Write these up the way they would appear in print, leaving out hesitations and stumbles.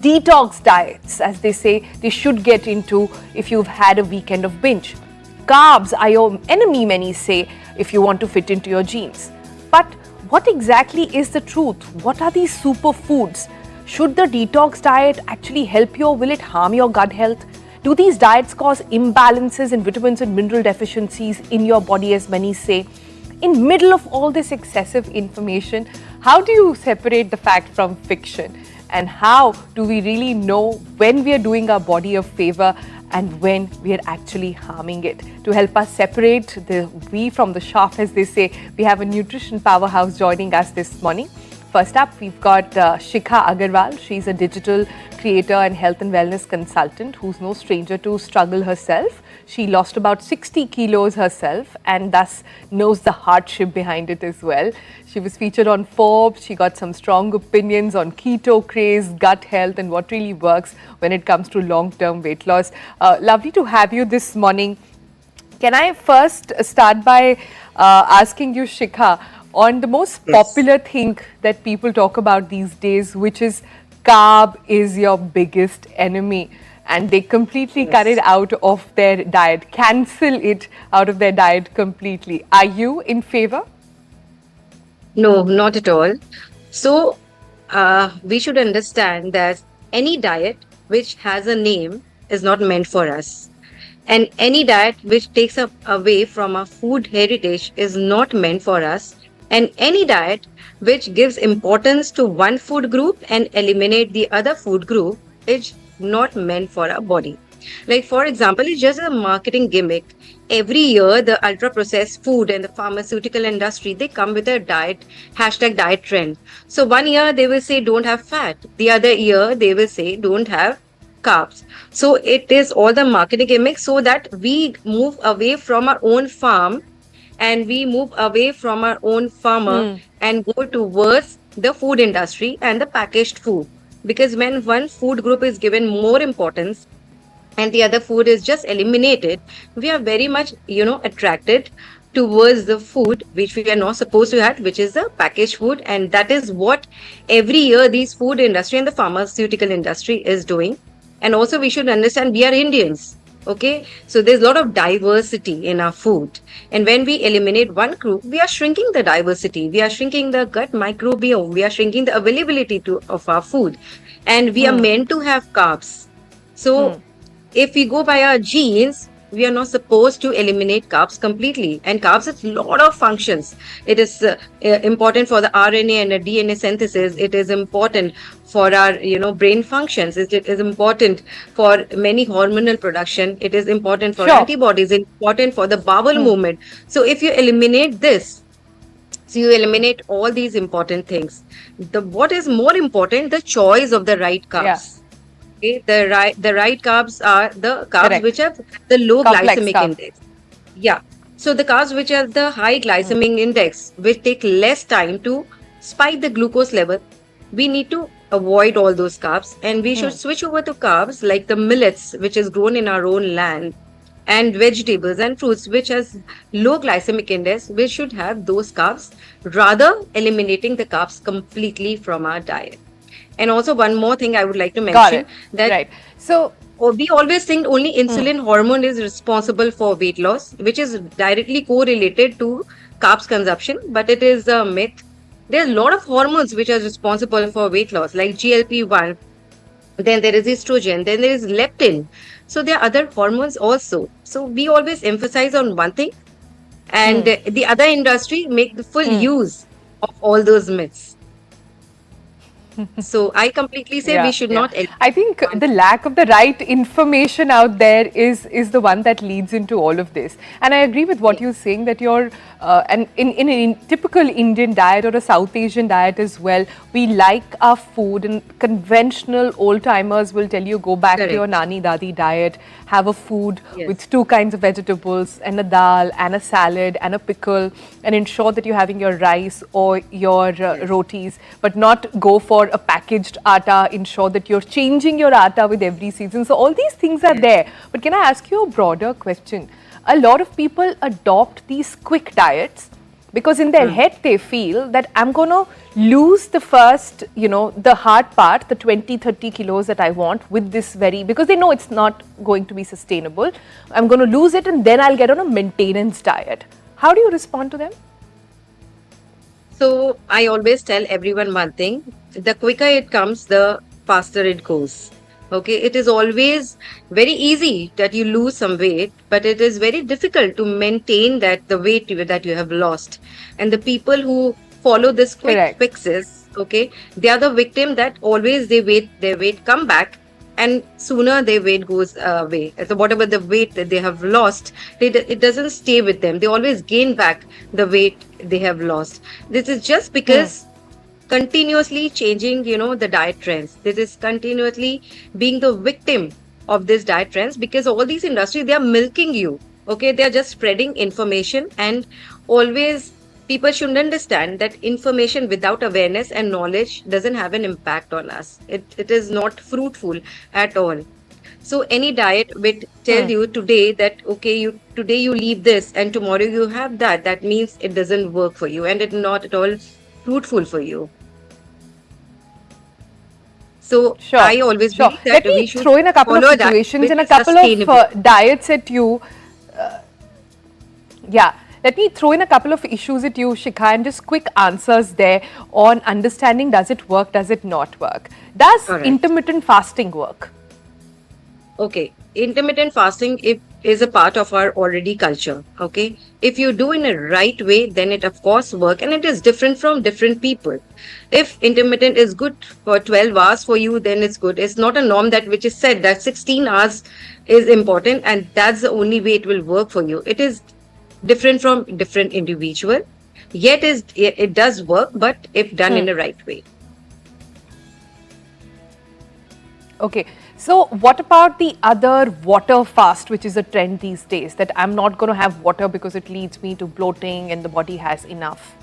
Detox diets, as they say, they should get into if you've had a weekend of binge. Carbs are your enemy, many say, if you want to fit into your genes. But what exactly is the truth? What are these superfoods? Should the detox diet actually help you, or will it harm your gut health? Do these diets cause imbalances in vitamins and mineral deficiencies in your body, as many say? In middle of all this excessive information, how do you separate the fact from fiction? And how do we really know when we are doing our body a favor and when we are actually harming it? To help us separate the wheat from the chaff, as they say, we have a nutrition powerhouse joining us this morning. First up, we've got Shikha Agarwal. She's a digital creator and health and wellness consultant who's no stranger to struggle herself. She lost about 60 kilos herself and thus knows the hardship behind it as well. She was featured on Forbes. She got some strong opinions on keto craze, gut health, and what really works when it comes to long-term weight loss. Lovely to have you this morning. Can I first start by asking you, Shikha, on the most popular thing that people talk about these days, which is carb is your biggest enemy, and they completely cut it out of their diet, cancel it out of their diet completely. Are you in favor? No, not at all. So, we should understand that any diet which has a name is not meant for us. And any diet which takes us away from our food heritage is not meant for us. And any diet which gives importance to one food group and eliminate the other food group is not meant for our body. Like, for example, it's just a marketing gimmick. Every year, the ultra-processed food and the pharmaceutical industry, they come with a diet, #diet trend. So one year they will say don't have fat. The other year they will say don't have carbs. So it is all the marketing gimmick so that we move away from our own farm and we move away from our own farmer and go towards the food industry and the packaged food. Because when one food group is given more importance and the other food is just eliminated, we are very much, attracted towards the food which we are not supposed to have, which is the packaged food. And that is what every year these food industry and the pharmaceutical industry is doing. And also we should understand we are Indians. Okay, so there's a lot of diversity in our food. And when we eliminate one group, we are shrinking the diversity. We are shrinking the gut microbiome. We are shrinking the availability of our food. And we are meant to have carbs. So if we go by our genes, we are not supposed to eliminate carbs completely. And carbs have a lot of functions. It is important for the RNA and the DNA synthesis. It is important for our, brain functions. It is important for many hormonal production. It is important for antibodies. It's important for the bowel movement. So if you eliminate this, so you eliminate all these important things. What is more important? The choice of the right carbs. Yeah. Okay, the right carbs are the carbs which have the low glycemic index. Yeah. So the carbs which have the high glycemic index, which take less time to spike the glucose level, we need to avoid all those carbs and we should switch over to carbs like the millets, which is grown in our own land, and vegetables and fruits which has low glycemic index. We should have those carbs rather eliminating the carbs completely from our diet. And also one more thing I would like to mention that so we always think only insulin hormone is responsible for weight loss, which is directly correlated to carbs consumption, but it is a myth. There's a lot of hormones which are responsible for weight loss, like GLP-1, then there is estrogen, then there is leptin. So there are other hormones also. So we always emphasize on one thing and the other industry make the full use of all those myths. So I completely say we should not. I think the lack of the right information out there is the one that leads into all of this. And I agree with what you're saying, that you're and in a typical Indian diet or a South Asian diet as well, we like our food, and conventional old timers will tell you go back to your nani dadi diet, have a food with 2 kinds of vegetables and a dal and a salad and a pickle, and ensure that you're having your rice or your rotis, but not go for a packaged atta. Ensure that you're changing your atta with every season. So all these things are there. But can I ask you a broader question? A lot of people adopt these quick diets because in their head they feel that I'm going to lose the first, the hard part, the 20-30 kilos that I want with this because they know it's not going to be sustainable. I'm going to lose it and then I'll get on a maintenance diet. How do you respond to them? So I always tell everyone one thing: the quicker it comes, the faster it goes. Okay, it is always very easy that you lose some weight, but it is very difficult to maintain the weight that you have lost. And the people who follow this quick Correct. fixes, okay, they are the victim that always their weight come back, and sooner their weight goes away. So whatever the weight that they have lost, it doesn't stay with them. They always gain back the weight they have lost. This is just because continuously changing, the diet trends. This is continuously being the victim of this diet trends, because all these industries, they are milking you. Okay, they are just spreading information, and always people should understand that information without awareness and knowledge doesn't have an impact on us. It is not fruitful at all. So any diet which tells you today that, okay, today you leave this and tomorrow you have that means it doesn't work for you, and it's not at all fruitful for you. So Sure. I always believe that Let me we should throw in a couple follow of that situations which and a is couple sustainable. of diets at you. Let me throw in a couple of issues at you, Shikha, and just quick answers there on understanding, does it work, does it not work? Does Correct. intermittent fasting work? Okay, intermittent fasting is a part of our already culture. Okay, if you do in a right way, then it of course work, and it is different from different people. If intermittent is good for 12 hours for you, then it's good. It's not a norm that which is said that 16 hours is important and that's the only way it will work for you. It is different from different individual. Yet it does work, but if done in the right way. Okay, so what about the other water fast, which is a trend these days, that I'm not going to have water because it leads me to bloating and the body has enough?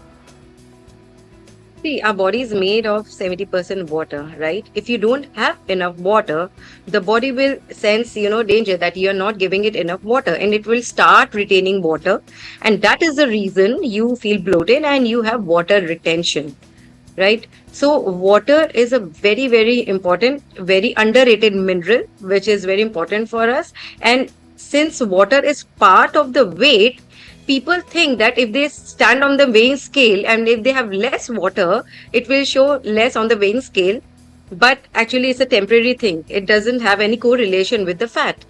See, our body is made of 70% water, right? If you don't have enough water, the body will sense, danger that you're not giving it enough water, and it will start retaining water. And that is the reason you feel bloated and you have water retention, right? So water is a very, very important, very underrated mineral, which is very important for us. And since water is part of the weight, people think that if they stand on the weighing scale and if they have less water, it will show less on the weighing scale. But actually, it's a temporary thing. It doesn't have any correlation with the fat.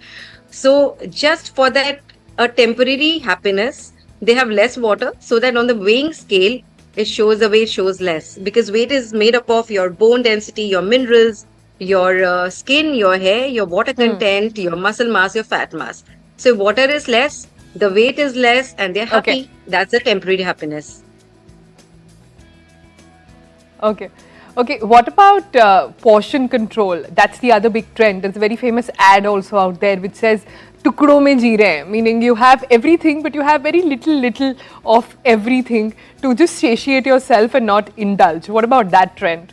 So just for that, a temporary happiness, they have less water, so that on the weighing scale, the weight shows less, because weight is made up of your bone density, your minerals, your skin, your hair, your water content, your muscle mass, your fat mass. So if water is less, the weight is less, and they're happy. Okay. That's a temporary happiness. Okay. What about portion control? That's the other big trend. There's a very famous ad also out there which says "tukdo mein ji rahe hain," meaning you have everything, but you have very little of everything to just satiate yourself and not indulge. What about that trend?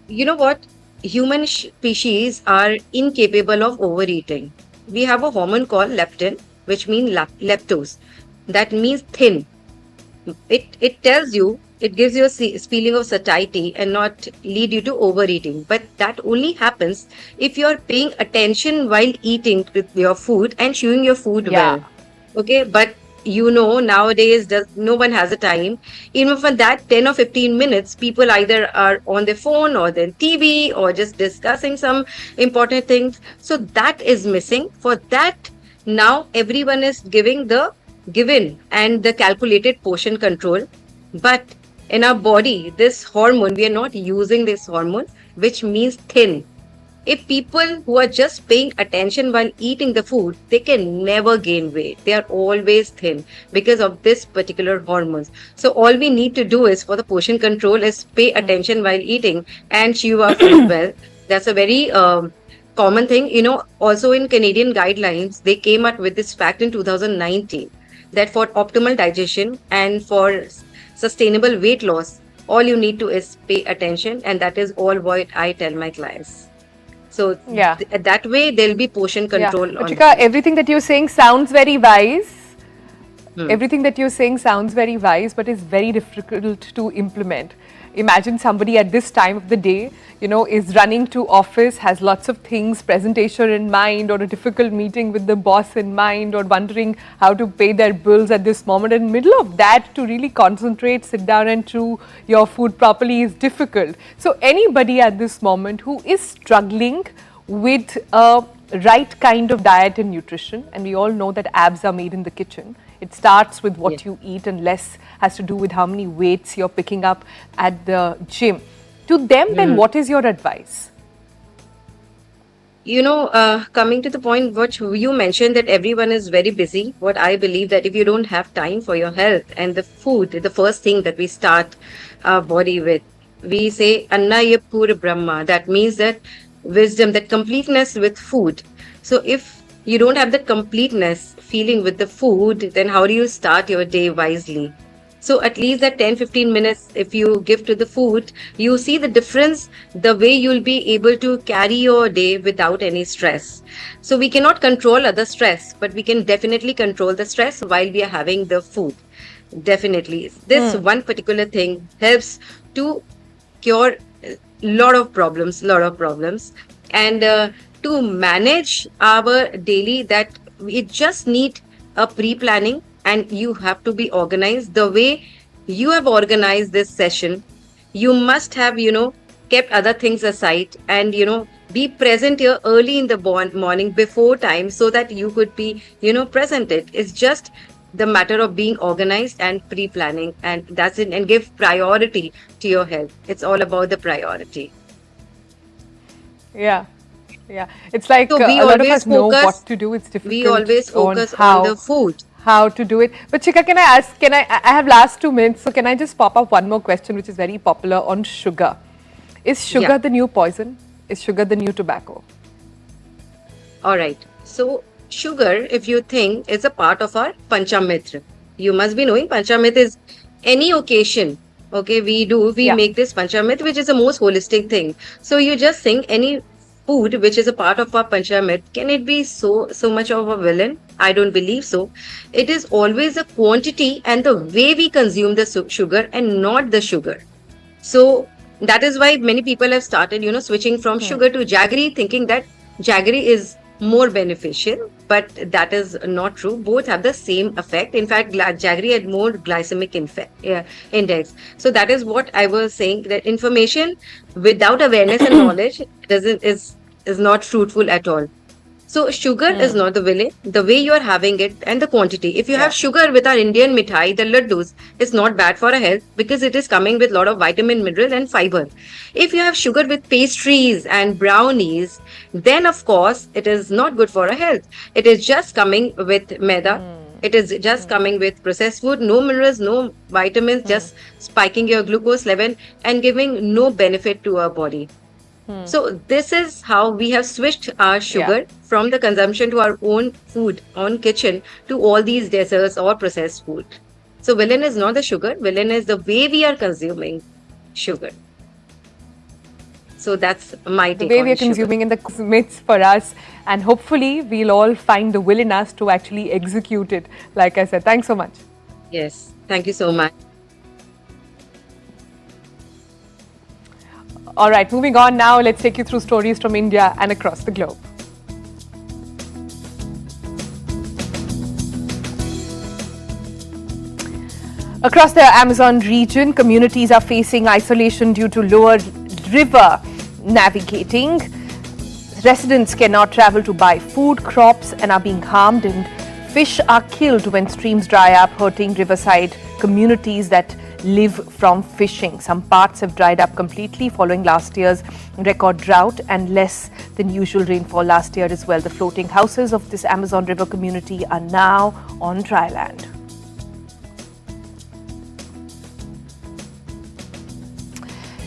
You know what? Human species are incapable of overeating. We have a hormone called leptin, which means lactose. That means thin. It tells you, it gives you a feeling of satiety and not lead you to overeating. But that only happens if you're paying attention while eating with your food and chewing your food well. Okay, but nowadays no one has a time. Even for that 10 or 15 minutes, people either are on their phone or their TV or just discussing some important things. So that is missing. For that, now everyone is giving the given and the calculated portion control. But in our body, this hormone, we are not using this hormone, which means thin. If people who are just paying attention while eating the food, they can never gain weight. They are always thin because of this particular hormones. So all we need to do is for the portion control is pay attention while eating and chew our food well. That's a very common thing. Also in Canadian guidelines, they came up with this fact in 2019 that for optimal digestion and for sustainable weight loss, all you need to is pay attention, and that is all what I tell my clients. So that way there'll be portion control. Ruchika, everything that you're saying sounds very wise, Everything that you're saying sounds very wise, but is very difficult to implement. Imagine somebody at this time of the day, is running to office, has lots of things, presentation in mind, or a difficult meeting with the boss in mind, or wondering how to pay their bills at this moment. In the middle of that, to really concentrate, sit down and chew your food properly is difficult. So anybody at this moment who is struggling with a right kind of diet and nutrition, and we all know that abs are made in the kitchen. It starts with what you eat, and less has to do with how many weights you're picking up at the gym. To them, then, what is your advice? Coming to the point what you mentioned, that everyone is very busy. What I believe, that if you don't have time for your health and the food, the first thing that we start our body with, we say Anna ye pur Brahma. That means that wisdom, that completeness with food. So if you don't have that completeness feeling with the food, then how do you start your day wisely? So at least that 10-15 minutes, if you give to the food, you see the difference, the way you'll be able to carry your day without any stress. So we cannot control other stress, but we can definitely control the stress while we are having the food. Definitely. This one particular thing helps to cure lot of problems. And to manage our daily, that we just need a pre-planning, and you have to be organized. The way you have organized this session, you must have, kept other things aside, and, be present here early in the morning before time, so that you could be, presented. It's just the matter of being organized and pre-planning, and that's it. And give priority to your health. It's all about the priority. Yeah. It's like So a lot of us know what to do. It's difficult. We always focus on the food. How to do it. But Chika, can I ask, I have last 2 minutes, so can I just pop up one more question, which is very popular, on sugar. Is sugar the new poison? Is sugar the new tobacco? All right. So sugar, if you think, is a part of our Panchamrita. You must be knowing Panchamrita is any occasion. Okay, we make this Panchamrita, which is the most holistic thing. So you just think any food which is a part of our Panchamrita, can it be so much of a villain? I don't believe so. It is always the quantity and the way we consume the sugar, and not the sugar. So that is why many people have started, switching from sugar to jaggery, thinking that jaggery is more beneficial, but that is not true. Both have the same effect. In fact, jaggery had more glycemic index. So that is what I was saying, that information without awareness and knowledge is not truthful at all. So sugar is not the villain. The way you are having it and the quantity. If you have sugar with our Indian mithai, the laddus, it's not bad for our health, because it is coming with a lot of vitamin, mineral and fiber. If you have sugar with pastries and brownies, then of course it is not good for our health. It is just coming with maida. It is just coming with processed food, no minerals, no vitamins, just spiking your glucose level and giving no benefit to our body. So this is how we have switched our sugar from the consumption to our own food, own kitchen, to all these desserts or processed food. So villain is not the sugar, villain is the way we are consuming sugar. So that's my take on the way we are sugar. consuming, and the myths for us, and hopefully we'll all find the will in us to actually execute it. Like I said, thanks so much. Yes, thank you so much. All right, moving on now, let's take you through stories from India and across the globe. Across the Amazon region, communities are facing isolation due to lower river navigating. Residents cannot travel to buy food, crops, and are being harmed, and fish are killed when streams dry up, hurting riverside communities that live from fishing. Some parts have dried up completely following last year's record drought and less than usual rainfall last year as well. The floating houses of this Amazon River community are now on dry land.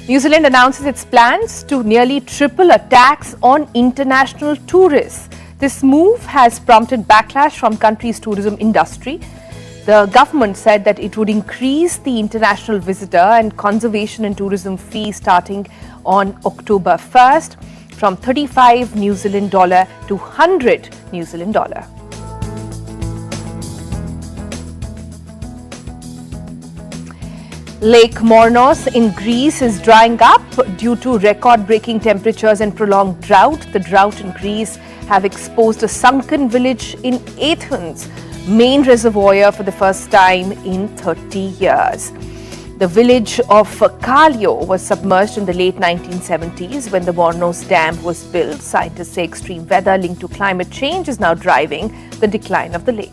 New Zealand announces its plans to nearly triple a tax on international tourists. This move has prompted backlash from country's tourism industry. The government said that it would increase the international visitor and conservation and tourism fee starting on October 1st from 35 New Zealand dollar to 100 New Zealand dollar. Lake Mornos in Greece is drying up due to record-breaking temperatures and prolonged drought. The drought in Greece have exposed a sunken village in Athens' main reservoir for the first time in 30 years. The village of Kallio was submerged in the late 1970s when the Mornos Dam was built. Scientists say extreme weather linked to climate change is now driving the decline of the lake.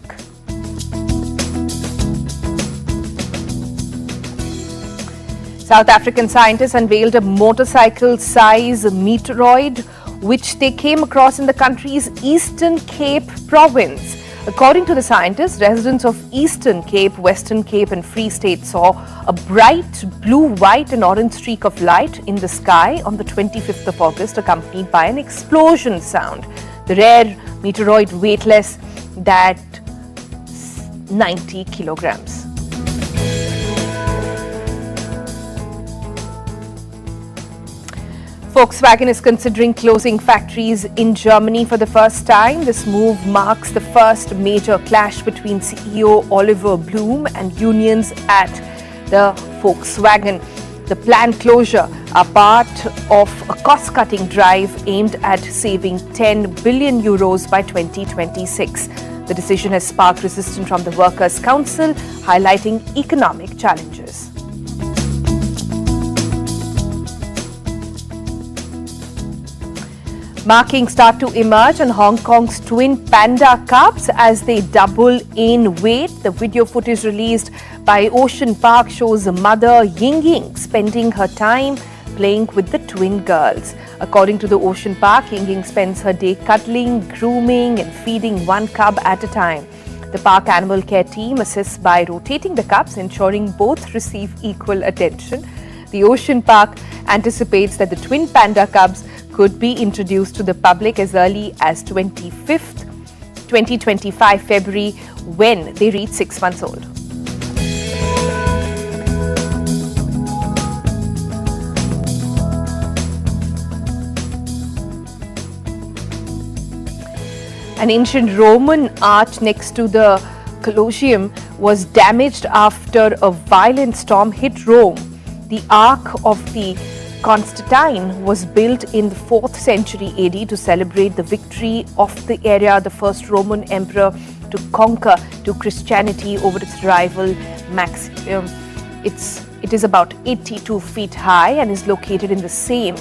South African scientists unveiled a motorcycle-size meteoroid which they came across in the country's Eastern Cape province. According to the scientists, residents of Eastern Cape, Western Cape and Free State saw a bright blue, white and orange streak of light in the sky on the 25th of August, accompanied by an explosion sound. The rare meteoroid weighed less than 90 kilograms. Volkswagen is considering closing factories in Germany for the first time. This move marks the first major clash between CEO Oliver Blume and unions at the Volkswagen. The planned closure are part of a cost-cutting drive aimed at saving 10 billion euros by 2026. The decision has sparked resistance from the Workers' Council, highlighting economic challenges. Markings start to emerge on Hong Kong's twin panda cubs as they double in weight. The video footage released by Ocean Park shows a mother Ying Ying spending her time playing with the twin girls. According to the Ocean Park, Ying Ying spends her day cuddling, grooming and feeding one cub at a time. The park animal care team assists by rotating the cubs, ensuring both receive equal attention. The Ocean Park anticipates that the twin panda cubs could be introduced to the public as early as 2025 February when they reach 6 months old. An ancient Roman arch next to the Colosseum was damaged after a violent storm hit Rome. The Ark of the Constantine was built in the 4th century AD to celebrate the victory of the area, the first Roman emperor to conquer to Christianity over its rival Maximian. It is about 82 feet high and is located in the same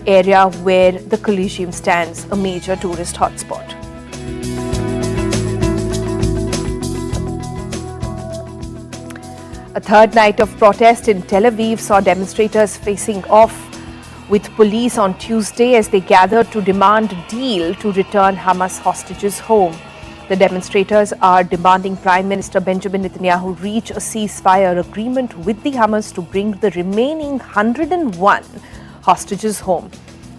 area where the Colosseum stands, a major tourist hotspot. A third night of protest in Tel Aviv saw demonstrators facing off with police on Tuesday as they gathered to demand a deal to return Hamas hostages home. The demonstrators are demanding Prime Minister Benjamin Netanyahu reach a ceasefire agreement with the Hamas to bring the remaining 101 hostages home.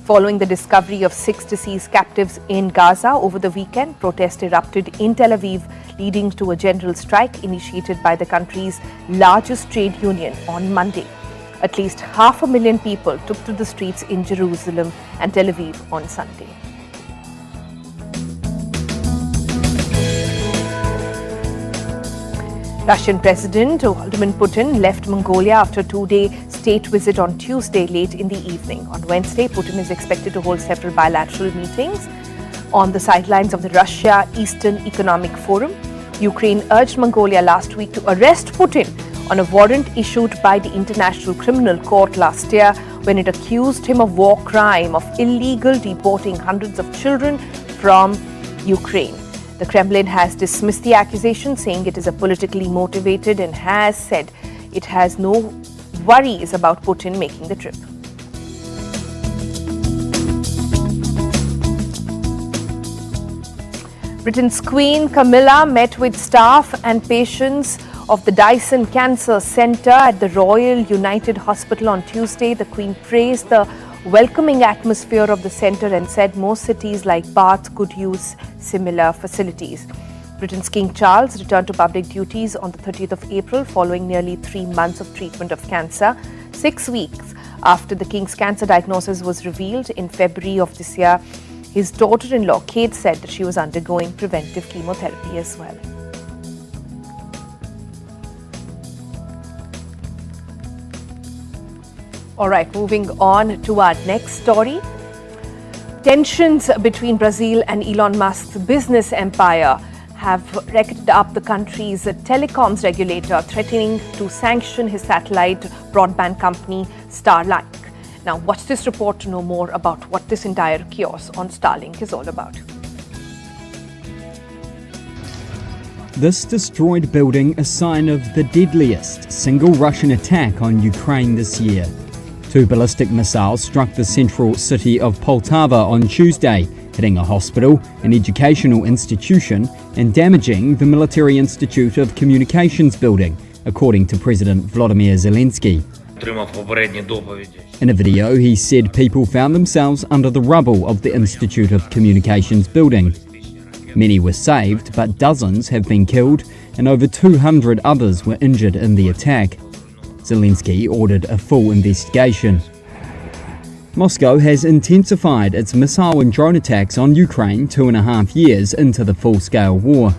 Following the discovery of 6 deceased captives in Gaza over the weekend, protests erupted in Tel Aviv, leading to a general strike initiated by the country's largest trade union on Monday. At least 500,000 people took to the streets in Jerusalem and Tel Aviv on Sunday. Russian President Vladimir Putin left Mongolia after a 2-day state visit on Tuesday late in the evening. On Wednesday, Putin is expected to hold several bilateral meetings on the sidelines of the Russia Eastern Economic Forum. Ukraine urged Mongolia last week to arrest Putin on a warrant issued by the International Criminal Court last year when it accused him of war crime of illegal deporting hundreds of children from Ukraine. The Kremlin has dismissed the accusation, saying it is a politically motivated and has said it has no worries about Putin making the trip. Britain's Queen Camilla met with staff and patients of the Dyson Cancer Centre at the Royal United Hospital on Tuesday. The Queen praised the welcoming atmosphere of the centre and said most cities like Bath could use similar facilities. Britain's King Charles returned to public duties on the 30th of April following nearly 3 months of treatment of cancer. 6 weeks after the King's cancer diagnosis was revealed in February of this year, his daughter-in-law Kate said that she was undergoing preventive chemotherapy as well. All right, moving on to our next story. Tensions between Brazil and Elon Musk's business empire have reckoned up the country's telecoms regulator, threatening to sanction his satellite broadband company Starlink. Now, watch this report to know more about what this entire chaos on Starlink is all about. This destroyed building a sign of the deadliest single Russian attack on Ukraine this year. 2 ballistic missiles struck the central city of Poltava on Tuesday, hitting a hospital, an educational institution, and damaging the Military Institute of Communications building, according to President Volodymyr Zelensky. In a video, he said people found themselves under the rubble of the Institute of Communications building. Many were saved, but dozens have been killed and over 200 others were injured in the attack. Zelensky ordered a full investigation. Moscow has intensified its missile and drone attacks on Ukraine 2.5 years into the full-scale war.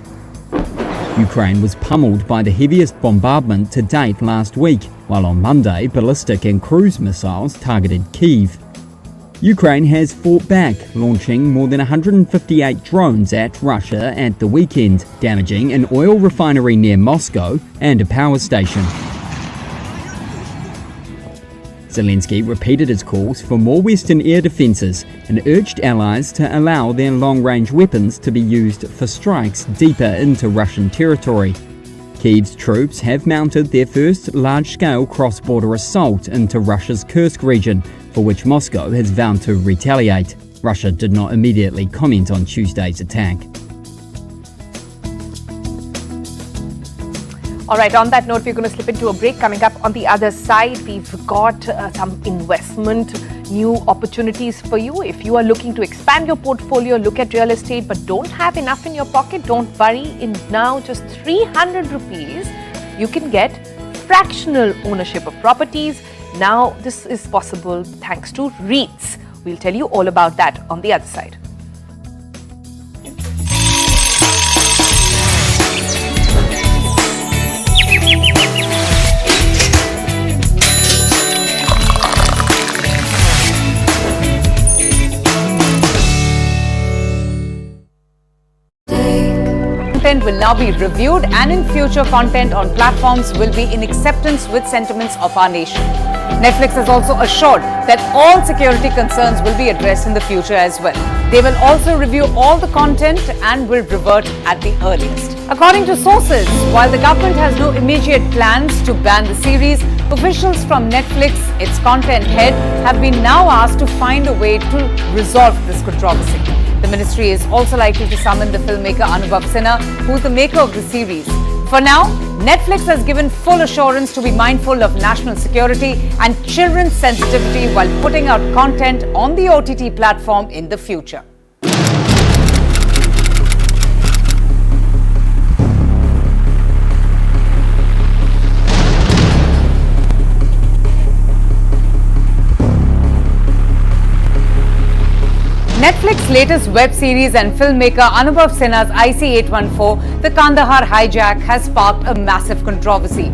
Ukraine was pummeled by the heaviest bombardment to date last week, while on Monday ballistic and cruise missiles targeted Kyiv. Ukraine has fought back, launching more than 158 drones at Russia at the weekend, damaging an oil refinery near Moscow and a power station. Zelensky repeated his calls for more Western air defences and urged allies to allow their long-range weapons to be used for strikes deeper into Russian territory. Kyiv's troops have mounted their first large-scale cross-border assault into Russia's Kursk region, for which Moscow has vowed to retaliate. Russia did not immediately comment on Tuesday's attack. All right, on that note, we're going to slip into a break. Coming up on the other side, we've got some investment, new opportunities for you. If you are looking to expand your portfolio, look at real estate, but don't have enough in your pocket, don't worry. In now just 300 rupees, you can get fractional ownership of properties. Now, this is possible thanks to REITs. We'll tell you all about that on the other side. Content will now be reviewed, and in future content on platforms will be in acceptance with sentiments of our nation. Netflix has also assured that all security concerns will be addressed in the future as well. They will also review all the content and will revert at the earliest. According to sources, while the government has no immediate plans to ban the series, officials from Netflix, its content head, have been now asked to find a way to resolve this controversy. The ministry is also likely to summon the filmmaker Anubhav Sinha, who is the maker of the series. For now, Netflix has given full assurance to be mindful of national security and children's sensitivity while putting out content on the OTT platform in the future. Netflix's latest web series and filmmaker Anubhav Sinha's IC814, The Kandahar Hijack, has sparked a massive controversy.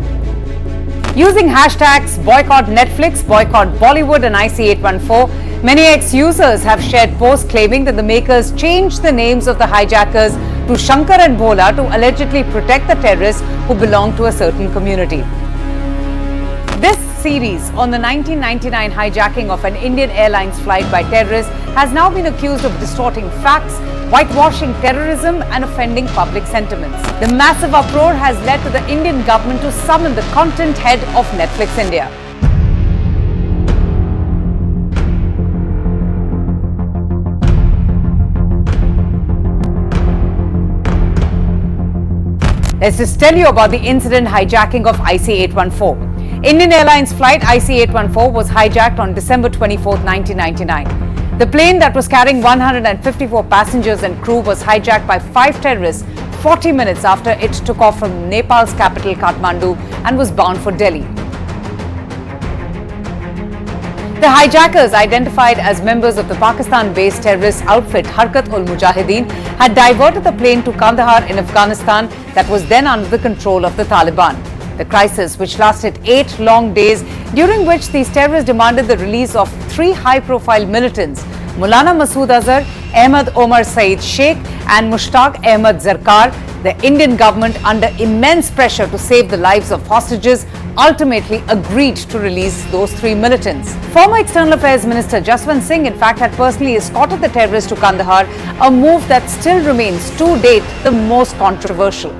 Using hashtags boycott Netflix, boycott Bollywood and IC814, many ex-users have shared posts claiming that the makers changed the names of the hijackers to Shankar and Bhola to allegedly protect the terrorists who belong to a certain community. This series on the 1999 hijacking of an Indian Airlines flight by terrorists has now been accused of distorting facts, whitewashing terrorism and offending public sentiments. The massive uproar has led to the Indian government to summon the content head of Netflix India. Let's just tell you about the incident hijacking of IC814. Indian Airlines flight IC814 was hijacked on December 24, 1999. The plane that was carrying 154 passengers and crew was hijacked by 5 terrorists 40 minutes after it took off from Nepal's capital Kathmandu and was bound for Delhi. The hijackers, identified as members of the Pakistan-based terrorist outfit Harkat-ul-Mujahideen, had diverted the plane to Kandahar in Afghanistan that was then under the control of the Taliban. The crisis, which lasted 8 long days, during which these terrorists demanded the release of 3 high-profile militants, Maulana Masood Azhar, Ahmad Omar Saeed Sheikh and Mushtaq Ahmad Zarkar. The Indian government, under immense pressure to save the lives of hostages, ultimately agreed to release those 3 militants. Former External Affairs Minister Jaswant Singh, in fact, had personally escorted the terrorists to Kandahar, a move that still remains, to date, the most controversial.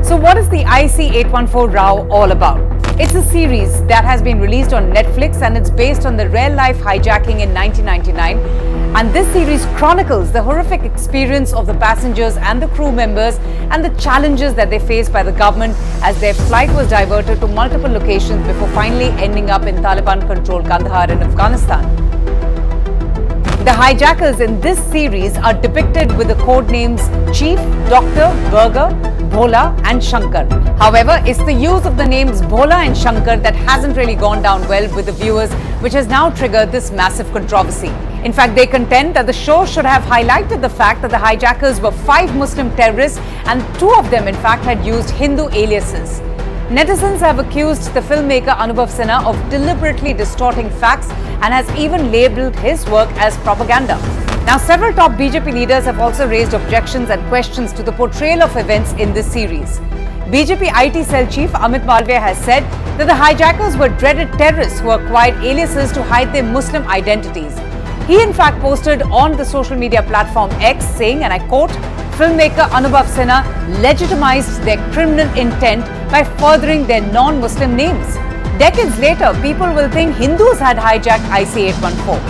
So what is the IC814 row all about? It's a series that has been released on Netflix and it's based on the real-life hijacking in 1999. And this series chronicles the horrific experience of the passengers and the crew members and the challenges that they faced by the government as their flight was diverted to multiple locations before finally ending up in Taliban-controlled Kandahar in Afghanistan. The hijackers in this series are depicted with the code names Chief, Doctor, Burger, Bhola and Shankar. However, it's the use of the names Bhola and Shankar that hasn't really gone down well with the viewers, which has now triggered this massive controversy. In fact, they contend that the show should have highlighted the fact that the hijackers were 5 Muslim terrorists and 2 of them in fact had used Hindu aliases. Netizens have accused the filmmaker Anubhav Sinha of deliberately distorting facts and has even labelled his work as propaganda. Now, several top BJP leaders have also raised objections and questions to the portrayal of events in this series. BJP IT cell chief Amit Malviya has said that the hijackers were dreaded terrorists who acquired aliases to hide their Muslim identities. He in fact posted on the social media platform X saying, and I quote, "Filmmaker Anubhav Sinha legitimized their criminal intent by furthering their non-Muslim names. Decades later, people will think Hindus had hijacked IC814.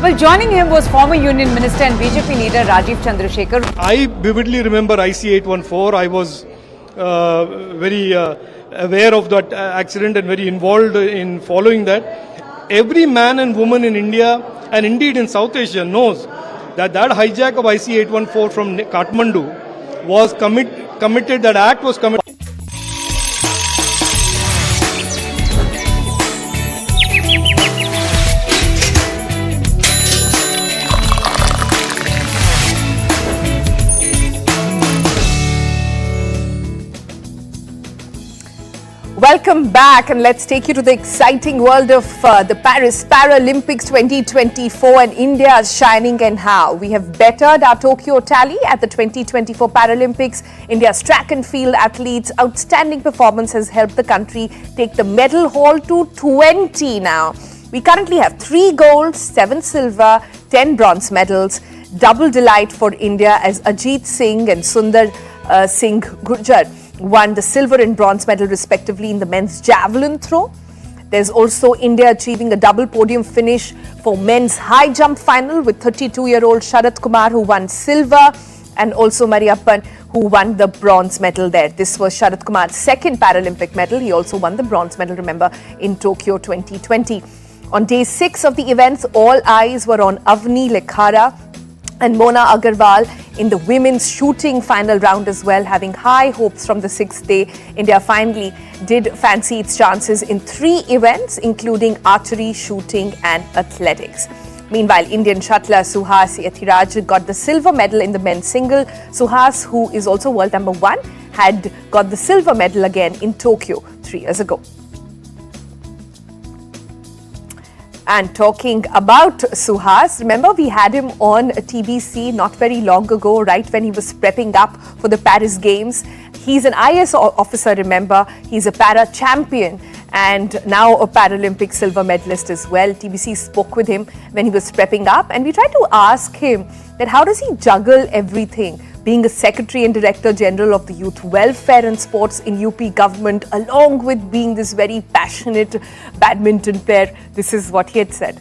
Well, joining him was former Union Minister and BJP leader Rajiv Chandrasekhar. I vividly remember IC814. I was very aware of that accident and very involved in following that. Every man and woman in India and indeed in South Asia knows that hijack of IC814 from Kathmandu was committed, that act was committed. Welcome back, and let's take you to the exciting world of the Paris Paralympics 2024 and India's shining and how. We have bettered our Tokyo tally at the 2024 Paralympics. India's track and field athletes' outstanding performance has helped the country take the medal haul to 20 now. We currently have 3 golds, 7 silver, 10 bronze medals. Double delight for India as Ajit Singh and Sundar Singh Gurjar won the silver and bronze medal respectively in the men's javelin throw. There's also India achieving a double podium finish for men's high jump final with 32-year-old Sharat Kumar who won silver and also Mariappan who won the bronze medal there. This was Sharat Kumar's second Paralympic medal. He also won the bronze medal, remember, in Tokyo 2020. On day 6 of the events, all eyes were on Avni Lekhara and Mona Agarwal in the women's shooting final round as well, having high hopes from the 6th day. India finally did fancy its chances in 3 events, including archery, shooting and athletics. Meanwhile, Indian shuttler Suhas Yathiraj got the silver medal in the men's single. Suhas, who is also world number 1, had got the silver medal again in Tokyo 3 years ago. And talking about Suhas, remember we had him on TBC not very long ago, right when he was prepping up for the Paris Games. He's an IS officer, remember. He's a para champion and now a Paralympic silver medalist as well. TBC spoke with him when he was prepping up and we tried to ask him that how does he juggle everything, being a Secretary and Director General of the Youth Welfare and Sports in UP government, along with being this very passionate badminton player. This is what he had said.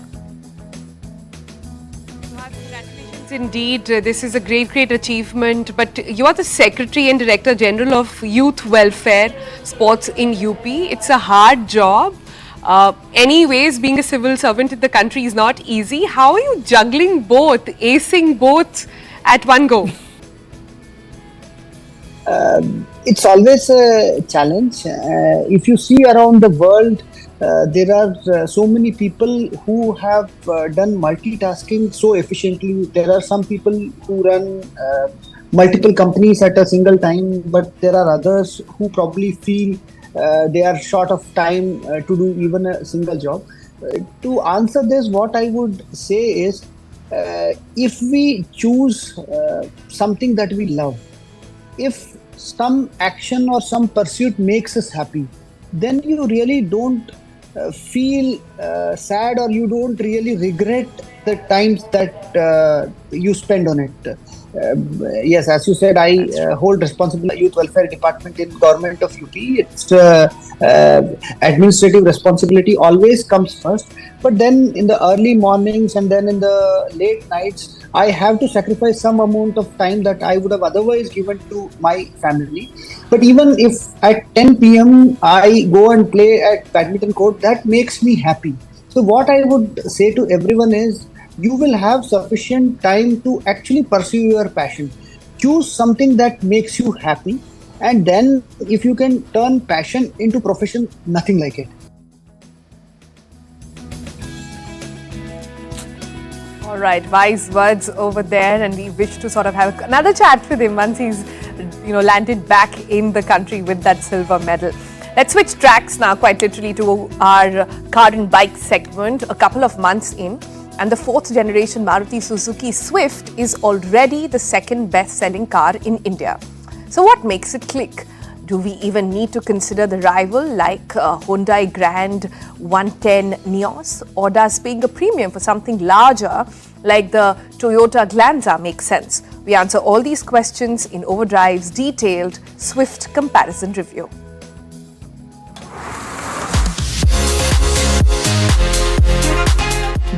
Congratulations indeed. This is a great achievement. But you are the Secretary and Director General of Youth Welfare Sports in UP. It's a hard job. Anyways, being a civil servant in the country is not easy. How are you juggling both, acing both at one go? It's always a challenge. If you see around the world, there are so many people who have done multitasking so efficiently. There are some people who run multiple companies at a single time, but there are others who probably feel they are short of time to do even a single job. To answer this, what I would say is, if we choose something that we love, if some action or some pursuit makes us happy, then you really don't feel sad, or you don't really regret the times that you spend on it. Yes, as you said, I hold responsibility youth welfare department in government of UP. It's administrative responsibility always comes first, but then in the early mornings and then in the late nights, I have to sacrifice some amount of time that I would have otherwise given to my family. But even if at 10 p.m. I go and play at badminton court, that makes me happy. So what I would say to everyone is, you will have sufficient time to actually pursue your passion. Choose something that makes you happy, and then if you can turn passion into profession, nothing like it. All right, wise words over there, and we wish to sort of have another chat with him once he's, landed back in the country with that silver medal. Let's switch tracks now, quite literally, to our car and bike segment. A couple of months in, and the fourth generation Maruti Suzuki Swift is already the second best-selling car in India. So what makes it click? Do we even need to consider the rival like Hyundai Grand 110 Nios, or does paying a premium for something larger like the Toyota Glanza make sense? We answer all these questions in Overdrive's detailed Swift comparison review.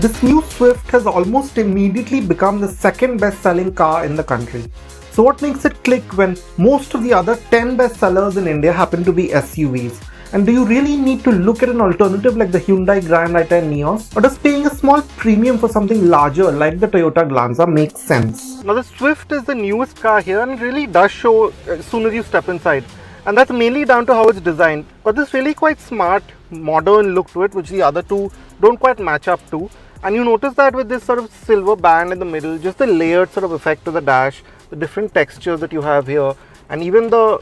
This new Swift has almost immediately become the second best-selling car in the country. So what makes it click when most of the other 10 best sellers in India happen to be SUVs? And do you really need to look at an alternative like the Hyundai Grand i10 Nios? Or does paying a small premium for something larger like the Toyota Glanza make sense? Now the Swift is the newest car here, and it really does show as soon as you step inside. And that's mainly down to how it's designed. But this really quite smart, modern look to it, which the other two don't quite match up to. And you notice that with this sort of silver band in the middle, just the layered sort of effect of the dash, the different textures that you have here, and even the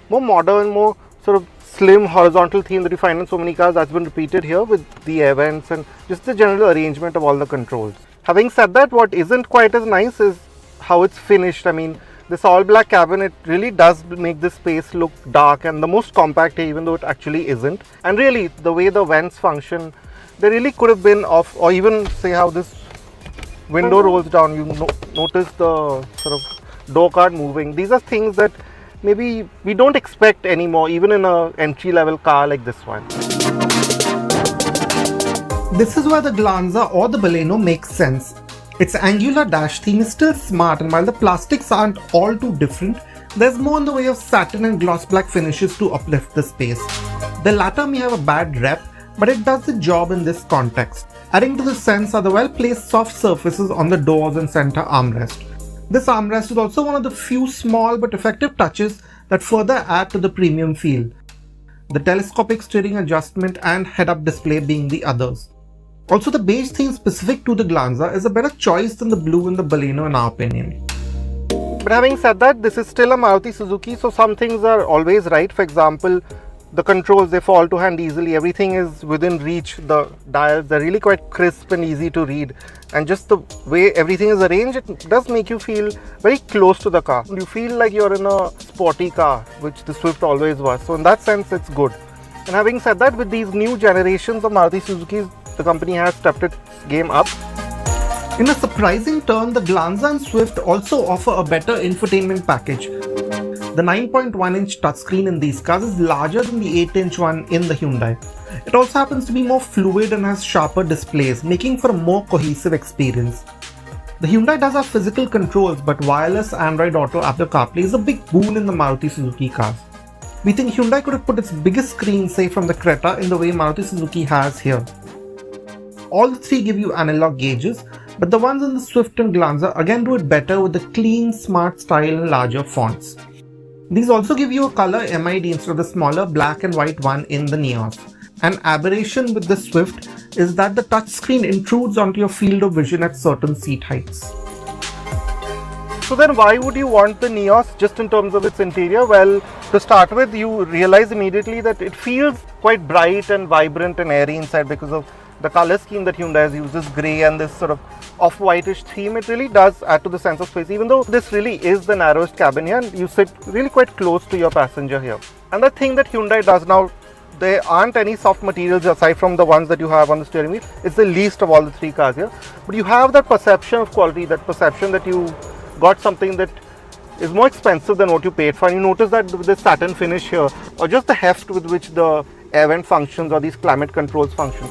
more modern, more sort of slim horizontal theme that you find in so many cars, that's been repeated here with the air vents and just the general arrangement of all the controls. Having said that, what isn't quite as nice is how it's finished. I mean, this all black cabin, it really does make this space look dark and the most compact here, even though it actually isn't. And really, the way the vents function, they really could have been off, or even say how this window rolls down, you notice the sort of door card moving. These are things that maybe we don't expect anymore, even in an entry-level car like this one. This is where the Glanza or the Baleno makes sense. Its angular dash theme is still smart, and while the plastics aren't all too different, there's more in the way of satin and gloss black finishes to uplift the space. The latter may have a bad rep, but it does the job in this context. Adding to the sense are the well-placed soft surfaces on the doors and center armrest. This armrest is also one of the few small but effective touches that further add to the premium feel. The telescopic steering adjustment and head-up display being the others. Also, the beige theme specific to the Glanza is a better choice than the blue in the Baleno in our opinion. But having said that, this is still a Maruti Suzuki, so some things are always right. For example, the controls, they fall to hand easily, everything is within reach, the dials, they're really quite crisp and easy to read, and just the way everything is arranged, it does make you feel very close to the car. You feel like you're in a sporty car, which the Swift always was, so in that sense it's good. And having said that, with these new generations of Maruti Suzukis, the company has stepped its game up. In a surprising turn, the Glanza and Swift also offer a better infotainment package. The 9.1-inch touchscreen in these cars is larger than the 8-inch one in the Hyundai. It also happens to be more fluid and has sharper displays, making for a more cohesive experience. The Hyundai does have physical controls, but wireless Android Auto Apple CarPlay is a big boon in the Maruti Suzuki cars. We think Hyundai could have put its biggest screen, say from the Creta, in the way Maruti Suzuki has here. All the three give you analog gauges, but the ones in the Swift and Glanza again do it better with the clean, smart style and larger fonts. These also give you a color MID instead of the smaller black and white one in the Nios. An aberration with the Swift is that the touchscreen intrudes onto your field of vision at certain seat heights. So then why would you want the Nios just in terms of its interior? Well, to start with, you realize immediately that it feels quite bright and vibrant and airy inside because of the color scheme that Hyundai has used, this grey and this sort of off-whitish theme. It really does add to the sense of space, even though this really is the narrowest cabin here and you sit really quite close to your passenger here. And the thing that Hyundai does now, there aren't any soft materials aside from the ones that you have on the steering wheel. It's the least of all the three cars here. But you have that perception of quality, that perception that you got something that is more expensive than what you paid for. And you notice that with the satin finish here, or just the heft with which the air vent functions or these climate controls function.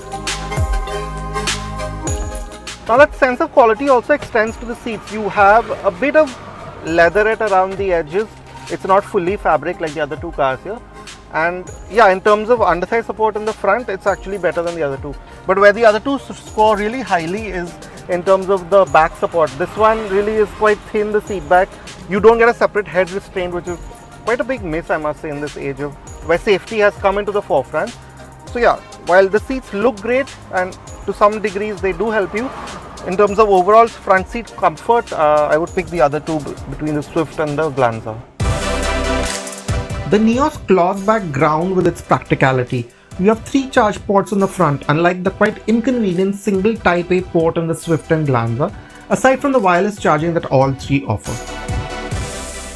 Now that sense of quality also extends to the seats. You have a bit of leatherette around the edges. It's not fully fabric like the other two cars here. And yeah, in terms of underthigh support in the front, it's actually better than the other two. But where the other two score really highly is in terms of the back support. This one really is quite thin, the seat back. You don't get a separate head restraint, which is quite a big miss, I must say, in this age of where safety has come into the forefront. So yeah, while the seats look great and to some degrees they do help you, in terms of overall front seat comfort, I would pick the other two between the Swift and the Glanza. The Nios claws back ground with its practicality. You have 3 charge ports on the front, unlike the quite inconvenient single Type A port on the Swift and Glanza, aside from the wireless charging that all 3 offer.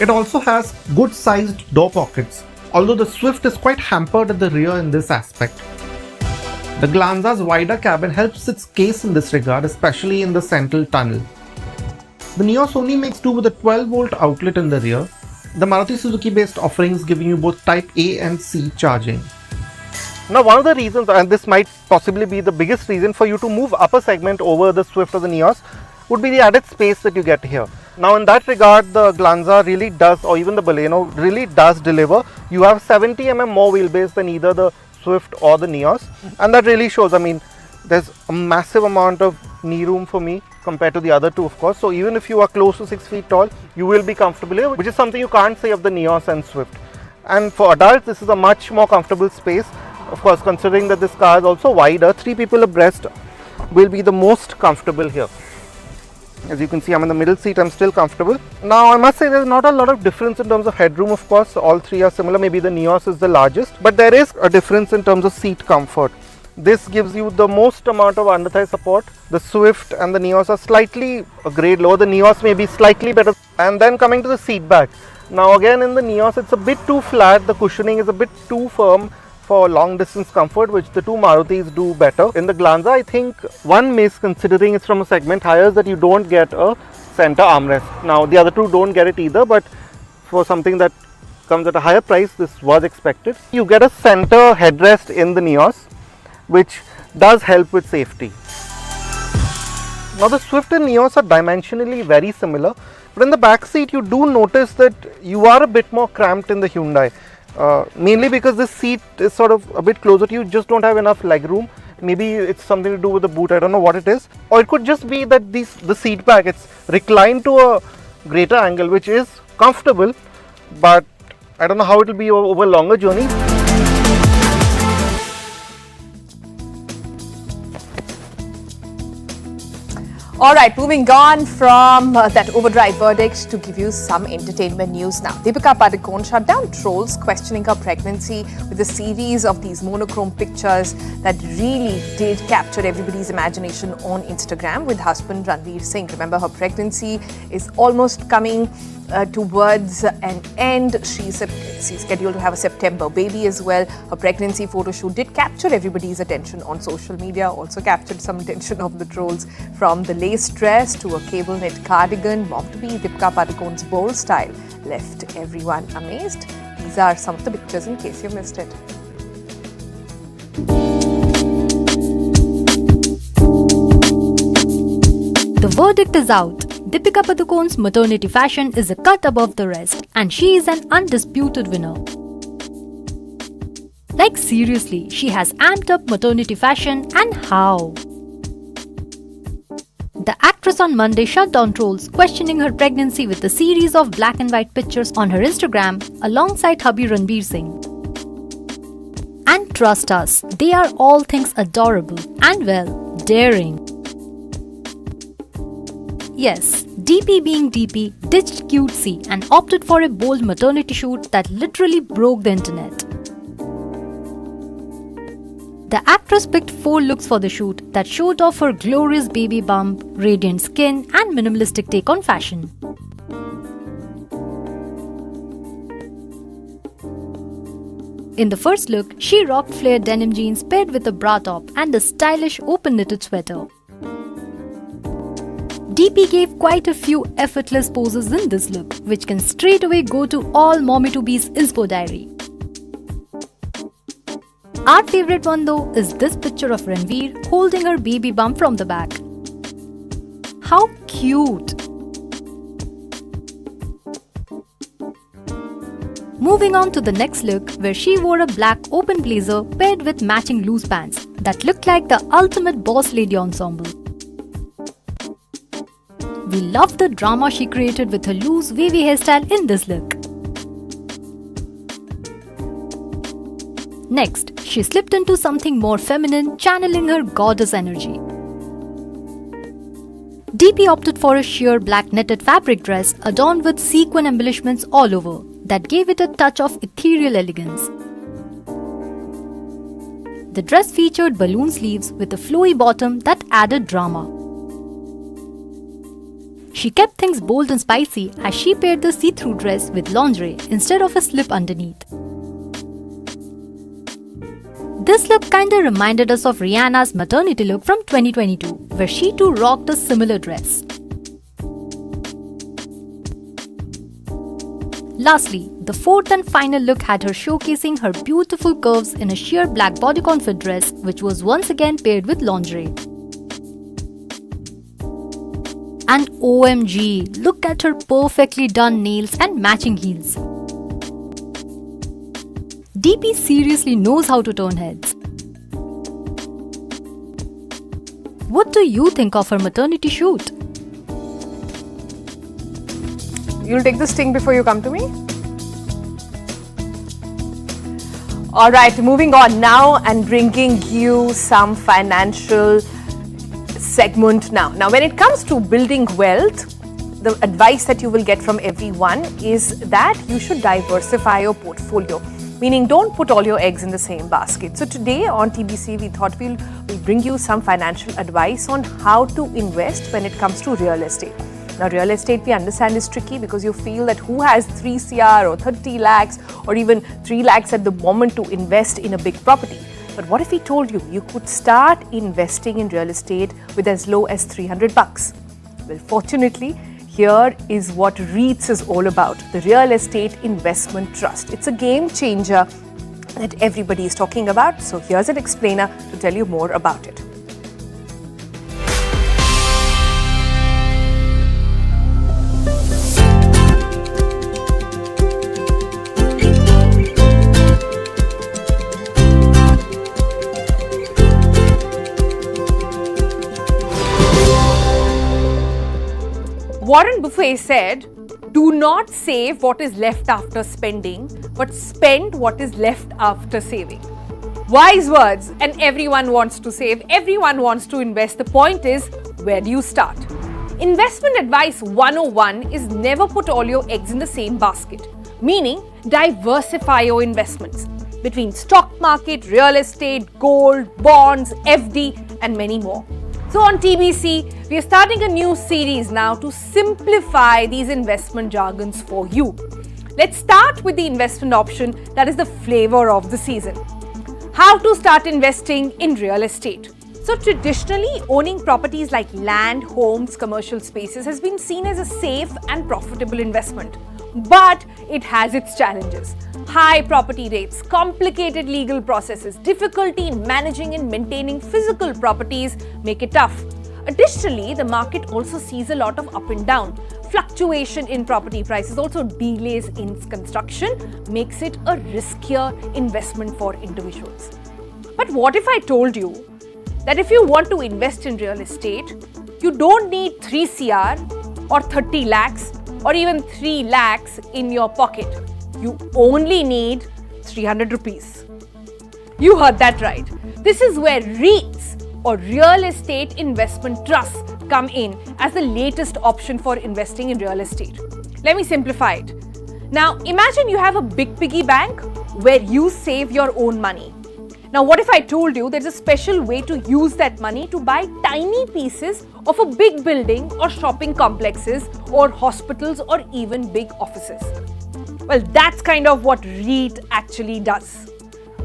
It also has good sized door pockets, although the Swift is quite hampered at the rear in this aspect. The Glanza's wider cabin helps its case in this regard, especially in the central tunnel. The Nios only makes do with a 12-volt outlet in the rear, the Maruti Suzuki based offerings giving you both Type A and C charging. Now one of the reasons, and this might possibly be the biggest reason for you to move up a segment over the Swift or the Nios, would be the added space that you get here. Now in that regard, the Glanza really does, or even the Baleno really does deliver. You have 70 mm more wheelbase than either the Swift or the Nios, and that really shows. I mean, there's a massive amount of knee room for me compared to the other two, of course. So even if you are close to 6 feet tall, you will be comfortable here, which is something you can't say of the Nios and Swift. And for adults, this is a much more comfortable space. Of course, considering that this car is also wider, 3 people abreast will be the most comfortable here. As you can see, I'm in the middle seat, I'm still comfortable. Now I must say there's not a lot of difference in terms of headroom, of course. All 3 are similar, maybe the Nios is the largest, but there is a difference in terms of seat comfort. This gives you the most amount of underthigh support. The Swift and the Nios are slightly a grade lower. The Nios may be slightly better. And then coming to the seat back. Now again in the Nios, it's a bit too flat. The cushioning is a bit too firm for long distance comfort, which the two Marutis do better. In the Glanza, I think one miss, considering it's from a segment higher, is that you don't get a center armrest. Now the other two don't get it either, but for something that comes at a higher price, this was expected. You get a center headrest in the Nios, which does help with safety. Now the Swift and Nios are dimensionally very similar, but in the back seat you do notice that you are a bit more cramped in the Hyundai, mainly because this seat is sort of a bit closer to you. You just don't have enough leg room. Maybe it's something to do with the boot, I don't know what it is, or it could just be that the seat back, it's reclined to a greater angle, which is comfortable, but I don't know how it will be over longer journeys. Alright, moving on from that Overdrive verdict to give you some entertainment news now. Deepika Padukone shut down trolls questioning her pregnancy with a series of these monochrome pictures that really did capture everybody's imagination on Instagram with husband Ranveer Singh. Remember, her pregnancy is almost coming towards an end. She's scheduled to have a September baby as well. Her pregnancy photo shoot did capture everybody's attention on social media, also captured some attention of the trolls, from the lace dress to a cable knit cardigan. Mocked to be Deepika Padukone's bold style left everyone amazed. These are some of the pictures in case you missed it. The verdict is out. Deepika Padukone's maternity fashion is a cut above the rest, and she is an undisputed winner. Like seriously, she has amped up maternity fashion, and how? The actress on Monday shut down trolls questioning her pregnancy with a series of black and white pictures on her Instagram alongside hubby Ranveer Singh. And trust us, they are all things adorable and, well, daring. Yes, DP being DP ditched cutesy and opted for a bold maternity shoot that literally broke the internet. The actress picked 4 looks for the shoot that showed off her glorious baby bump, radiant skin and minimalistic take on fashion. In the first look, she rocked flared denim jeans paired with a bra top and a stylish open-knitted sweater. DP gave quite a few effortless poses in this look, which can straight away go to all Mommy2Be's inspo diary. Our favorite one though is this picture of Ranveer holding her baby bump from the back. How cute! Moving on to the next look, where she wore a black open blazer paired with matching loose pants that looked like the ultimate boss lady ensemble. We love the drama she created with her loose wavy hairstyle in this look. Next, she slipped into something more feminine, channeling her goddess energy. DP opted for a sheer black netted fabric dress adorned with sequin embellishments all over that gave it a touch of ethereal elegance. The dress featured balloon sleeves with a flowy bottom that added drama. She kept things bold and spicy as she paired the see-through dress with lingerie instead of a slip underneath. This look kinda reminded us of Rihanna's maternity look from 2022, where she too rocked a similar dress. Lastly, the fourth and final look had her showcasing her beautiful curves in a sheer black bodycon fit dress, which was once again paired with lingerie. And OMG, look at her perfectly done nails and matching heels. DP seriously knows how to turn heads. What do you think of her maternity shoot? You'll take the sting before you come to me? Alright, moving on now and bringing you some financial segment now. Now, when it comes to building wealth, the advice that you will get from everyone is that you should diversify your portfolio. Meaning, don't put all your eggs in the same basket. So today on TBC, we thought we'll bring you some financial advice on how to invest when it comes to real estate. Now, real estate, we understand, is tricky because you feel that who has 3 CR or 30 lakhs or even 3 lakhs at the moment to invest in a big property. But what if we told you you could start investing in real estate with as low as 300 bucks? Well, fortunately, here is what REITs is all about, the Real Estate Investment Trust. It's a game changer that everybody is talking about. So here's an explainer to tell you more about it. Warren Buffett said, do not save what is left after spending, but spend what is left after saving. Wise words, and everyone wants to save, everyone wants to invest. The point is, where do you start? Investment advice 101 is never put all your eggs in the same basket. Meaning, diversify your investments between stock market, real estate, gold, bonds, FD, and many more. So on TBC, we are starting a new series now to simplify these investment jargons for you. Let's start with the investment option that is the flavor of the season. How to start investing in real estate. So traditionally, owning properties like land, homes, commercial spaces has been seen as a safe and profitable investment. But it has its challenges. High property rates, complicated legal processes, difficulty in managing and maintaining physical properties make it tough. Additionally, the market also sees a lot of up and down. Fluctuation in property prices, also delays in construction, makes it a riskier investment for individuals. But what if I told you that if you want to invest in real estate, you don't need 3 CR or 30 lakhs or even 3 lakhs in your pocket. You only need 300 rupees. You heard that right. This is where REITs or Real Estate Investment Trusts come in as the latest option for investing in real estate. Let me simplify it. Now, imagine you have a big piggy bank where you save your own money. Now, what if I told you there's a special way to use that money to buy tiny pieces of a big building or shopping complexes or hospitals or even big offices? Well, that's kind of what REIT actually does.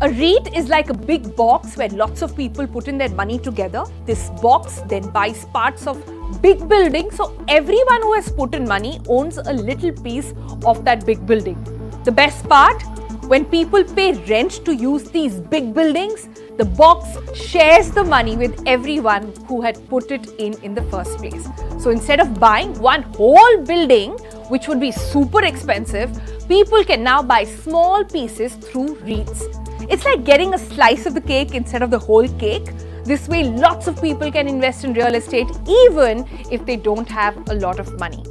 A REIT is like a big box where lots of people put in their money together. This box then buys parts of big buildings, so everyone who has put in money owns a little piece of that big building. The best part? When people pay rent to use these big buildings, the box shares the money with everyone who had put it in the first place. So instead of buying one whole building, which would be super expensive, people can now buy small pieces through REITs. It's like getting a slice of the cake instead of the whole cake. This way, lots of people can invest in real estate even if they don't have a lot of money.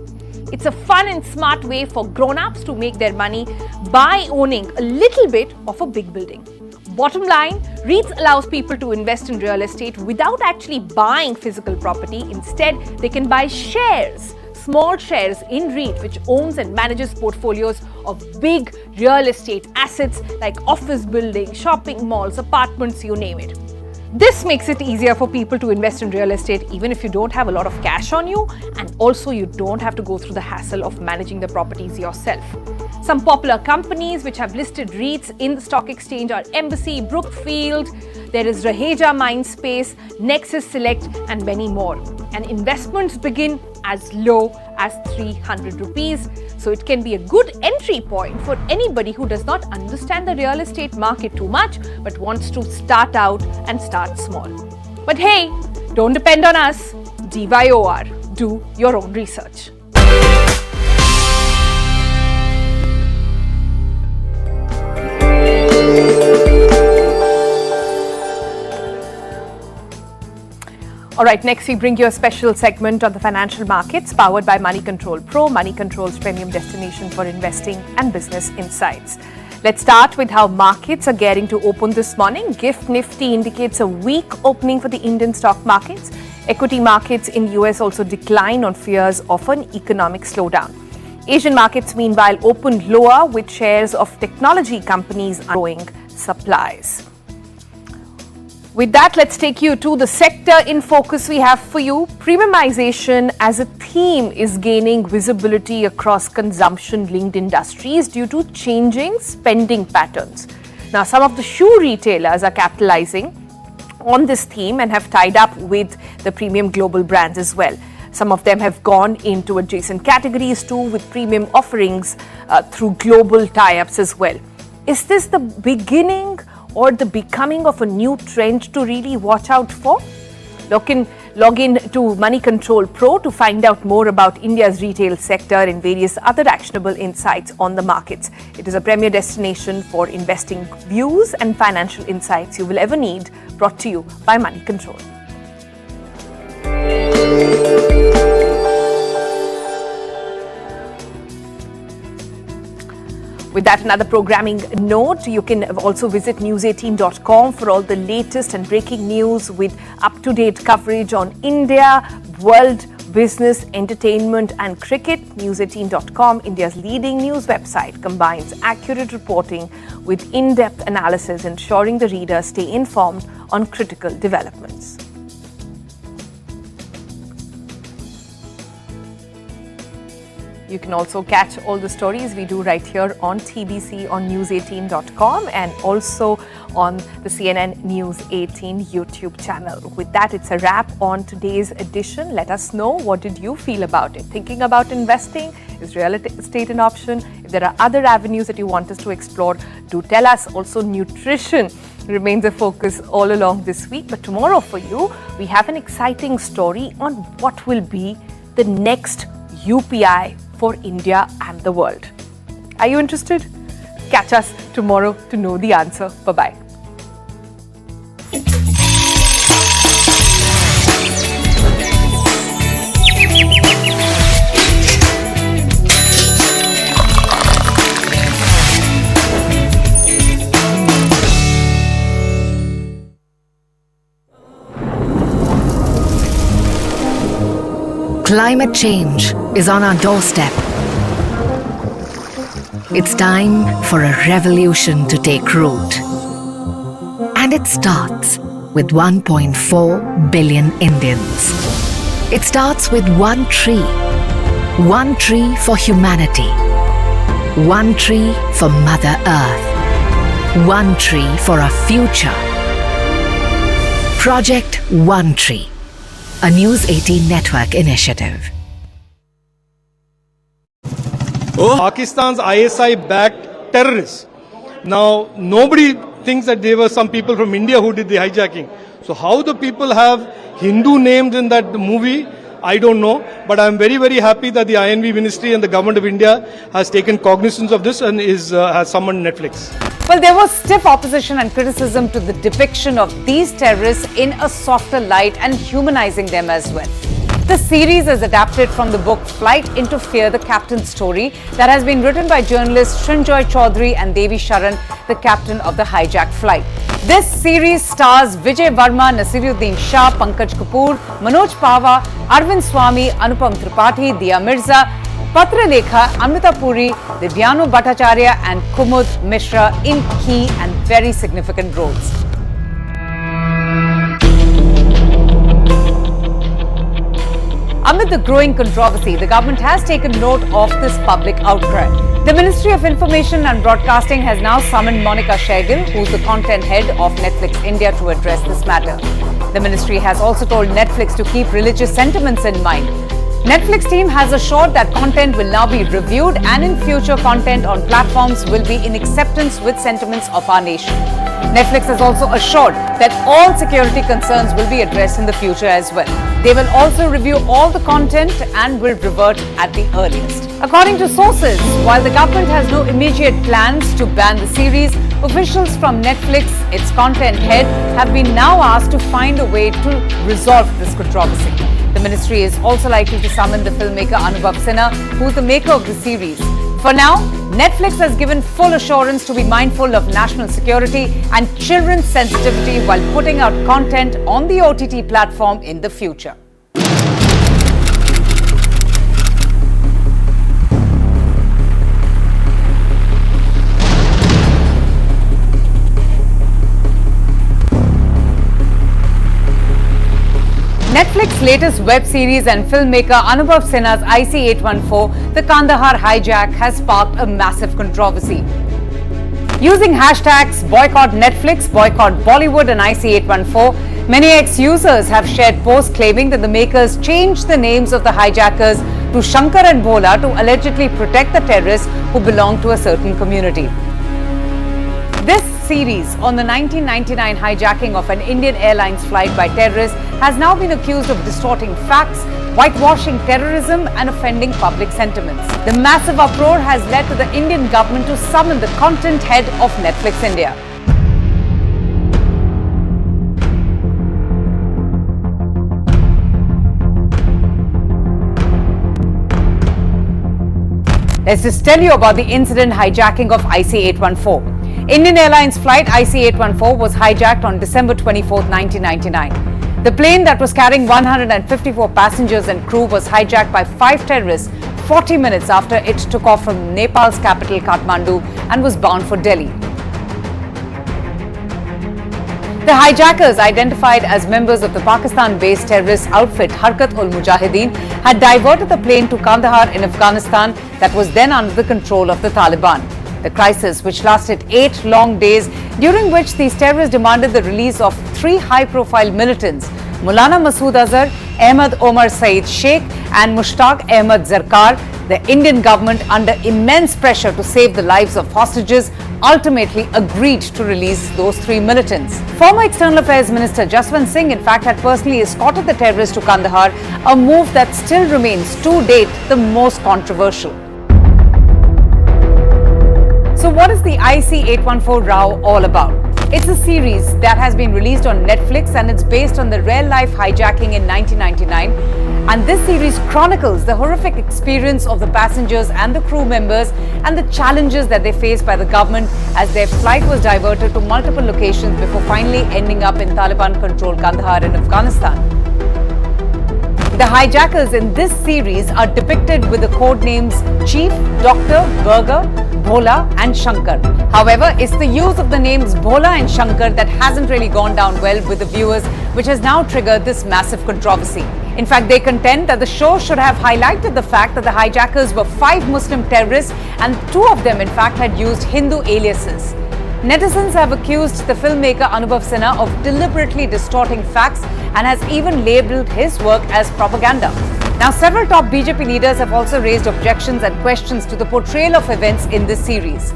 It's a fun and smart way for grown-ups to make their money by owning a little bit of a big building. Bottom line, REITs allows people to invest in real estate without actually buying physical property. Instead, they can buy shares, small shares in REIT, which owns and manages portfolios of big real estate assets like office buildings, shopping malls, apartments, you name it. This makes it easier for people to invest in real estate even if you don't have a lot of cash on you, and also you don't have to go through the hassle of managing the properties yourself. Some popular companies which have listed REITs in the stock exchange are Embassy, Brookfield, there is Raheja Mindspace, Nexus Select and many more. And investments begin as low as 300 rupees. So it can be a good entry point for anybody who does not understand the real estate market too much but wants to start out and start small. But hey, don't depend on us. DYOR, do your own research. All right, next we bring you a special segment on the financial markets powered by Money Control Pro, Money Control's premium destination for investing and business insights. Let's start with how markets are gearing to open this morning. GIFT Nifty indicates a weak opening for the Indian stock markets. Equity markets in US also decline on fears of an economic slowdown. Asian markets meanwhile opened lower with shares of technology companies growing supplies. With that, let's take you to the sector in focus we have for you. Premiumization as a theme is gaining visibility across consumption-linked industries due to changing spending patterns. Now, some of the shoe retailers are capitalizing on this theme and have tied up with the premium global brands as well. Some of them have gone into adjacent categories too with premium offerings through global tie-ups as well. Is this the beginning or the becoming of a new trend to really watch out for? Log in to Money Control Pro to find out more about India's retail sector and various other actionable insights on the markets. It is a premier destination for investing views and financial insights you will ever need, brought to you by Money Control. With that, another programming note, you can also visit news18.com for all the latest and breaking news with up-to-date coverage on India, world, business, entertainment and cricket. News18.com, India's leading news website, combines accurate reporting with in-depth analysis, ensuring the reader stay informed on critical developments. You can also catch all the stories we do right here on TBC on news18.com and also on the CNN News 18 YouTube channel. With that, it's a wrap on today's edition. Let us know, what did you feel about it? Thinking about investing? Is real estate an option? If there are other avenues that you want us to explore, do tell us. Also, nutrition remains a focus all along this week. But tomorrow for you, we have an exciting story on what will be the next UPI for India and the world. Are you interested? Catch us tomorrow to know the answer. Bye-bye. Climate change is on our doorstep. It's time for a revolution to take root. And it starts with 1.4 billion Indians. It starts with one tree. One tree for humanity. One tree for Mother Earth. One tree for our future. Project One Tree, a News 18 network initiative. Pakistan's ISI-backed terrorists. Now, nobody thinks that there were some people from India who did the hijacking. So how the people have Hindu names in that movie, I don't know. But I'm very, very happy that the INV Ministry and the Government of India has taken cognizance of this and has summoned Netflix. Well, there was stiff opposition and criticism to the depiction of these terrorists in a softer light and humanizing them as well. The series is adapted from the book Flight into Fear, the Captain's Story, that has been written by journalists Srinjoy Chaudhary and Devi Sharan, the captain of the hijacked flight. This series stars Vijay Verma, Nasiruddin Shah, Pankaj Kapoor, Manoj Pava, Arvind Swamy, Anupam Tripathi, Dia Mirza, Patralekha, Amrita Puri, Divyanu Bhattacharya and Kumud Mishra in key and very significant roles. Amid the growing controversy, the government has taken note of this public outcry. The Ministry of Information and Broadcasting has now summoned Monica Shergill, who is the content head of Netflix India, to address this matter. The ministry has also told Netflix to keep religious sentiments in mind. Netflix team has assured that content will now be reviewed and in future content on platforms will be in acceptance with sentiments of our nation. Netflix has also assured that all security concerns will be addressed in the future as well. They will also review all the content and will revert at the earliest. According to sources, while the government has no immediate plans to ban the series, officials from Netflix, its content head, have been now asked to find a way to resolve this controversy. The ministry is also likely to summon the filmmaker Anubhav Sinha, who is the maker of the series. For now, Netflix has given full assurance to be mindful of national security and children's sensitivity while putting out content on the OTT platform in the future. Netflix's latest web series and filmmaker Anubhav Sinha's IC814, The Kandahar Hijack, has sparked a massive controversy. Using hashtags boycott Netflix, boycott Bollywood and IC814, many ex-users have shared posts claiming that the makers changed the names of the hijackers to Shankar and Bhola to allegedly protect the terrorists who belong to a certain community. This series on the 1999 hijacking of an Indian Airlines flight by terrorists has now been accused of distorting facts, whitewashing terrorism and offending public sentiments. The massive uproar has led to the Indian government to summon the content head of Netflix India. Let's just tell you about the incident hijacking of IC814. Indian Airlines flight IC814 was hijacked on December 24, 1999. The plane that was carrying 154 passengers and crew was hijacked by 5 terrorists 40 minutes after it took off from Nepal's capital Kathmandu and was bound for Delhi. The hijackers, identified as members of the Pakistan-based terrorist outfit Harkat-ul-Mujahideen, had diverted the plane to Kandahar in Afghanistan that was then under the control of the Taliban. The crisis, which lasted 8 long days, during which these terrorists demanded the release of 3 high-profile militants, Maulana Masood Azhar, Ahmad Omar Saeed Sheikh and Mushtaq Ahmad Zarkar. The Indian government, under immense pressure to save the lives of hostages, ultimately agreed to release those 3 militants. Former External Affairs Minister Jaswant Singh, in fact, had personally escorted the terrorists to Kandahar, a move that still remains, to date, the most controversial. So what is the IC814 row all about? It's a series that has been released on Netflix and it's based on the real-life hijacking in 1999. And this series chronicles the horrific experience of the passengers and the crew members and the challenges that they faced by the government as their flight was diverted to multiple locations before finally ending up in Taliban-controlled Kandahar in Afghanistan. The hijackers in this series are depicted with the code names Chief, Doctor, Burger, Bhola and Shankar. However, it's the use of the names Bhola and Shankar that hasn't really gone down well with the viewers, which has now triggered this massive controversy. In fact, they contend that the show should have highlighted the fact that the hijackers were 5 Muslim terrorists and 2 of them in fact had used Hindu aliases. Netizens have accused the filmmaker Anubhav Sinha of deliberately distorting facts and has even labelled his work as propaganda. Now, several top BJP leaders have also raised objections and questions to the portrayal of events in this series.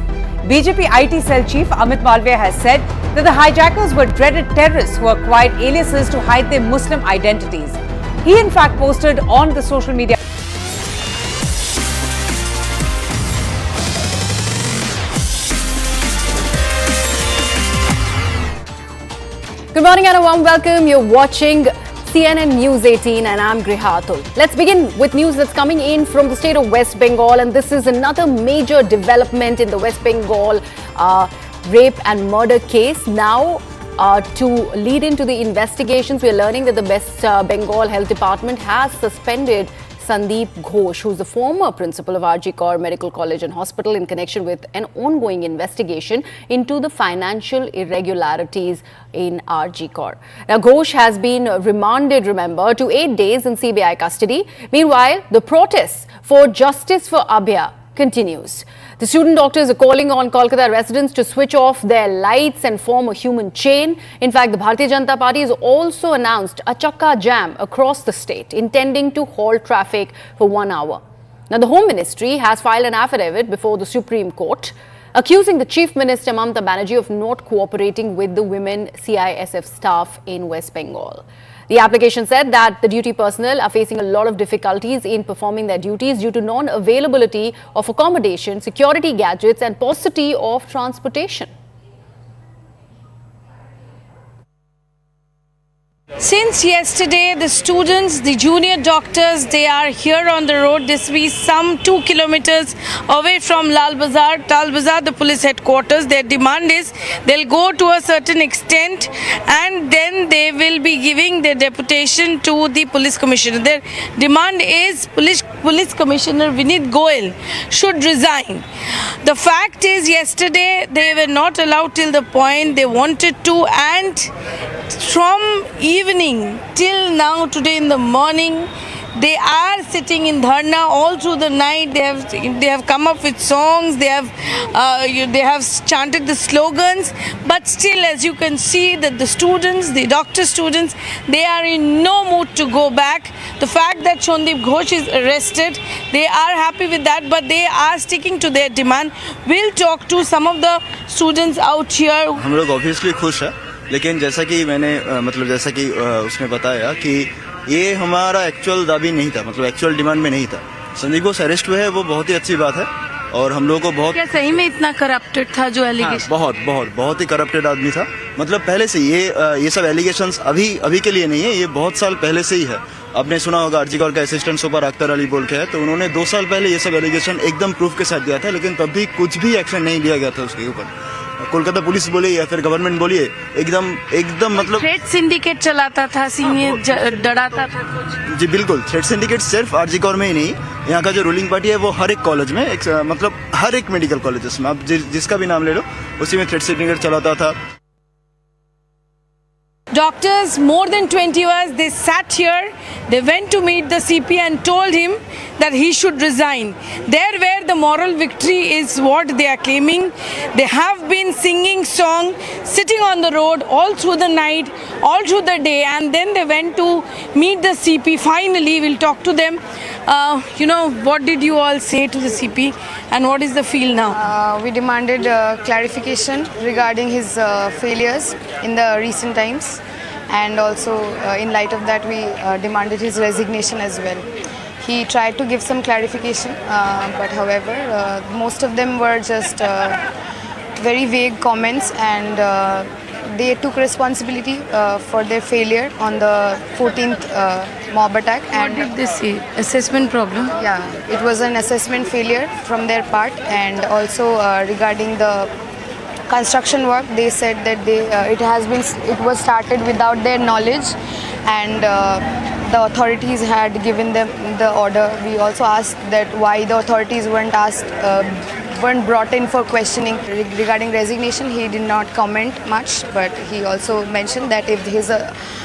BJP IT cell chief Amit Malviya has said that the hijackers were dreaded terrorists who acquired aliases to hide their Muslim identities. He in fact posted on the social media. Good morning and a warm welcome. You're watching CNN News 18 and I'm Griha Atul. Let's begin with news that's coming in from the state of West Bengal, and this is another major development in the West Bengal rape and murder case. Now, to lead into the investigations, we are learning that the West Bengal Health Department has suspended Sandeep Ghosh, who's the former principal of RG Kar Medical College and Hospital, in connection with an ongoing investigation into the financial irregularities in RG Kar. Now, Ghosh has been remanded, remember, to 8 days in CBI custody. Meanwhile, the protests for justice for Abhya continues. The student doctors are calling on Kolkata residents to switch off their lights and form a human chain. In fact, the Bharatiya Janata Party has also announced a chakka jam across the state, intending to halt traffic for 1 hour. Now, the Home Ministry has filed an affidavit before the Supreme Court, accusing the Chief Minister Mamata Banerjee of not cooperating with the women CISF staff in West Bengal. The application said that the duty personnel are facing a lot of difficulties in performing their duties due to non-availability of accommodation, security gadgets and paucity of transportation. Since yesterday, the students, the junior doctors, they are here on the road. This is some 2 kilometers away from Lal Bazaar, the police headquarters. Their demand is they'll go to a certain extent and then they will be giving their deputation to the police commissioner. Their demand is police commissioner Vinit Goyal should resign. The fact is, yesterday they were not allowed till the point they wanted to, and from evening till now, today in the morning, they are sitting in dharna all through the night. They have come up with songs. They have chanted the slogans. But still, as you can see, that the students, the doctor students, they are in no mood to go back. The fact that Sandeep Ghosh is arrested, they are happy with that, but they are sticking to their demand. We'll talk to some of the students out here. हम लोग obviously खुश है, लेकिन जैसा कि मैंने जैसा कि उसने बताया कि ये हमारा एक्चुअल दाबी नहीं था, मतलब एक्चुअल डिमांड में नहीं था। संदीप घोष अरेस्ट हुए हैं, वो बहुत ही अच्छी बात है और हम लोगों को बहुत, क्या सही में इतना करप्टेड था जो एलिगेशन? बहुत ही करप्टेड आदमी था। मतलब पहले से ये सब एलिगेशंस अभी के लिए नहीं है, ये बहुत साल पहले से ही है। आपने सुना होगा आरजी कॉर का असिस्टेंट सुपर अख्तर अली बोल के है, तो उन्होंने 2 साल पहले ये सब एलिगेशन एकदम प्रूफ के साथ दिया था, लेकिन तब भी कुछ भी एक्शन नहीं लिया गया था उसके ऊपर। कोलकाता पुलिस बोले या फिर गवर्नमेंट बोलिए, एकदम मतलब थ्रेट सिंडिकेट चलाता था, सीनियर डराता था कुछ। जी बिल्कुल, थ्रेट सिंडिकेट सिर्फ आरजी कॉर में ही नहीं, यहाँ का जो रूलिंग पार्टी है वो हर एक कॉलेज में, मतलब हर एक मेडिकल कॉलेजेस में, आप जिसका भी नाम ले लो, उसी में थ्रेट सिंडिकेट चलाता था। Doctors, more than 20 hours, they sat here, they went to meet the CP and told him that he should resign. There where the moral victory is what they are claiming. They have been singing song, sitting on the road all through the night, all through the day, and then they went to meet the CP. Finally, we'll talk to them. What did you all say to the CP and what is the feel now? We demanded clarification regarding his failures in the recent times, and also in light of that we demanded his resignation as well. He tried to give some clarification, but however most of them were just very vague comments, and they took responsibility for their failure on the 14th mob attack. And what did they say? Assessment problem? Yeah, it was an assessment failure from their part, and also regarding the construction work, they said that it was started without their knowledge, and the authorities had given them the order. We also asked that why the authorities weren't brought in for questioning regarding resignation. He did not comment much, but he also mentioned that if his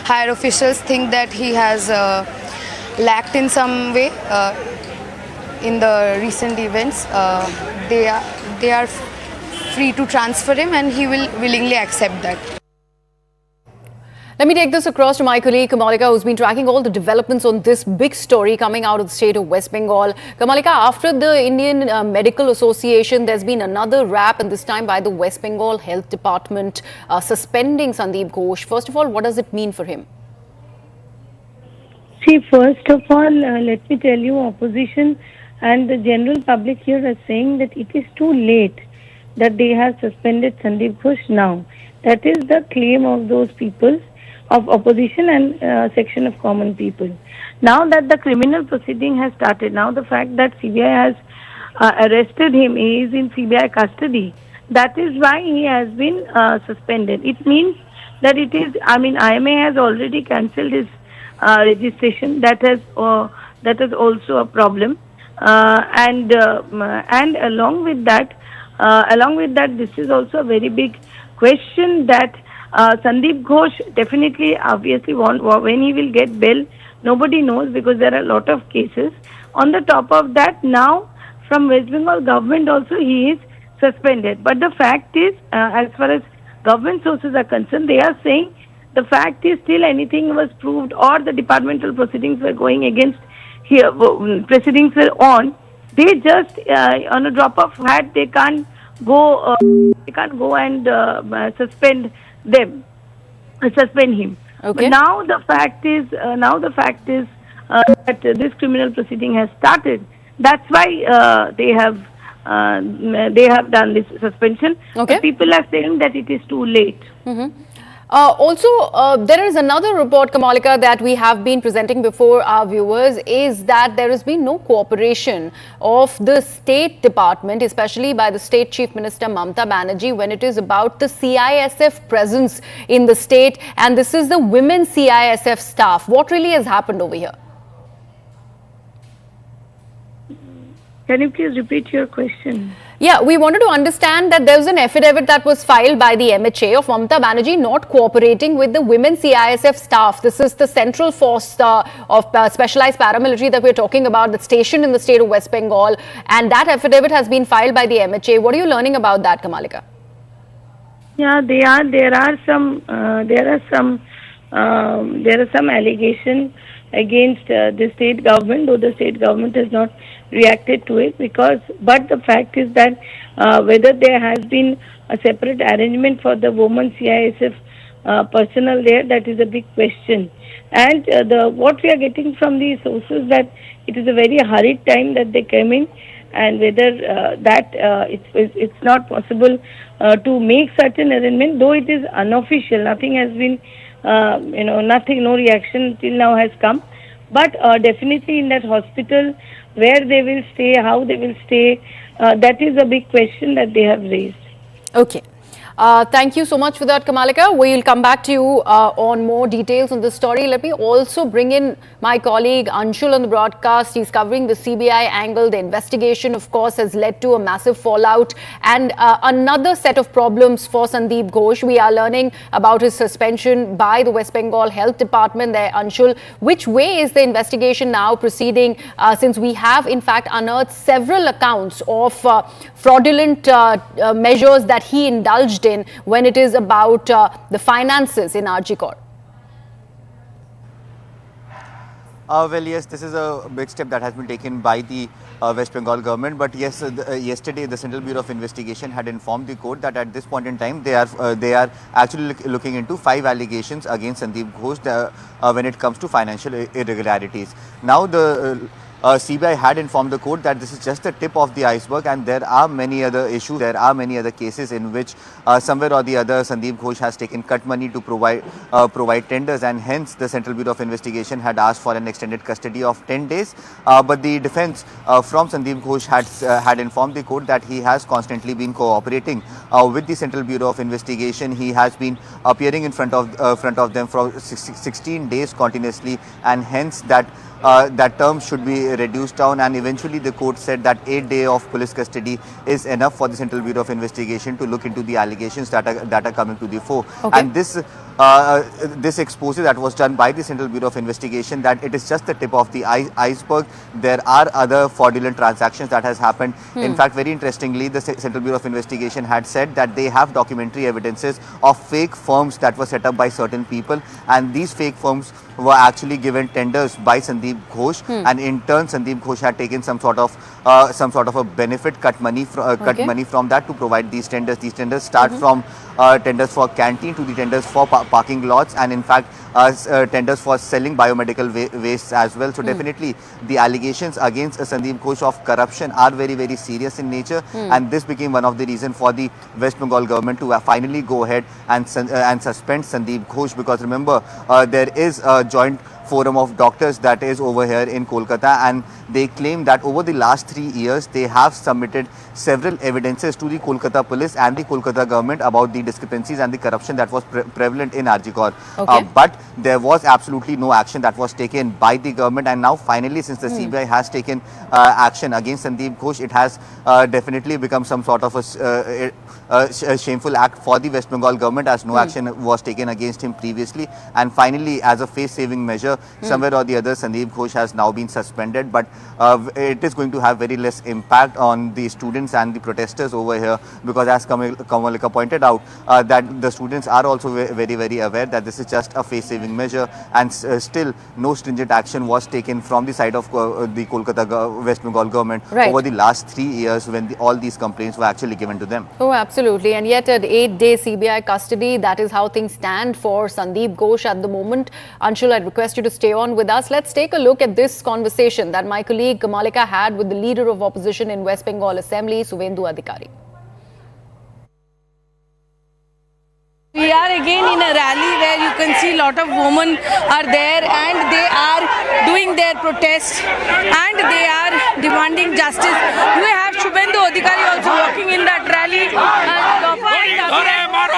higher officials think that he has lacked in some way in the recent events, they are free to transfer him, and he will willingly accept that. Let me take this across to my colleague Kamalika, who's been tracking all the developments on this big story coming out of the state of West Bengal. Kamalika, after the Indian Medical Association, there's been another rap, and this time by the West Bengal Health Department, suspending Sandeep Ghosh. First of all, what does it mean for him? See, first of all, let me tell you, opposition and the general public here are saying that it is too late that they have suspended Sandeep Ghosh now. That is the claim of those people of opposition and section of common people. Now that the criminal proceeding has started, now the fact that CBI has arrested him, he is in CBI custody, that is why he has been suspended. It means that it is, IMA has already cancelled his registration. That is also a problem. And along with that, this is also a very big question that Sandeep Ghosh definitely, obviously, when he will get bail, nobody knows, because there are a lot of cases. On the top of that, now from West Bengal government also he is suspended. But the fact is, as far as government sources are concerned, they are saying the fact is still anything was proved or the departmental proceedings were going against here, proceedings were on. They just on a drop of hat they can't go and suspend him. Okay. But now the fact is that this criminal proceeding has started. That's why they have done this suspension. Okay. But people are saying that it is too late. Also, there is another report, Kamalika, that we have been presenting before our viewers, is that there has been no cooperation of the State Department, especially by the State Chief Minister Mamata Banerjee, when it is about the CISF presence in the state, and this is the women CISF staff. What really has happened over here? Can you please repeat your question? Yeah, we wanted to understand that there was an affidavit that was filed by the MHA of Mamata Banerjee not cooperating with the women CISF staff. This is the central force of specialized paramilitary that we're talking about, that's stationed in the state of West Bengal, and that affidavit has been filed by the MHA. What are you learning about that, Kamalika? Yeah, there are some allegations against the state government, though the state government has not reacted to it, but the fact is that whether there has been a separate arrangement for the women CISF personnel there, that is a big question. And what we are getting from the sources that it is a very hurried time that they came in, and whether it's not possible to make such an arrangement, though it is unofficial. Nothing has been, no reaction till now has come. But definitely in that hospital, where they will stay, how they will stay, that is a big question that they have raised. Okay. Thank you so much for that, Kamalika. We will come back to you on more details on this story. Let me also bring in my colleague Anshul on the broadcast. He's covering the CBI angle. The investigation, of course, has led to a massive fallout and another set of problems for Sandeep Ghosh. We are learning about his suspension by the West Bengal Health Department there. Anshul, which way is the investigation now proceeding, since we have in fact unearthed several accounts of fraudulent measures that he indulged in when it is about the finances in RG Kar? Well, yes, this is a big step that has been taken by the West Bengal government. But yes, yesterday the Central Bureau of Investigation had informed the court that at this point in time they are actually looking into 5 allegations against Sandeep Ghosh when it comes to financial irregularities. Now CBI had informed the court that this is just the tip of the iceberg and there are many other issues, there are many other cases in which somewhere or the other Sandeep Ghosh has taken cut money to provide tenders, and hence the Central Bureau of Investigation had asked for an extended custody of 10 days. But the defense from Sandeep Ghosh had informed the court that he has constantly been cooperating with the Central Bureau of Investigation. He has been appearing in front of them for 16 days continuously, and hence that term should be reduced down, and eventually the court said that 8 days of police custody is enough for the Central Bureau of Investigation to look into the allegations that are coming to the fore. Okay. And this expose that was done by the Central Bureau of Investigation, that it is just the tip of the iceberg. There are other fraudulent transactions that has happened. In fact, very interestingly, the Central Bureau of Investigation had said that they have documentary evidences of fake firms that were set up by certain people, and these fake firms were actually given tenders by Sandeep Ghosh, and in turn Sandeep Ghosh had taken some sort of a benefit, cut money from that to provide these tenders. These tenders start from tenders for canteen to the tenders for parking lots, and in fact tenders for selling biomedical waste as well. So definitely the allegations against Sandeep Ghosh of corruption are very, very serious in nature, and this became one of the reasons for the West Bengal government to finally go ahead and suspend Sandeep Ghosh, because remember there is a joint forum of doctors that is over here in Kolkata, and they claim that over the last 3 years they have submitted several evidences to the Kolkata police and the Kolkata government about the discrepancies and the corruption that was prevalent in RG Kar. Okay. But there was absolutely no action that was taken by the government, and now finally, since the CBI has taken action against Sandeep Ghosh, it has definitely become some sort of a shameful act for the West Bengal government, as no action was taken against him previously. And finally, as a face-saving measure, somewhere or the other, Sandeep Ghosh has now been suspended, but it is going to have very less impact on the students and the protesters over here, because as Kamalika pointed out, that the students are also very, very aware that this is just a face-saving measure, and still no stringent action was taken from the side of the Kolkata West Bengal government over the last 3 years when all these complaints were actually given to them. Oh, absolutely. And yet at 8-day CBI custody, that is how things stand for Sandeep Ghosh at the moment. Anshul, I'd request you to stay on with us. Let's take a look at this conversation that my colleague Kamalika had with the leader of opposition in West Bengal Assembly, Suvendu Adhikari. We are again in a rally where you can see a lot of women are there and they are doing their protest and they are demanding justice. We have Suvendu Adhikari also walking in that rally.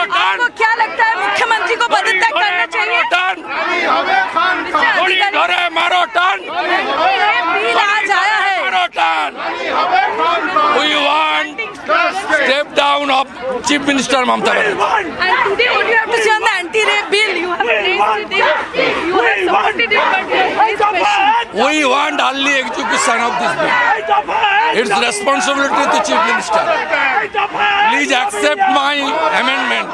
आपको क्या लगता है मुख्यमंत्री को पदत्याग करना चाहिए? Bill आज आया है. We want step down of Chief Minister Mamata Banerjee. And today what you have to say on the anti-rape bill? You have raised it, you have supported it, but this question. We want early execution of this bill. It's responsibility to Chief Minister. Please accept my amendment.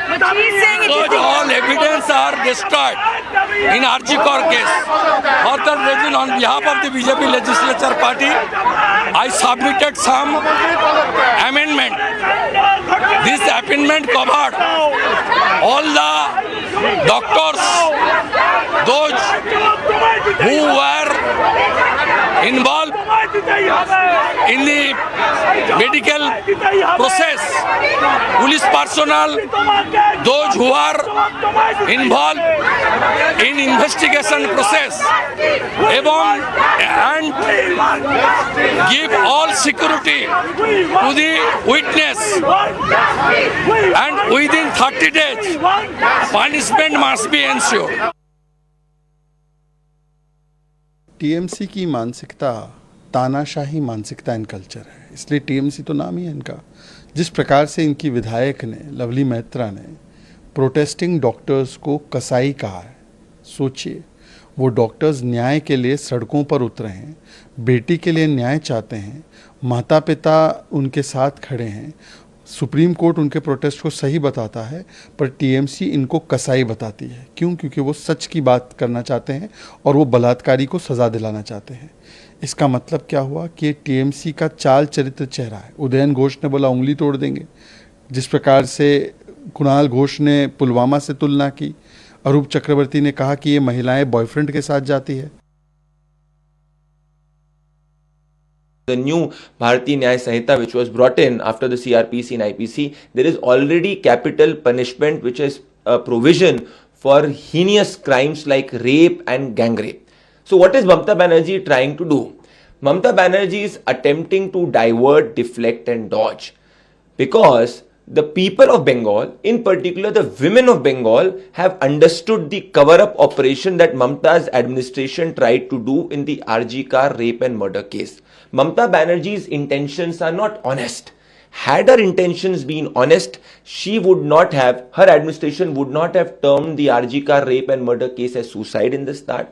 But he is saying Because all evidence are destroyed in RG Kar case. For that reason, on behalf of the BJP legislature party, I submitted some amendment. This amendment covered all the doctors, those who were involved in the medical process, police personnel, those who are involved in investigation process, and give all security to the witness, and within 30 days punishment must be ensured. TMC की मानसिकता तानाशाही मानसिकता and culture है, इसलिए TMC तो नाम ही है इनका। जिस प्रकार से इनकी विधायक ने, लवली मैत्रा ने, प्रोटेस्टिंग डॉक्टर्स को कसाई कहा है, सोचिए, वो डॉक्टर्स न्याय के लिए सड़कों पर उतरे हैं, बेटी के लिए न्याय चाहते हैं, माता पिता उनके साथ खड़े हैं, सुप्रीम कोर्ट उनके प्रोटेस्ट को सही बताता है, पर टीएमसी इनको कसाई बताती है। क्यों? क्योंकि वो सच की बात करना चाहते हैं और वो बलात्कारी को सज़ा दिलाना चाहते हैं। इसका मतलब क्या हुआ कि टीएमसी का चाल चरित्र चेहरा है। उदयन घोष ने बोला उंगली तोड़ देंगे, जिस प्रकार से कुणाल घोष ने पुलवामा से तुलना की, अरूप चक्रवर्ती ने कहा कि ये महिलाएं बॉयफ्रेंड के साथ जाती है। The new Bharati Nyaya Sanhita, which was brought in after the CRPC and IPC, there is already capital punishment, which is a provision for heinous crimes like rape and gang rape. So what is Mamata Banerjee trying to do? Mamata Banerjee is attempting to divert, deflect and dodge, because the people of Bengal, in particular the women of Bengal, have understood the cover-up operation that Mamata's administration tried to do in the RG Kar rape and murder case. Mamata Banerjee's intentions are not honest. Had her intentions been honest, her administration would not have termed the RG Kar rape and murder case as suicide in the start.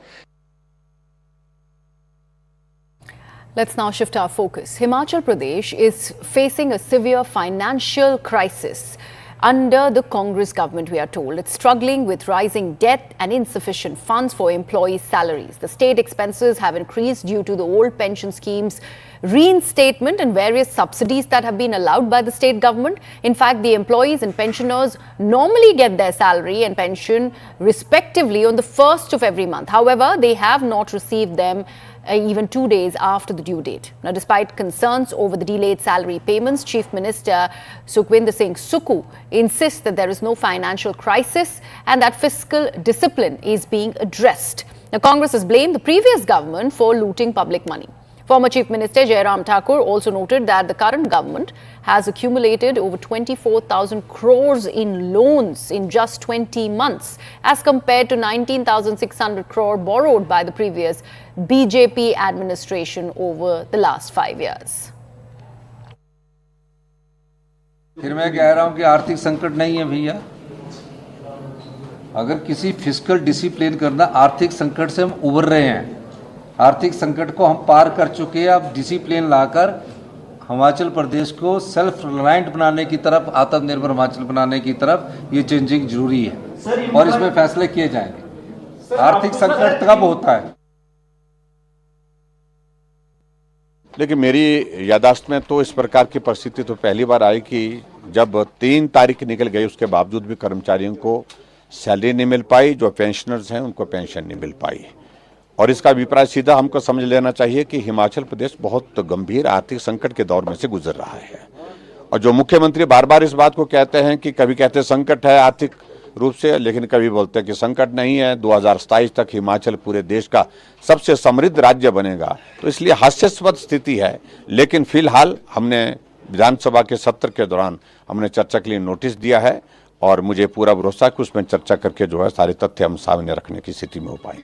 Let's now shift our focus. Himachal Pradesh is facing a severe financial crisis under the Congress government, we are told. It's struggling with rising debt and insufficient funds for employees' salaries. The state expenses have increased due to the old pension scheme's reinstatement and various subsidies that have been allowed by the state government. In fact, the employees and pensioners normally get their salary and pension respectively on the 1st of every month. However, they have not received them even 2 days after the due date. Now, despite concerns over the delayed salary payments, Chief Minister Sukhwinder Singh Sukhu insists that there is no financial crisis and that fiscal discipline is being addressed. Now, Congress has blamed the previous government for looting public money. Former Chief Minister Jairam Thakur also noted that the current government has accumulated over 24,000 crores in loans in just 20 months as compared to 19,600 crore borrowed by the previous BJP administration over the last 5 years. फिर मैं कह रहा हूं कि आर्थिक संकट नहीं है भैया। अगर किसी फिस्कल डिसिप्लिन करना, आर्थिक संकट से हम उबर रहे हैं, आर्थिक संकट को हम पार कर चुके हैं। अब डिसिप्लिन लाकर हिमाचल प्रदेश को सेल्फ रिलायंट बनाने की तरफ, आत्मनिर्भर हिमाचल बनाने की तरफ ये चेंजिंग जरूरी है और इसमें फैसले किए जाएंगे। आर्थिक संकट कब होता है? लेकिन मेरी यादाश्त में तो इस प्रकार की परिस्थिति तो पहली बार आई कि जब 3 तारीख निकल गई, उसके बावजूद भी कर्मचारियों को सैलरी नहीं मिल पाई, जो पेंशनर्स हैं उनको पेंशन नहीं मिल पाई। और इसका अभिप्राय सीधा हमको समझ लेना चाहिए कि हिमाचल प्रदेश बहुत गंभीर आर्थिक संकट के दौर में से गुजर रहा है। और जो मुख्यमंत्री बार बार इस बात को कहते हैं कि कभी कहते हैं संकट है आर्थिक रूप से, लेकिन कभी बोलते हैं कि संकट नहीं है, 2027 तक हिमाचल पूरे देश का सबसे समृद्ध राज्य बनेगा। तो इसलिए हास्यास्पद स्थिति है। लेकिन फिलहाल हमने विधानसभा के सत्र के दौरान हमने चर्चा के लिए नोटिस दिया है और मुझे पूरा भरोसा है कि उसमें चर्चा करके जो है सारे तथ्य हम सामने रखने की स्थिति में हो पाए।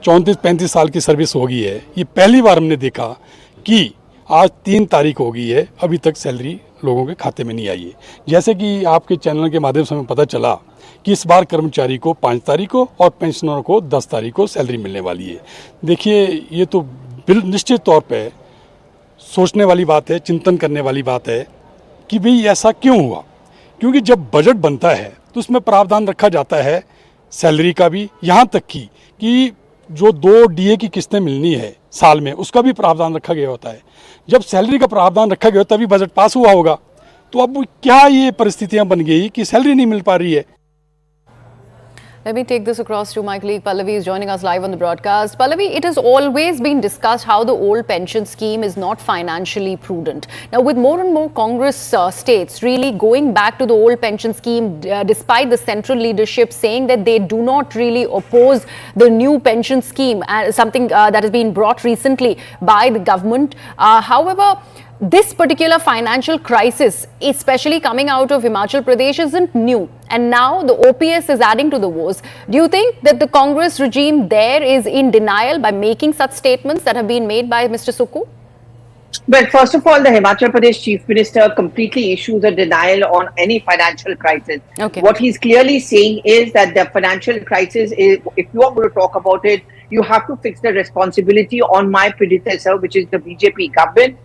34-35 साल की सर्विस हो गई है, ये पहली बार हमने देखा कि आज 3 तारीख हो गई है, अभी तक सैलरी लोगों के खाते में नहीं आई है। जैसे कि आपके चैनल के माध्यम से हमें पता चला कि इस बार कर्मचारी को 5 तारीख को और पेंशनरों को 10 तारीख को सैलरी मिलने वाली है। देखिए, ये तो निश्चित तौर पे सोचने वाली बात है, चिंतन करने वाली बात है कि भाई ऐसा क्यों हुआ। क्योंकि जब बजट बनता है तो उसमें प्रावधान रखा जाता है सैलरी का भी, यहाँ तक कि जो 2 डीए की किस्तें मिलनी है साल में, उसका भी प्रावधान रखा गया होता है। जब सैलरी का प्रावधान रखा गया तभी बजट पास हुआ होगा। तो अब क्या ये परिस्थितियां बन गई कि सैलरी नहीं मिल पा रही है। Let me take this across to my colleague Pallavi, is joining us live on the broadcast. Pallavi, it has always been discussed how the old pension scheme is not financially prudent. Now, with more and more Congress states really going back to the old pension scheme, despite the central leadership saying that they do not really oppose the new pension scheme, something that has been brought recently by the government. However, this particular financial crisis, especially coming out of Himachal Pradesh, isn't new. And now the OPS is adding to the woes. Do you think that the Congress regime there is in denial by making such statements that have been made by Mr. Sukhu? Well, first of all, the Himachal Pradesh Chief Minister completely issues a denial on any financial crisis. Okay. What he's clearly saying is that the financial crisis is, if you are going to talk about it, you have to fix the responsibility on my predecessor, which is the BJP government.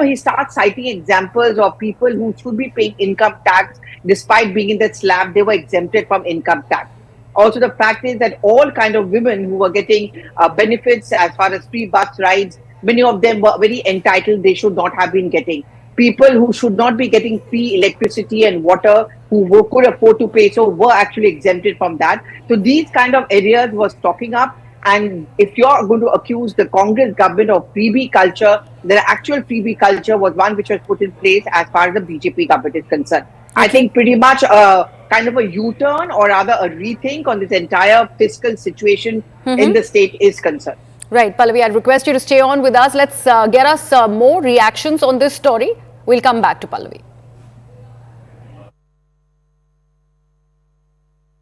He starts citing examples of people who should be paying income tax, despite being in that slab, they were exempted from income tax. Also, the fact is that all kind of women who were getting benefits as far as free bus rides, many of them were very entitled, they should not have been getting. People who should not be getting free electricity and water, could afford to pay, so were actually exempted from that. So these kind of areas was stocking up. And if you're going to accuse the Congress government of freebie culture, the actual freebie culture was one which was put in place as far as the BJP government is concerned. I think pretty much a kind of a U-turn or rather a rethink on this entire fiscal situation in the state is concerned. Right, Pallavi, I'd request you to stay on with us. Let's get us more reactions on this story. We'll come back to Pallavi.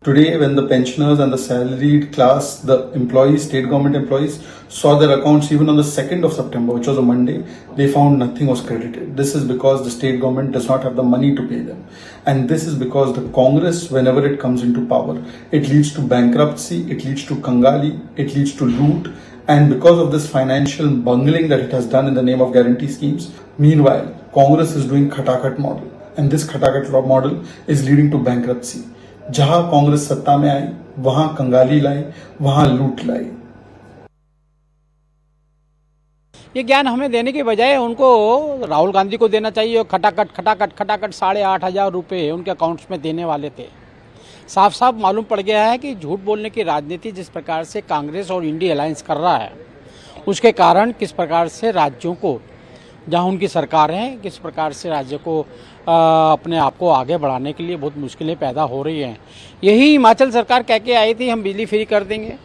Today, when the pensioners and the salaried class, the employees, state government employees, saw their accounts even on the 2nd of September, which was a Monday, they found nothing was credited. This is because the state government does not have the money to pay them. And this is because the Congress, whenever it comes into power, it leads to bankruptcy, it leads to Kangali, it leads to loot. And because of this financial bungling that it has done in the name of guarantee schemes, meanwhile, Congress is doing Khatakat model. And this Khatakat model is leading to bankruptcy. जहां कांग्रेस सत्ता में आई वहां कंगाली लाई, वहां लूट लाई। ये ज्ञान हमें देने के बजाय उनको राहुल गांधी को देना चाहिए और खटाखट 8,500 रुपए उनके अकाउंट्स में देने वाले थे। साफ साफ मालूम पड़ गया है कि झूठ बोलने की राजनीति जिस प्रकार से कांग्रेस और इंडी अलायंस कर रहा है, उसके कारण किस प्रकार से राज्यों को, जहां उनकी सरकार है, किस प्रकार से राज्य को अपने आप को आगे बढ़ाने के लिए बहुत मुश्किलें पैदा हो रही हैं। यही हिमाचल सरकार कह के आई थी हम बिजली फ्री कर देंगे,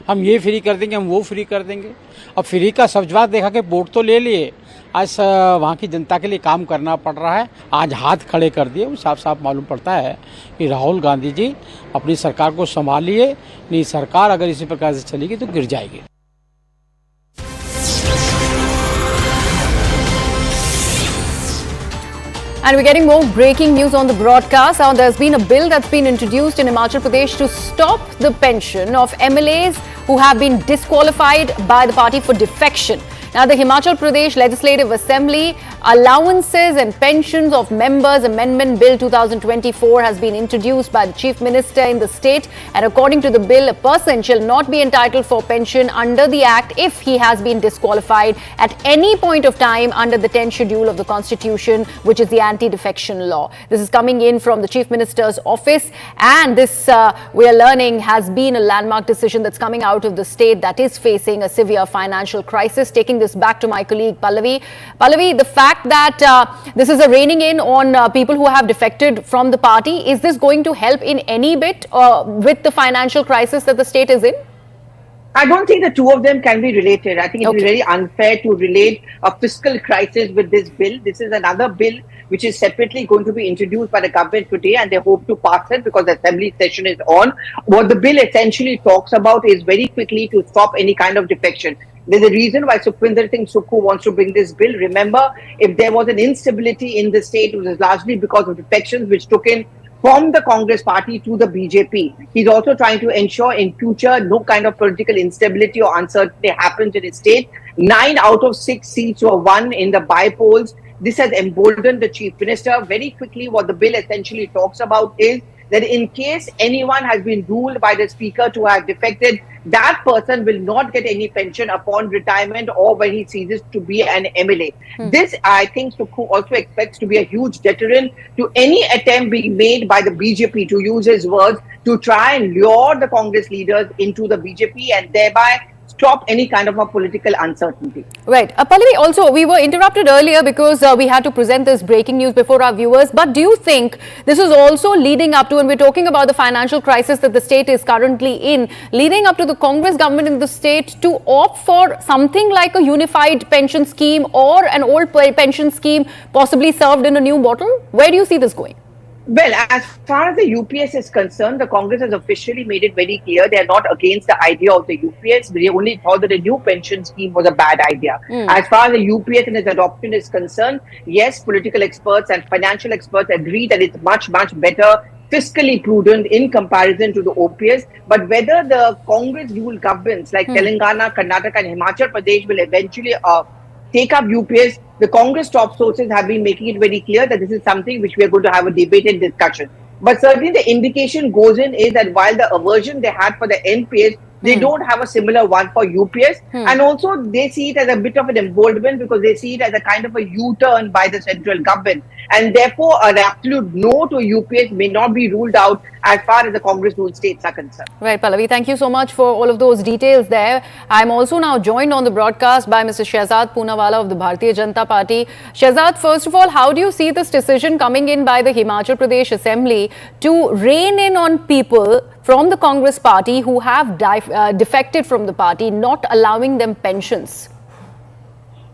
हम ये फ्री कर देंगे, हम वो फ्री कर देंगे। अब फ्री का सब जवाब देखा कि वोट तो ले लिए, आज वहाँ की जनता के लिए काम करना पड़ रहा है। आज हाथ खड़े कर दिए, साफ साफ मालूम पड़ता है कि राहुल गांधी जी अपनी सरकार को संभालिए, नहीं सरकार अगर इसी प्रकार से चलेगी तो गिर जाएगी। And we're getting more breaking news on the broadcast. Now, there's been a bill that's been introduced in Himachal Pradesh to stop the pension of MLAs who have been disqualified by the party for defection. Now, the Himachal Pradesh Legislative Assembly Allowances and Pensions of Members Amendment Bill 2024 has been introduced by the Chief Minister in the state, and according to the bill, a person shall not be entitled for pension under the Act if he has been disqualified at any point of time under the 10th schedule of the Constitution, which is the anti-defection law. This is coming in from the Chief Minister's office, and this, we are learning, has been a landmark decision that's coming out of the state that is facing a severe financial crisis. Taking this back to my colleague Pallavi. Pallavi, the fact that this is a reining in on people who have defected from the party, is this going to help in any bit with the financial crisis that the state is in? I don't think the two of them can be related. I think it would be very unfair to relate a fiscal crisis with this bill. This is another bill which is separately going to be introduced by the government today, and they hope to pass it because the assembly session is on. What the bill essentially talks about is very quickly to stop any kind of defection. There's a reason why Sukhwinder Singh Sukhu wants to bring this bill. Remember, if there was an instability in the state, it was largely because of defections which took in from the Congress party to the BJP. He's also trying to ensure in future no kind of political instability or uncertainty happens in his state. 9 out of 6 seats were won in the by-polls. This has emboldened the Chief Minister. Very quickly, what the bill essentially talks about is that in case anyone has been ruled by the Speaker to have defected, that person will not get any pension upon retirement or when he ceases to be an MLA. This, I think, Sukhu also expects to be a huge deterrent to any attempt being made by the BJP, to use his words, to try and lure the Congress leaders into the BJP and thereby stop any kind of a political uncertainty. Right. Pallavi, also, we were interrupted earlier because we had to present this breaking news before our viewers. But do you think this is also leading up to, and we're talking about the financial crisis that the state is currently in, leading up to the Congress government in the state to opt for something like a unified pension scheme or an old pension scheme possibly served in a new bottle? Where do you see this going? Well, as far as the UPS is concerned, the Congress has officially made it very clear they are not against the idea of the UPS. They only thought that a new pension scheme was a bad idea. As far as the UPS and its adoption is concerned, yes, political experts and financial experts agree that it's much, much better, fiscally prudent in comparison to the OPS. But whether the Congress-ruled governments like Telangana, Karnataka and Himachal Pradesh will eventually take up UPS, the Congress top sources have been making it very clear that this is something which we are going to have a debate and discussion. But certainly the indication goes in is that while the aversion they had for the NPS They don't have a similar one for UPS. And also they see it as a bit of an emboldenment because they see it as a kind of a U-turn by the central government. And therefore, an absolute no to UPS may not be ruled out as far as the Congress-ruled states are concerned. Right, Pallavi, thank you so much for all of those details there. I'm also now joined on the broadcast by Mr. Shehzad Poonawala of the Bharatiya Janata Party. Shehzad, first of all, how do you see this decision coming in by the Himachal Pradesh Assembly to rein in on people from the Congress party who have defected from the party, not allowing them pensions?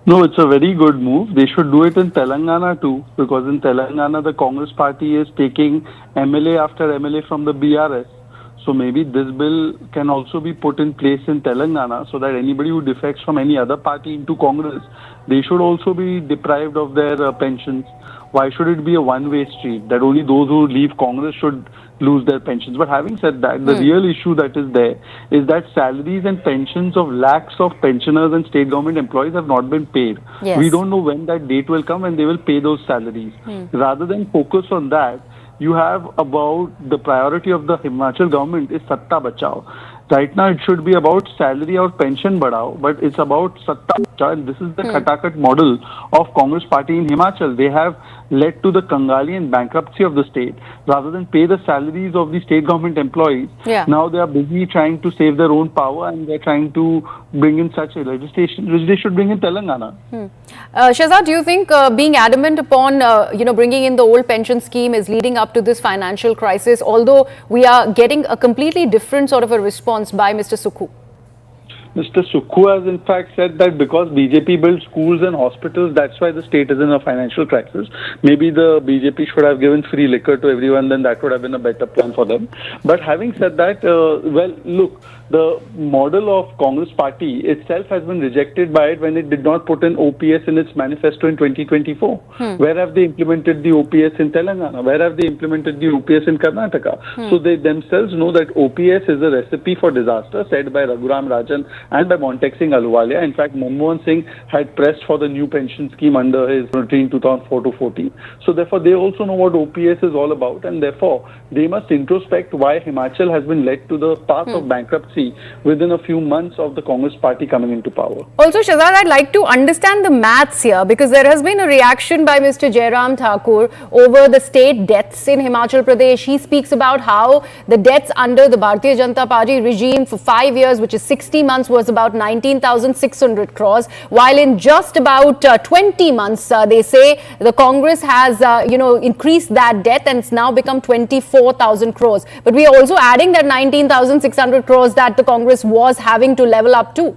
No, it's a very good move. They should do it in Telangana too, because in Telangana the Congress party is taking MLA after MLA from the BRS. So maybe this bill can also be put in place in Telangana so that anybody who defects from any other party into Congress, they should also be deprived of their pensions. Why should it be a one-way street that only those who leave Congress should lose their pensions? But having said that, the real issue that is there is that salaries and pensions of lakhs of pensioners and state government employees have not been paid. Yes. We don't know when that date will come when they will pay those salaries. Rather than focus on that, you have about the priority of the Himachal government is Satta Bachao. Right now, it should be about salary or pension badao, but it's about Satta Bachao, and this is the Khatakat model of Congress party in Himachal. They have led to the Kangali and bankruptcy of the state. Rather than pay the salaries of the state government employees, now they are busy trying to save their own power, and they're trying to bring in such a legislation, which they should bring in Telangana. Shehzad, do you think being adamant upon bringing in the old pension scheme is leading up to this financial crisis, although we are getting a completely different sort of a response by Mr. Sukhu? Mr. Sukhu has in fact said that because BJP built schools and hospitals, that's why the state is in a financial crisis. Maybe the BJP should have given free liquor to everyone, then that would have been a better plan for them. But having said that, well, look, the model of Congress party itself has been rejected by it when it did not put in OPS in its manifesto in 2024. Where have they implemented the OPS in Telangana? Where have they implemented the OPS in Karnataka? So they themselves know that OPS is a recipe for disaster said by Raghuram Rajan and by Montek Singh Ahluwalia. In fact, Manmohan Singh had pressed for the new pension scheme under his routine 2004 to 14. So therefore, they also know what OPS is all about, and therefore, they must introspect why Himachal has been led to the path of bankruptcy within a few months of the Congress party coming into power. Also, Shehzad, I'd like to understand the maths here, because there has been a reaction by Mr. Jairam Thakur over the state deaths in Himachal Pradesh. He speaks about how the deaths under the Bharatiya Janata Party regime for 5 years, which is 60 months, was about 19,600 crores, while in just about 20 months, they say the Congress has, increased that debt and it's now become 24,000 crores. But we are also adding that 19,600 crores that the Congress was having to level up to.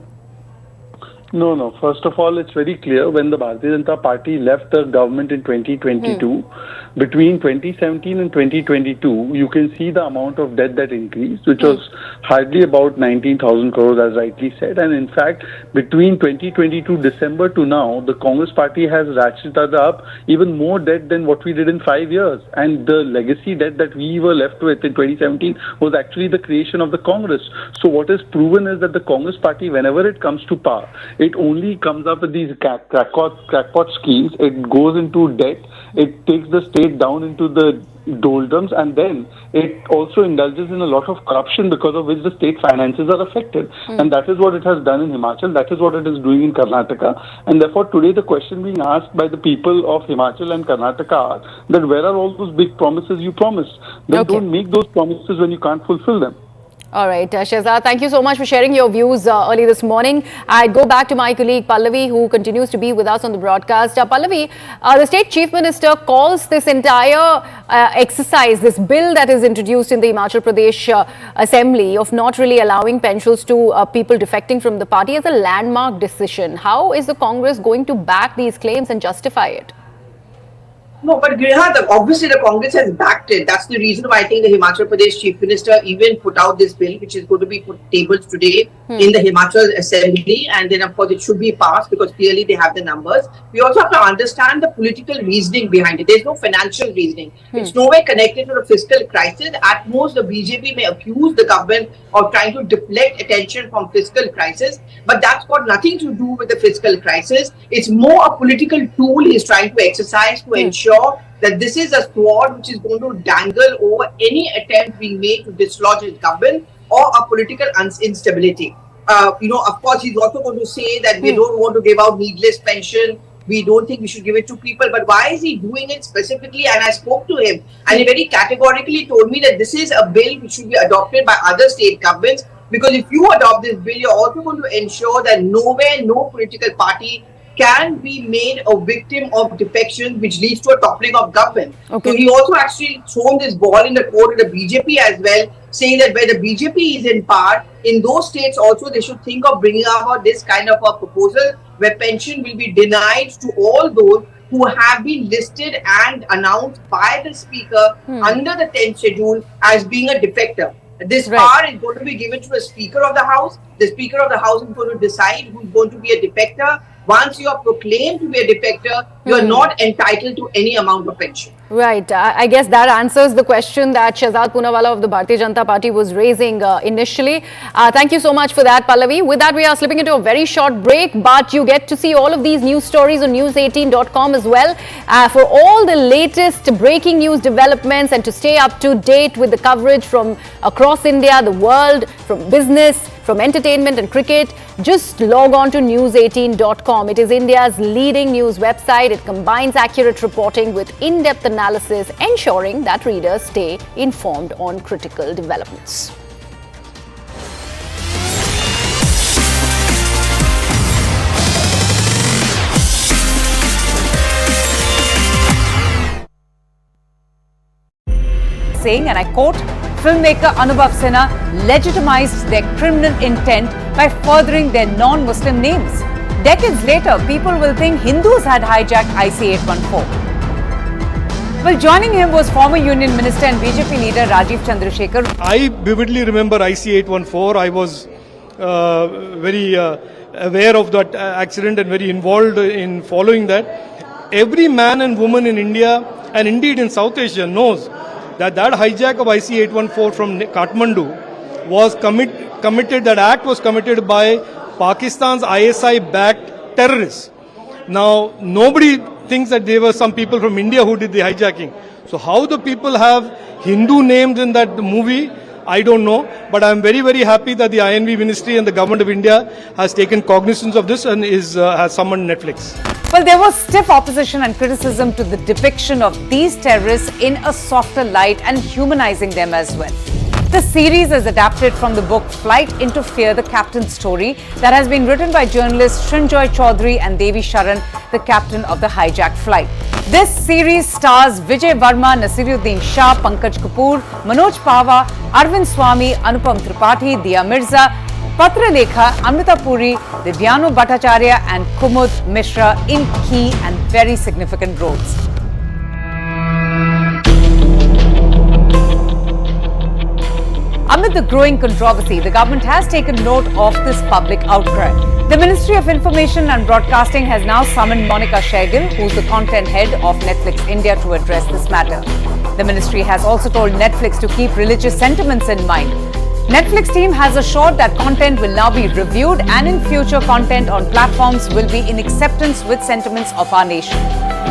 No. First of all, it's very clear when the Bharatiya Janata Party left the government in 2022, between 2017 and 2022, you can see the amount of debt that increased, which was hardly about 19,000 crores, as rightly said. And in fact, between 2022 December to now, the Congress Party has ratcheted up even more debt than what we did in 5 years. And the legacy debt that we were left with in 2017 was actually the creation of the Congress. So what is proven is that the Congress Party, whenever it comes to power, it only comes up with these crackpot schemes. It goes into debt. It takes the state down into the doldrums, and then it also indulges in a lot of corruption because of which the state finances are affected. And that is what it has done in Himachal. That is what it is doing in Karnataka. And therefore, today the question being asked by the people of Himachal and Karnataka are that where are all those big promises you promised? Then don't make those promises when you can't fulfill them. All right, Shehzad, thank you so much for sharing your views early this morning. I go back to my colleague Pallavi, who continues to be with us on the broadcast. Pallavi, the State Chief Minister calls this entire exercise, this bill that is introduced in the Himachal Pradesh Assembly of not really allowing pensions to people defecting from the party, as a landmark decision. How is the Congress going to back these claims and justify it? No, but Griha, obviously the Congress has backed it. That's the reason why I think the Himachal Pradesh Chief Minister even put out this bill, which is going to be tabled today in the Himachal Assembly. And then, of course, it should be passed because clearly they have the numbers. We also have to understand the political reasoning behind it. There's no financial reasoning. It's nowhere connected to the fiscal crisis. At most, the BJP may accuse the government of trying to deflect attention from fiscal crisis, but that's got nothing to do with the fiscal crisis. It's more a political tool he's trying to exercise to ensure that this is a sword which is going to dangle over any attempt being made to dislodge his government. or a political instability. Of course, he's also going to say that we don't want to give out needless pension. We don't think we should give it to people. But why is he doing it specifically? And I spoke to him and he very categorically told me that this is a bill which should be adopted by other state governments. Because if you adopt this bill, you're also going to ensure that nowhere, no political party can be made a victim of defections which leads to a toppling of government. Okay. So he also actually thrown this ball in the court of the BJP as well, saying that where the BJP is in power, in those states also they should think of bringing about this kind of a proposal where pension will be denied to all those who have been listed and announced by the speaker under the 10th schedule as being a defector. This power is going to be given to the Speaker of the House. The Speaker of the House is going to decide who is going to be a defector. Once you are proclaimed to be a defector, you are not entitled to any amount of pension. Right. I guess that answers the question that Shehzad Poonawala of the Bharatiya Janata Party was raising initially. Thank you so much for that, Pallavi. With that, we are slipping into a very short break, but you get to see all of these news stories on news18.com as well. For all the latest breaking news developments and to stay up to date with the coverage from across India, the world, from business, from entertainment and cricket, just log on to news18.com. It is India's leading news website. It combines accurate reporting with in-depth analysis, ensuring that readers stay informed on critical developments. Saying, and I quote, filmmaker Anubhav Sinha legitimized their criminal intent by furthering their non-Muslim names. Decades later, people will think Hindus had hijacked IC-814. Well, joining him was former Union Minister and BJP leader Rajiv Chandrasekhar. I vividly remember IC-814. I was very aware of that accident and very involved in following that. Every man and woman in India and indeed in South Asia knows that hijack of IC-814 from Kathmandu was committed, that act was committed by Pakistan's ISI-backed terrorists. Now, nobody thinks that there were some people from India who did the hijacking. So how the people have Hindu names in that movie, I don't know. But I'm very, very happy that the INV Ministry and the Government of India has taken cognizance of this and has summoned Netflix. Well, there was stiff opposition and criticism to the depiction of these terrorists in a softer light and humanizing them as well. The series is adapted from the book Flight into Fear, the Captain's Story, that has been written by journalists Srinjoy Chaudhary and Devi Sharan, the captain of the hijacked flight. This series stars Vijay Verma, Nasiruddin Shah, Pankaj Kapoor, Manoj Pava, Arvind Swamy, Anupam Tripathi, Diya Mirza, Patra Lekha, Amrita Puri, Divyanu Bhattacharya and Kumud Mishra in key and very significant roles. Amid the growing controversy, the government has taken note of this public outcry. The Ministry of Information and Broadcasting has now summoned Monica Shergill, who is the content head of Netflix India, to address this matter. The ministry has also told Netflix to keep religious sentiments in mind. Netflix team has assured that content will now be reviewed and in future content on platforms will be in acceptance with sentiments of our nation.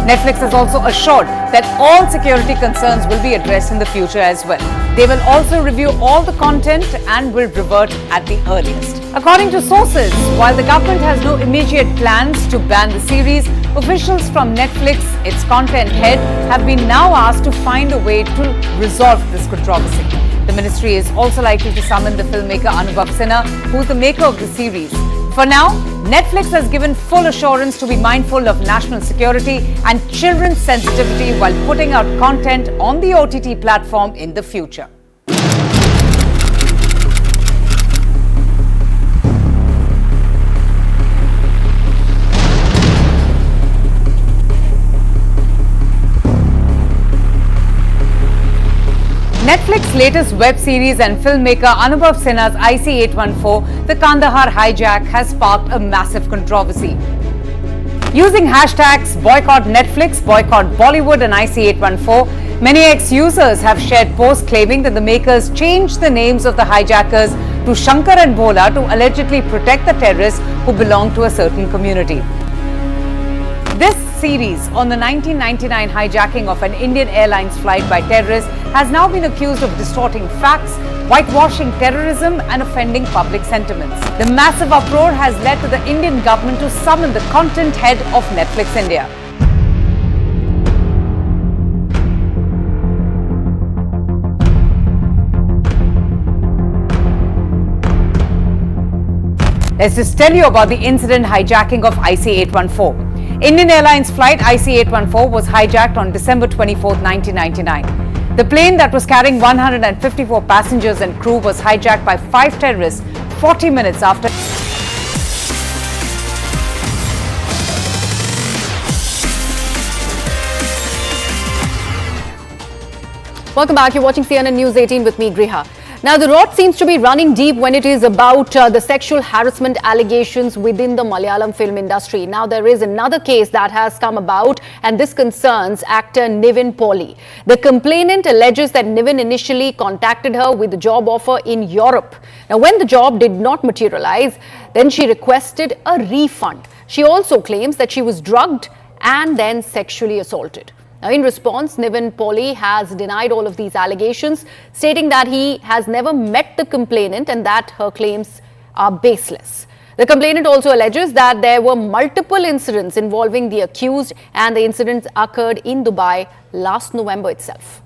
Netflix has also assured that all security concerns will be addressed in the future as well. They will also review all the content and will revert at the earliest. According to sources, while the government has no immediate plans to ban the series, officials from Netflix, its content head, have been now asked to find a way to resolve this controversy. The ministry is also likely to summon the filmmaker Anubhav Sinha, who is the maker of the series. For now, Netflix has given full assurance to be mindful of national security and children's sensitivity while putting out content on the OTT platform in the future. Netflix's latest web series and filmmaker Anubhav Sinha's IC-814, The Kandahar Hijack, has sparked a massive controversy. Using hashtags boycott Netflix, boycott Bollywood and IC-814, many ex-users have shared posts claiming that the makers changed the names of the hijackers to Shankar and Bhola to allegedly protect the terrorists who belong to a certain community. This series on the 1999 hijacking of an Indian Airlines flight by terrorists has now been accused of distorting facts, whitewashing terrorism and offending public sentiments. The massive uproar has led to the Indian government to summon the content head of Netflix India. Let's just tell you about the incident hijacking of IC-814. Indian Airlines flight IC-814 was hijacked on December 24, 1999. The plane that was carrying 154 passengers and crew was hijacked by 5 terrorists 40 minutes after. Welcome back. You're watching CNN News 18 with me, Griha. Now, the rot seems to be running deep when it is about the sexual harassment allegations within the Malayalam film industry. Now, there is another case that has come about, and this concerns actor Nivin Pauly. The complainant alleges that Nivin initially contacted her with a job offer in Europe. Now, when the job did not materialize, then she requested a refund. She also claims that she was drugged and then sexually assaulted. Now, in response, Nivin Pauly has denied all of these allegations, stating that he has never met the complainant and that her claims are baseless. The complainant also alleges that there were multiple incidents involving the accused, and the incidents occurred in Dubai last November itself.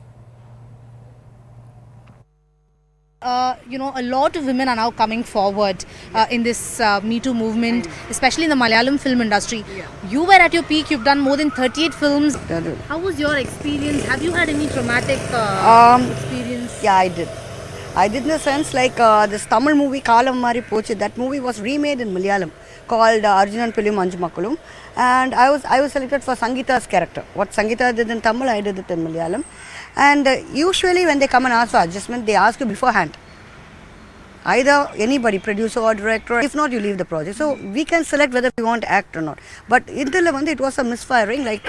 A lot of women are now coming forward in this Me Too movement, especially in the Malayalam film industry. You were at your peak, you've done more than 38 films. How was your experience? Have you had any traumatic experience? Yeah, I did. I did in the sense like this Tamil movie Kaalam Mari Poche, that movie was remade in Malayalam called Arjunan Pillum Anjumakkulum, and I was selected for Sangeeta's character. What Sangeeta did in Tamil, I did it in Malayalam. And usually when they come and ask for adjustment, they ask you beforehand. Either anybody, producer or director, if not you leave the project. So we can select whether we want to act or not. But in the Levante, it was a misfiring. Like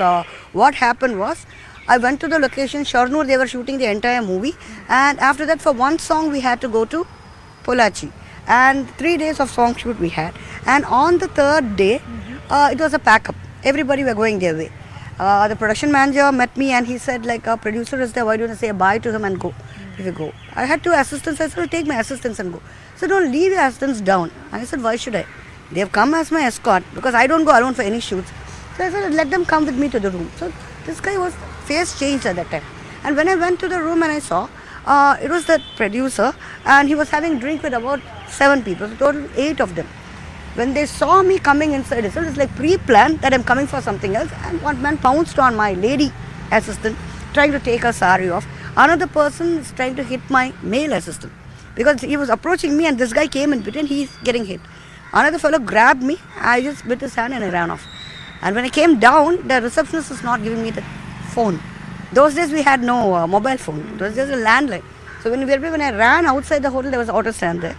what happened was, I went to the location, Sharnoor, they were shooting the entire movie. And after that, for one song, we had to go to Polachi. And 3 days of song shoot we had. And on the third day, it was a pack-up. Everybody were going their way. The production manager met me and he said, like, a producer is there, why don't you say bye to him and go? If you go. I had 2 assistants, I said, take my assistants and go. So don't leave your assistants down. I said, why should I? They have come as my escort because I don't go alone for any shoots. So I said, let them come with me to the room. So this guy was face changed at that time. And when I went to the room and I saw, it was the producer and he was having drink with about 7 people, so total 8 of them. When they saw me coming inside, it was like pre-planned that I'm coming for something else, and one man pounced on my lady assistant, trying to take her sari off. Another person is trying to hit my male assistant because he was approaching me and this guy came in between, he's getting hit. Another fellow grabbed me, I just bit his hand and I ran off. And when I came down, the receptionist was not giving me the phone. Those days we had no mobile phone, it was just a landline. So when I ran outside the hotel, there was an auto stand there.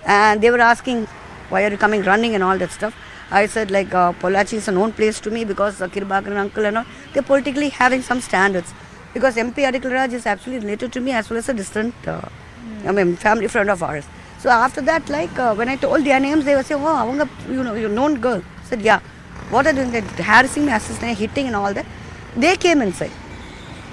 And they were asking, why are you coming running and all that stuff. I said like Pollachi is a known place to me because Kirbakar uncle and all, they're politically having some standards. Because MP Adikal Raj is actually related to me as well as a distant family friend of ours. So after that, like when I told their names, they were saying, oh, you're a known girl. I said, yeah. What are doing? They're harassing me, assisting, hitting and all that. They came inside.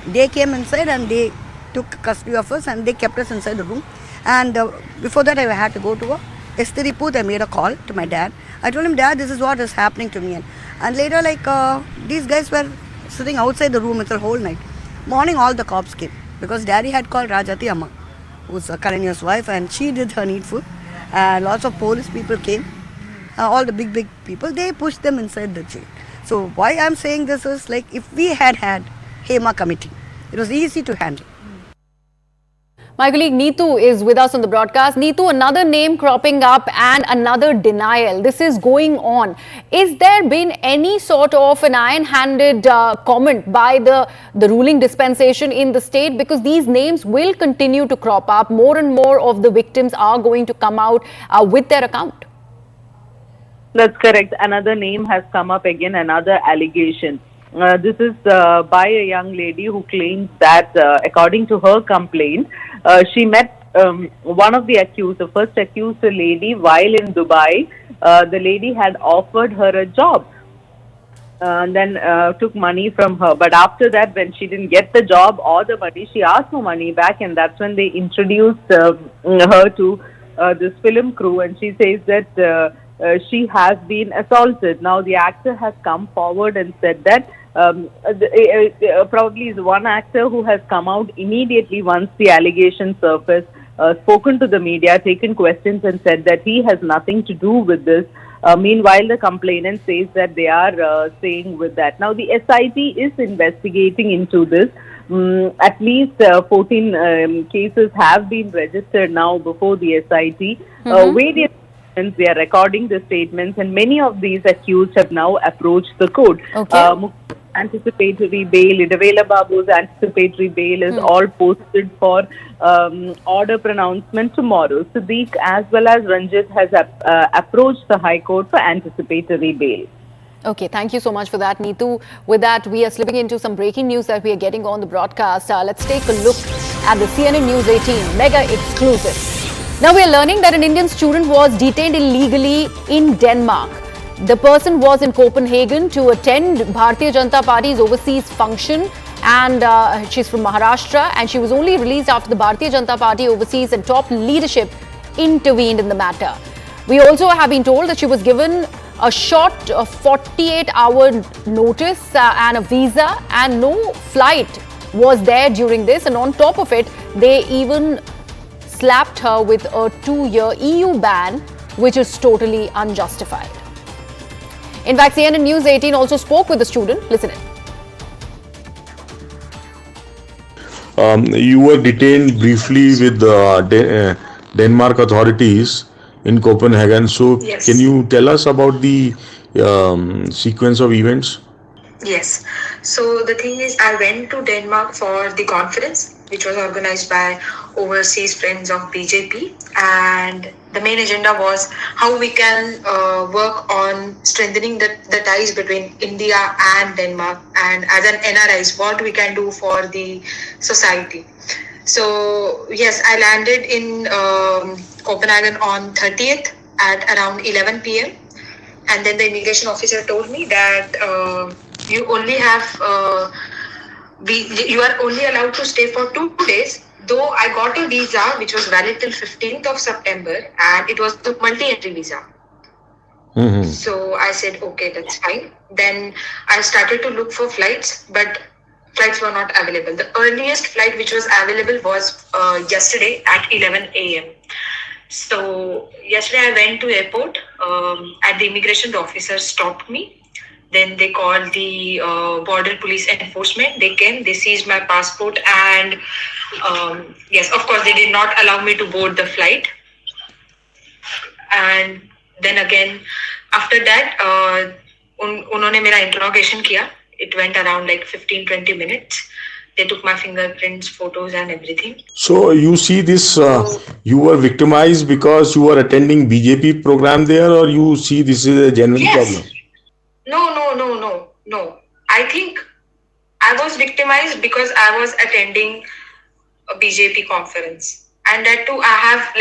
They came inside and they took custody of us and they kept us inside the room. And before that, I had to go to a Estiriput. I made a call to my dad. I told him, Dad, this is what is happening to me. And later, like, these guys were sitting outside the room the whole night. Morning, all the cops came because Daddy had called Rajati Amma, who's Kalanya's wife, and she did her needful. And lots of police people came. All the big people, they pushed them inside the jail. So why I'm saying this is like, if we had Hema committee, it was easy to handle. My colleague Neetu is with us on the broadcast. Neetu, another name cropping up and another denial. This is going on. Is there been any sort of an iron-handed comment by the ruling dispensation in the state? Because these names will continue to crop up. More and more of the victims are going to come out with their account. That's correct. Another name has come up again, another allegation. This is by a young lady who claims that, according to her complaint, she met one of the accused, the first accused lady, while in Dubai. The lady had offered her a job. then took money from her. But after that, when she didn't get the job or the money, she asked for money back, and that's when they introduced her to this film crew, and she says that she has been assaulted. Now the actor has come forward and said that probably is one actor who has come out immediately once the allegation surfaced, spoken to the media, taken questions and said that he has nothing to do with this. Meanwhile, the complainant says that they are staying with that. Now, the SIT is investigating into this. At least 14 cases have been registered now before the SIT. Various they are recording the statements, and many of these accused have now approached the court. Anticipatory bail, Idavela Babu's anticipatory bail is all posted for order pronouncement tomorrow. Siddiq as well as Ranjit has approached the High Court for anticipatory bail. Okay, thank you so much for that, Neetu. With that, we are slipping into some breaking news that we are getting on the broadcast. Let's take a look at the CNN News 18 mega exclusive. Now we are learning that an Indian student was detained illegally in Denmark. The person was in Copenhagen to attend Bharatiya Janata Party's overseas function, and she's from Maharashtra, and she was only released after the Bharatiya Janata Party overseas and top leadership intervened in the matter. We also have been told that she was given a short 48-hour notice and a visa, and no flight was there during this, and on top of it, they even slapped her with a 2-year EU ban, which is totally unjustified. In fact, CNN News 18 also spoke with the student. Listen in. You were detained briefly with the Denmark authorities in Copenhagen. So, Yes. Can you tell us about the sequence of events? Yes. So the thing is, I went to Denmark for the conference, which was organized by overseas friends of BJP, and the main agenda was how we can work on strengthening the ties between India and Denmark, and as an NRIs, what we can do for the society. So yes, I landed in Copenhagen on 30th at around 11 p.m. and then the immigration officer told me that you only have you are only allowed to stay for 2 days. Though I got a visa which was valid till 15th of September, and it was the multi-entry visa. So I said, okay, that's fine. Then I started to look for flights, but flights were not available. The earliest flight which was available was yesterday at 11 a.m. So yesterday I went to airport. At the immigration, the officer stopped me. Then they called the border police enforcement. They came, they seized my passport, and yes, of course, they did not allow me to board the flight. And then again, after that, उन्होंने मेरा interrogation किया. It went around like 15-20 minutes. They took my fingerprints, photos, and everything. So you see this, you were victimized because you were attending BJP program there, or you see this is a genuine problem? No. I think I was victimized because I was attending a BJP conference. And that too, I have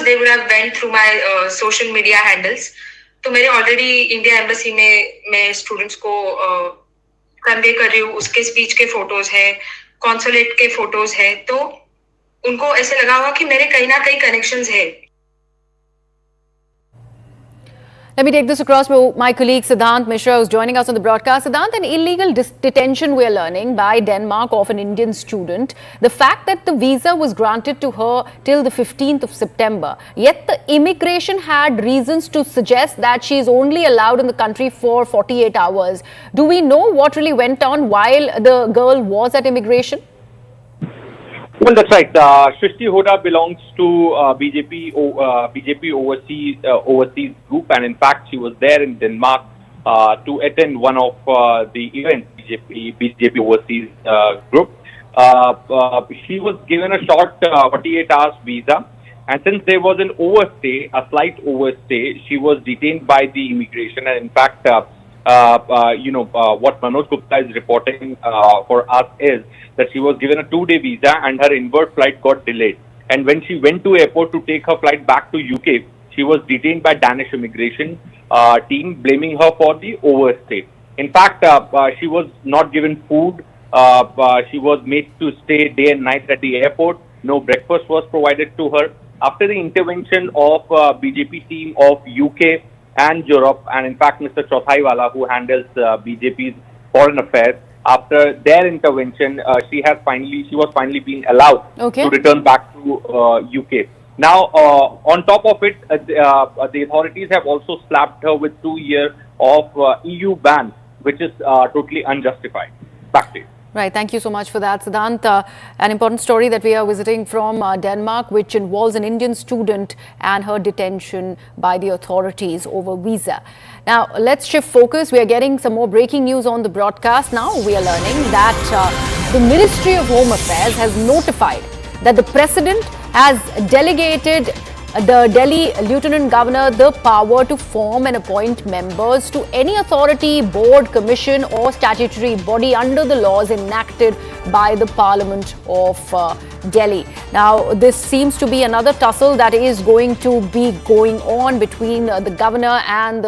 they would have went through my social media handles. तो मेरे already India Embassy में मैं students को convey कर रही हूँ, उसके speech के photos हैं, consulate के photos हैं, तो उनको ऐसे लगा हुआ कि मेरे कहीं ना कहीं connections हैं. Let me take this across to my colleague Siddhant Mishra, who's joining us on the broadcast. Siddhant, an illegal detention we're learning by Denmark of an Indian student. The fact that the visa was granted to her till the 15th of September, yet the immigration had reasons to suggest that she is only allowed in the country for 48 hours. Do we know what really went on while the girl was at immigration? Well, that's right. Shrishti Hoda belongs to BJP overseas group, and in fact, she was there in Denmark to attend one of the events BJP overseas group. She was given a short 48 hours visa, and since there was an overstay, a slight overstay, she was detained by the immigration. And in fact, what Manoj Gupta is reporting for us is that she was given a 2-day visa and her inward flight got delayed. And when she went to airport to take her flight back to UK, she was detained by Danish immigration team, blaming her for the overstay. In fact, she was not given food. She was made to stay day and night at the airport. No breakfast was provided to her. After the intervention of BJP team of UK and Europe, and in fact Mr. Chauthaiwala, who handles BJP's foreign affairs, after their intervention, she was finally being allowed to return back to UK. Now, on top of it, the authorities have also slapped her with 2 years of EU ban, which is totally unjustified. Back to you. Right, thank you so much for that, Siddhant. An important story that we are visiting from Denmark, which involves an Indian student and her detention by the authorities over visa. Now, let's shift focus. We are getting some more breaking news on the broadcast. Now, we are learning that the Ministry of Home Affairs has notified that the President has delegated the Delhi Lieutenant Governor the power to form and appoint members to any authority, board, commission or statutory body under the laws enacted by the Parliament of Delhi. Now, this seems to be another tussle that is going to be going on between the governor and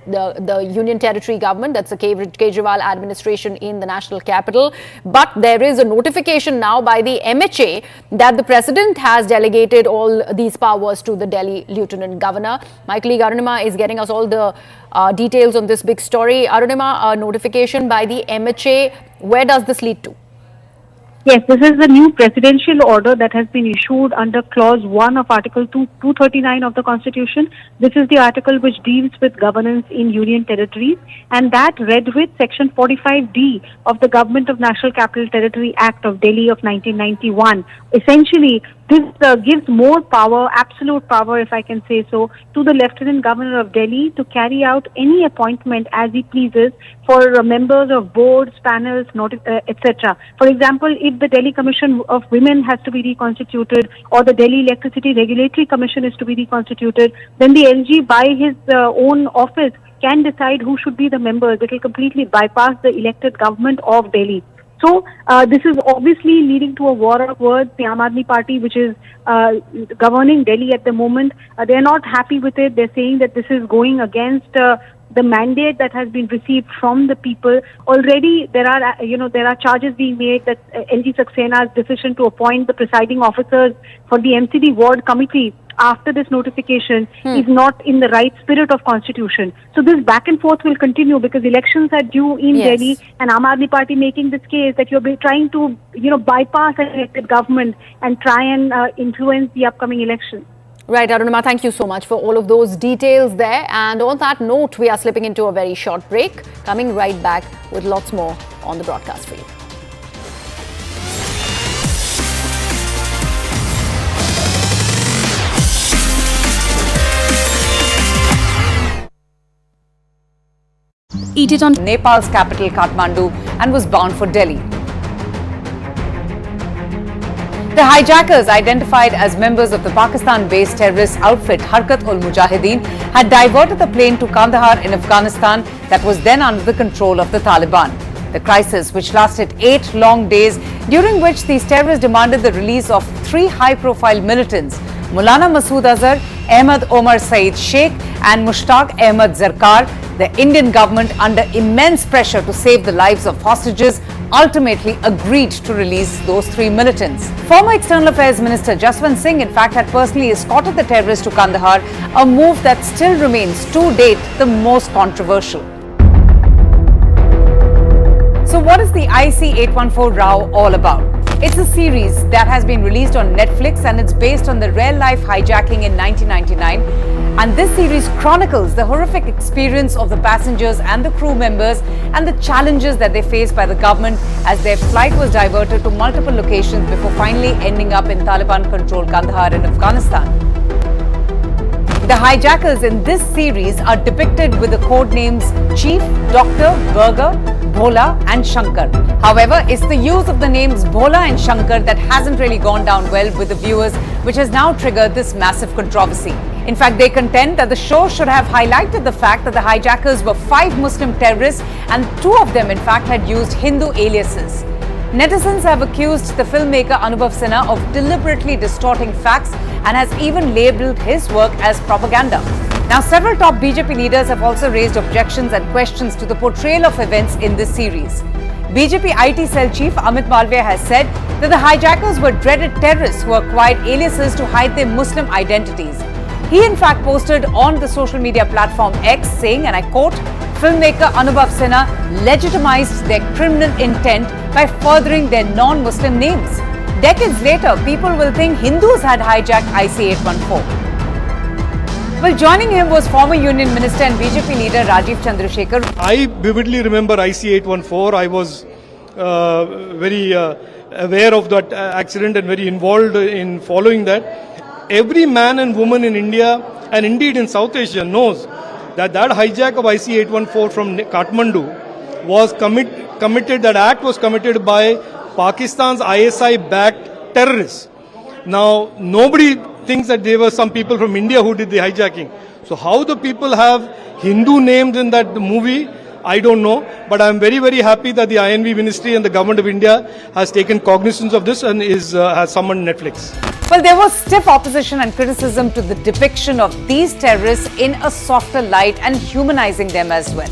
the Union Territory government, that's the Kejriwal administration in the national capital. But there is a notification now by the MHA that the president has delegated all these powers to the Delhi Lieutenant Governor. My colleague Arunima is getting us all the details on this big story. Arunima, a notification by the MHA, where does this lead to? Yes, this is the new presidential order that has been issued under Clause 1 of Article 239 of the Constitution. This is the article which deals with governance in union territories, and that read with Section 45D of the Government of National Capital Territory Act of Delhi of 1991. Essentially, this gives more power, absolute power if I can say so, to the Lieutenant Governor of Delhi to carry out any appointment as he pleases for members of boards, panels, etc. For example, if the Delhi Commission of Women has to be reconstituted or the Delhi Electricity Regulatory Commission is to be reconstituted, then the LG by his own office can decide who should be the members. It will completely bypass the elected government of Delhi. So this is obviously leading to a war of words. The Aam Aadmi Party, which is governing Delhi at the moment, they are not happy with it. They're saying that this is going against the mandate that has been received from the people. Already there are charges being made that LG Saxena's decision to appoint the presiding officers for the MCD ward committee after this notification is not in the right spirit of constitution. So this back and forth will continue because elections are due in Delhi, and Aam Aadmi Party making this case that you're trying to bypass an elected government and try and influence the upcoming election. Right, Arunima, thank you so much for all of those details there. And on that note, we are slipping into a very short break, coming right back with lots more on the broadcast for you. Eat it on Nepal's capital Kathmandu and was bound for Delhi. The hijackers, identified as members of the Pakistan-based terrorist outfit Harkat-ul-Mujahideen, had diverted the plane to Kandahar in Afghanistan that was then under the control of the Taliban. The crisis, which lasted 8 long days, during which these terrorists demanded the release of 3 high-profile militants, Maulana Masood Azhar, Ahmad Omar Saeed Sheikh and Mushtaq Ahmad Zarkar. The Indian government, under immense pressure to save the lives of hostages, ultimately agreed to release those 3 militants. Former External Affairs Minister Jaswant Singh, in fact, had personally escorted the terrorists to Kandahar, a move that still remains, to date, the most controversial. So what is the IC-814 row all about? It's a series that has been released on Netflix, and it's based on the real-life hijacking in 1999. And this series chronicles the horrific experience of the passengers and the crew members and the challenges that they faced by the government as their flight was diverted to multiple locations before finally ending up in Taliban-controlled Kandahar in Afghanistan. The hijackers in this series are depicted with the code names Chief, Doctor, Burger, Bhola and Shankar. However, it's the use of the names Bhola and Shankar that hasn't really gone down well with the viewers, which has now triggered this massive controversy. In fact, they contend that the show should have highlighted the fact that the hijackers were 5 Muslim terrorists and 2 of them in fact had used Hindu aliases. Netizens have accused the filmmaker Anubhav Sinha of deliberately distorting facts and has even labelled his work as propaganda. Now, several top BJP leaders have also raised objections and questions to the portrayal of events in this series. BJP IT cell chief Amit Malviya has said that the hijackers were dreaded terrorists who acquired aliases to hide their Muslim identities. He in fact posted on the social media platform X saying, and I quote, filmmaker Anubhav Sinha legitimized their criminal intent by furthering their non-Muslim names. Decades later, people will think Hindus had hijacked IC-814. Well, joining him was former Union Minister and BJP leader Rajiv Chandrasekhar. I vividly remember IC-814. I was very aware of that accident and very involved in following that. Every man and woman in India and indeed in South Asia knows that hijack of IC-814 from Kathmandu was committed, that act was committed by Pakistan's ISI-backed terrorists. Now, nobody thinks that there were some people from India who did the hijacking. So how the people have Hindu names in that movie, I don't know. But I'm very, very happy that the INV Ministry and the Government of India has taken cognizance of this and has summoned Netflix. Well, there was stiff opposition and criticism to the depiction of these terrorists in a softer light and humanizing them as well.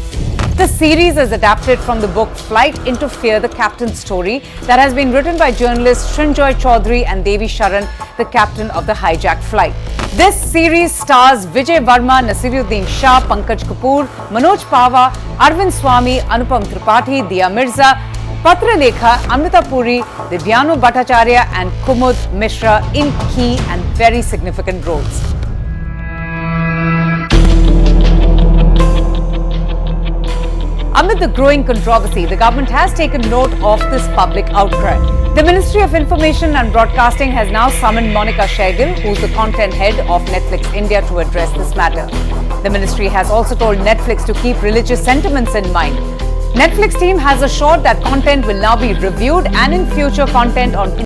The series is adapted from the book Flight into Fear, the Captain's Story, that has been written by journalists Srinjoy Chaudhary and Devi Sharan, the captain of the hijacked flight. This series stars Vijay Varma, Nasiruddin Shah, Pankaj Kapoor, Manoj Pava, Arvind Swamy, Anupam Tripathi, Dia Mirza, Patra Lekha, Amrita Puri, Divyanu Bhattacharya and Kumud Mishra in key and very significant roles. Amid the growing controversy, the government has taken note of this public outcry. The Ministry of Information and Broadcasting has now summoned Monica Shergill, who is the content head of Netflix India, to address this matter. The ministry has also told Netflix to keep religious sentiments in mind. Netflix team has assured that content will now be reviewed and in future content on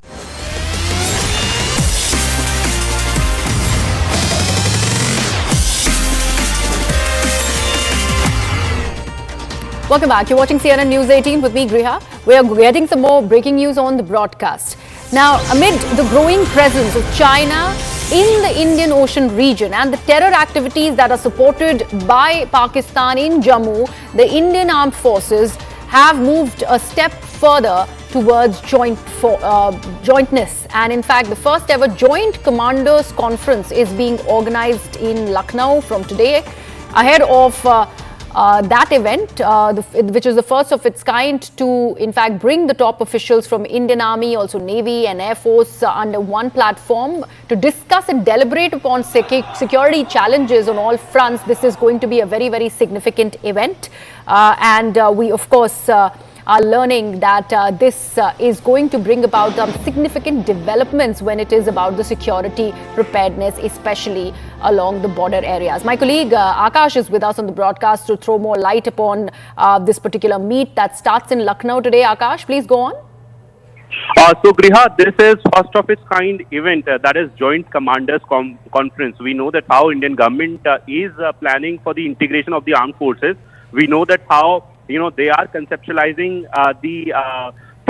Welcome back. You're watching CNN News 18 with me, Griha. We are getting some more breaking news on the broadcast. Now, amid the growing presence of China in the Indian Ocean region and the terror activities that are supported by Pakistan in Jammu, the Indian Armed Forces have moved a step further towards jointness. And in fact, the first ever Joint Commanders Conference is being organized in Lucknow from today, ahead of that event, which is the first of its kind to, in fact, bring the top officials from Indian Army, also Navy and Air Force under one platform to discuss and deliberate upon security challenges on all fronts. This is going to be a very, very significant event. We, of course, are learning that this is going to bring about significant developments when it is about the security preparedness, especially along the border areas. My colleague Akash is with us on the broadcast to throw more light upon this particular meet that starts in Lucknow today. Akash, please go on. So Griha, this is first of its kind event that is Joint Commanders Conference. We know that how Indian government is planning for the integration of the armed forces. We know that how they are conceptualizing the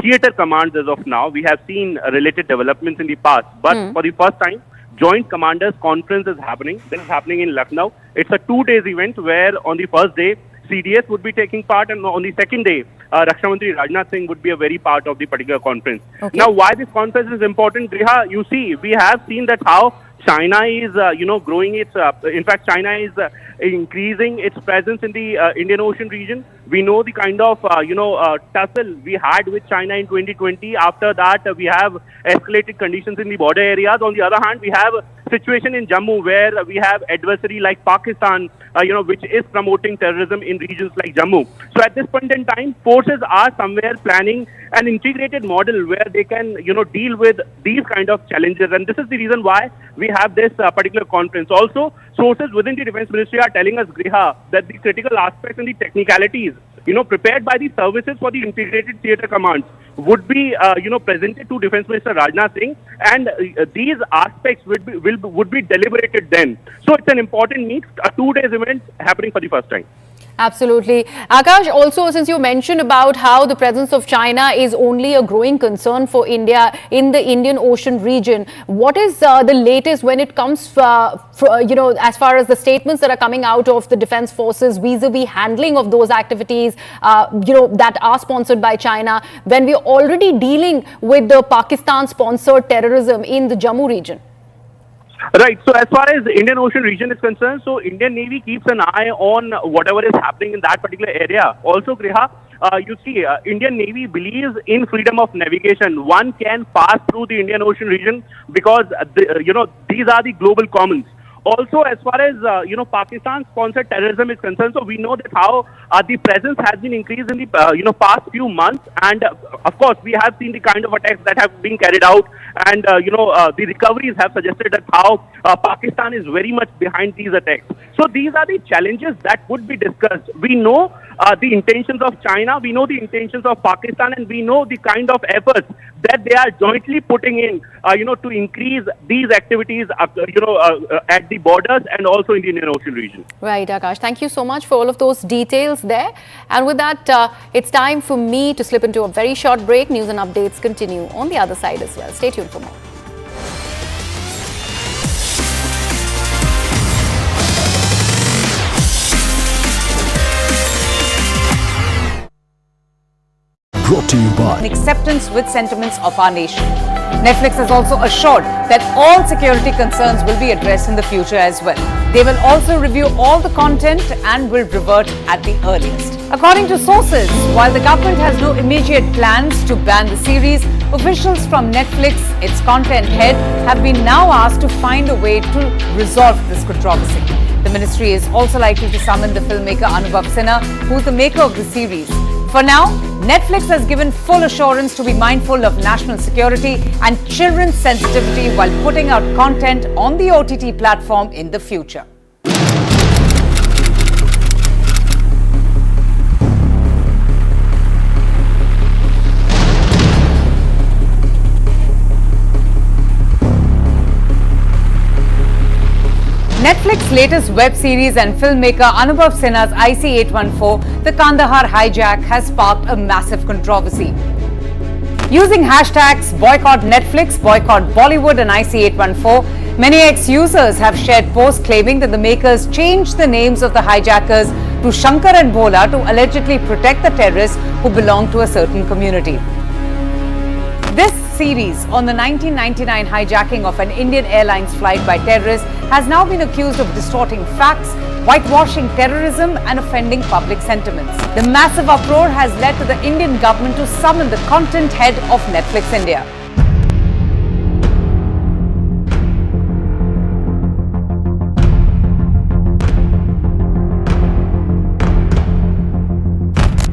theater commands as of now. We have seen related developments in the past, but for the first time, Joint Commanders Conference is happening. This is happening in Lucknow. It's a 2-day event where on the first day, CDS would be taking part, and on the second day, Raksha Mantri Rajnath Singh would be a very part of the particular conference. Okay. Now, why this conference is important, Griha? You see, we have seen that how China is, growing its. In fact, China is increasing its presence in the Indian Ocean region. We know the kind of, tussle we had with China in 2020. After that, we have escalated conditions in the border areas. On the other hand, we have a situation in Jammu where we have adversary like Pakistan, which is promoting terrorism in regions like Jammu. So at this point in time, forces are somewhere planning an integrated model where they can, deal with these kind of challenges. And this is the reason why we have this particular conference. Also, sources within the Defense Ministry are telling us, Griha, that the critical aspects and the technicalities, prepared by the services for the integrated theatre commands would be, presented to Defense Minister Rajnath Singh, and these aspects would be deliberated then. So it's an important meet, a 2-day event happening for the first time. Absolutely. Akash, also since you mentioned about how the presence of China is only a growing concern for India in the Indian Ocean region, what is the latest when it comes, as far as the statements that are coming out of the defense forces vis-a-vis handling of those activities, that are sponsored by China, when we're already dealing with the Pakistan-sponsored terrorism in the Jammu region? Right. So as far as the Indian Ocean region is concerned, so Indian Navy keeps an eye on whatever is happening in that particular area. Also, Griha, you see, Indian Navy believes in freedom of navigation. One can pass through the Indian Ocean region because, these are the global commons. Also, as far as, Pakistan-sponsored terrorism is concerned, so we know that how the presence has been increased in the, past few months. And, of course, we have seen the kind of attacks that have been carried out. And, the recoveries have suggested that how Pakistan is very much behind these attacks. So these are the challenges that would be discussed. We know the intentions of China, we know the intentions of Pakistan, and we know the kind of efforts that they are jointly putting in, to increase these activities, at the borders and also in the Indian Ocean region. Right, Akash. Thank you so much for all of those details there. And with that, it's time for me to slip into a very short break. News and updates continue on the other side as well. Stay tuned for more. Brought to you by in acceptance with sentiments of our nation. Netflix has also assured that all security concerns will be addressed in the future as well. They will also review all the content and will revert at the earliest. According to sources, while the government has no immediate plans to ban the series, officials from Netflix, its content head, have been now asked to find a way to resolve this controversy. The ministry is also likely to summon the filmmaker Anubhav Sinha, who is the maker of the series. For now, Netflix has given full assurance to be mindful of national security and children's sensitivity while putting out content on the OTT platform in the future. Netflix's latest web series and filmmaker Anubhav Sinha's IC814, The Kandahar Hijack, has sparked a massive controversy. Using hashtags Boycott Netflix, Boycott Bollywood and IC814, many ex-users have shared posts claiming that the makers changed the names of the hijackers to Shankar and Bhola to allegedly protect the terrorists who belong to a certain community. This series on the 1999 hijacking of an Indian Airlines flight by terrorists has now been accused of distorting facts, whitewashing terrorism and offending public sentiments. The massive uproar has led to the Indian government to summon the content head of Netflix India.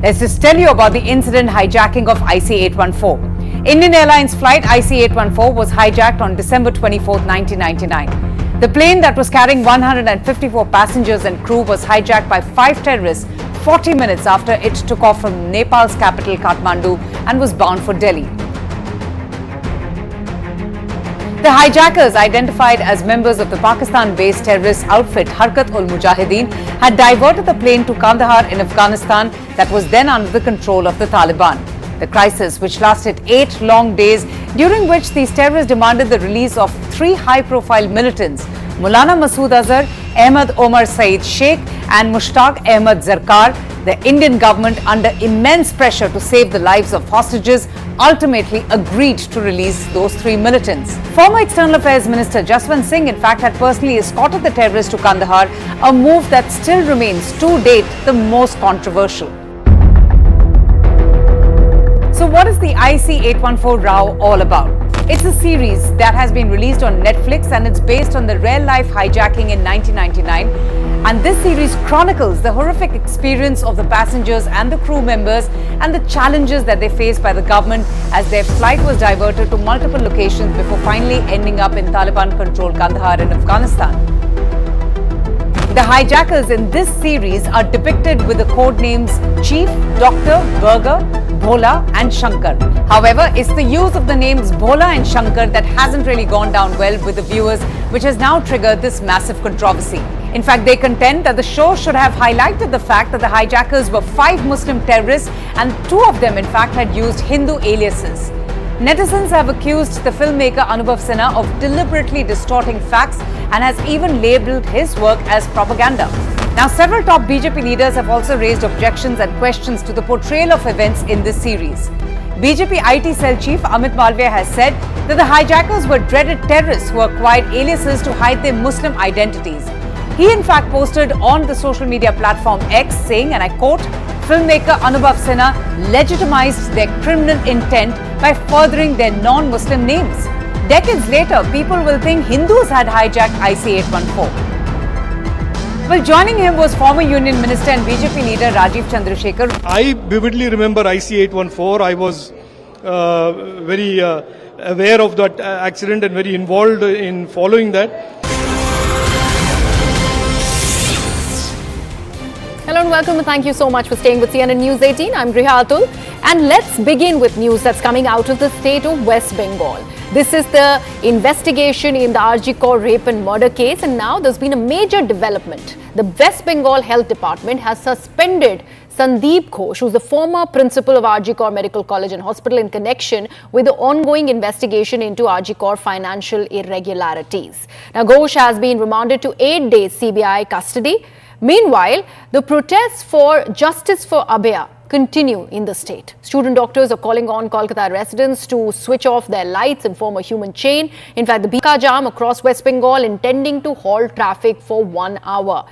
Let's just tell you about the incident hijacking of IC814. Indian Airlines flight IC814 was hijacked on December 24, 1999. The plane that was carrying 154 passengers and crew was hijacked by 5 terrorists 40 minutes after it took off from Nepal's capital Kathmandu and was bound for Delhi. The hijackers, identified as members of the Pakistan-based terrorist outfit Harkat-ul-Mujahideen, had diverted the plane to Kandahar in Afghanistan that was then under the control of the Taliban. The crisis, which lasted 8 long days, during which these terrorists demanded the release of 3 high-profile militants, Maulana Masood Azhar, Ahmad Omar Saeed Sheikh and Mushtaq Ahmad Zarkar. The Indian government, under immense pressure to save the lives of hostages, ultimately agreed to release those 3 militants. Former External Affairs Minister Jaswant Singh, in fact, had personally escorted the terrorists to Kandahar, a move that still remains, to date, the most controversial. So what is the IC814 row all about? It's a series that has been released on Netflix and it's based on the real-life hijacking in 1999. And this series chronicles the horrific experience of the passengers and the crew members and the challenges that they faced by the government as their flight was diverted to multiple locations before finally ending up in Taliban-controlled Kandahar in Afghanistan. The hijackers in this series are depicted with the code names Chief, Doctor, Burger, Bhola and Shankar. However, it's the use of the names Bhola and Shankar that hasn't really gone down well with the viewers, which has now triggered this massive controversy. In fact, they contend that the show should have highlighted the fact that the hijackers were 5 Muslim terrorists and 2 of them in fact had used Hindu aliases. Netizens have accused the filmmaker Anubhav Sinha of deliberately distorting facts and has even labelled his work as propaganda. Now, several top BJP leaders have also raised objections and questions to the portrayal of events in this series. BJP IT cell chief Amit Malviya has said that the hijackers were dreaded terrorists who acquired aliases to hide their Muslim identities. He in fact posted on the social media platform X saying, and I quote, "Filmmaker Anubhav Sinha legitimized their criminal intent by furthering their non-Muslim names. Decades later, people will think Hindus had hijacked IC-814. Well, joining him was former Union Minister and BJP leader Rajiv Chandrasekhar. I vividly remember IC-814. I was very aware of that accident and very involved in following that. Hello and welcome, and thank you so much for staying with CNN News 18. I'm Griha Atul, and let's begin with news that's coming out of the state of West Bengal. This is the investigation in the RG Kar rape and murder case, and now there's been a major development. The West Bengal Health Department has suspended Sandeep Ghosh, who's the former principal of RG Kar Medical College and Hospital, in connection with the ongoing investigation into RG Kar financial irregularities. Now, Ghosh has been remanded to 8 days CBI custody. Meanwhile, the protests for justice for Abhaya continue in the state. Student doctors are calling on Kolkata residents to switch off their lights and form a human chain. In fact, the Bika jam across West Bengal intending to halt traffic for 1 hour.